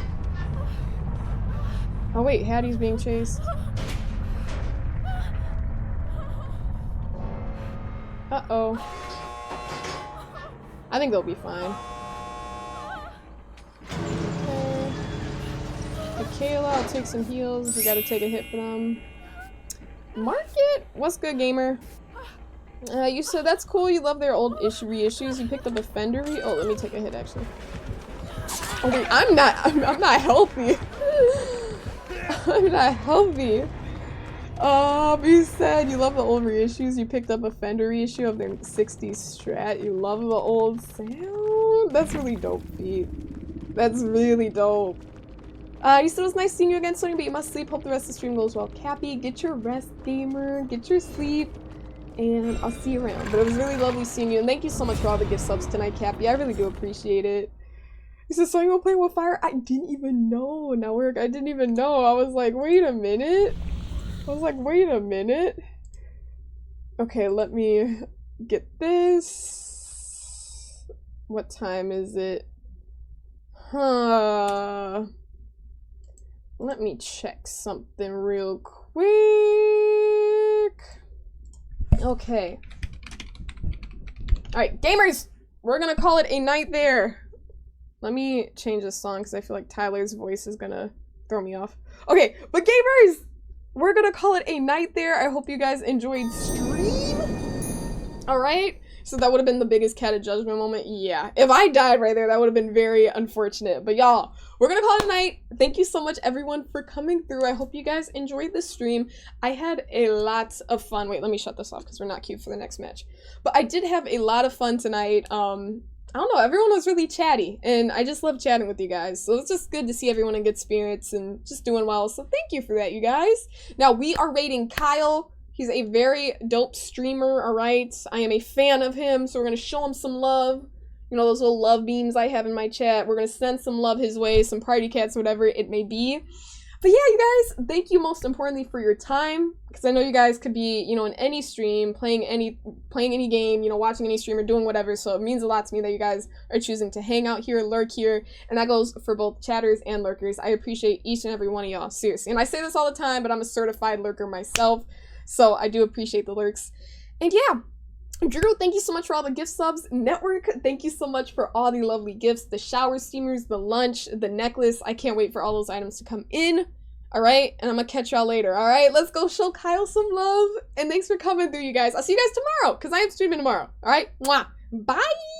Oh wait, Hattie's being chased. Uh-oh. I think they'll be fine. Okay. Michaela, I'll take some heals if we gotta take a hit for them. Market? What's good, gamer? You said that's cool, you love their old reissues. You picked up a Fender Oh, let me take a hit actually. Oh wait, I'm not healthy. I'm not healthy. You said you love the old reissues. You picked up a Fender reissue of their 60s Strat. You love the old sound. That's really dope, Pete. That's really dope. You said it was nice seeing you again, Sonya, but you must sleep. Hope the rest of the stream goes well. Cappy, get your rest, gamer. Get your sleep. And I'll see you around. But it was really lovely seeing you. And thank you so much for all the gift subs tonight, Cappy. I really do appreciate it. He said, Sonya will play with fire? I didn't even know. Now I didn't even know. I was like, wait a minute. Okay, let me get this. What time is it? Let me check something real quick. Okay. Alright, gamers! We're gonna call it a night there. Let me change this song because I feel like Tyler's voice is gonna throw me off. Okay, but gamers! We're gonna call it a night there. I hope you guys enjoyed stream. Alright? So that would have been the biggest Cat of Judgment moment. Yeah. If I died right there, that would have been very unfortunate. But y'all, we're gonna call it a night. Thank you so much, everyone, for coming through. I hope you guys enjoyed this stream. I had a lot of fun. Wait, let me shut this off because we're not queued for the next match. But I did have a lot of fun tonight. I don't know, everyone was really chatty, and I just love chatting with you guys. So it's just good to see everyone in good spirits and just doing well. So thank you for that, you guys. Now, we are rating Kyle. He's a very dope streamer, alright? I am a fan of him, so we're going to show him some love. You know, those little love beams I have in my chat. We're going to send some love his way, some party cats, whatever it may be. But yeah, you guys, thank you most importantly for your time, because I know you guys could be, you know, in any stream, playing any game, you know, watching any stream or doing whatever, so it means a lot to me that you guys are choosing to hang out here, lurk here, and that goes for both chatters and lurkers. I appreciate each and every one of y'all, seriously. And I say this all the time, but I'm a certified lurker myself, so I do appreciate the lurks. And yeah, Drew, thank you so much for all the gift subs. Network, thank you so much for all the lovely gifts, the shower steamers, the lunch, the necklace. I can't wait for all those items to come in. Alright, and I'm gonna catch y'all later. Alright, let's go show Kyle some love. And thanks for coming through, you guys. I'll see you guys tomorrow, because I am streaming tomorrow. Alright, mwah. Bye!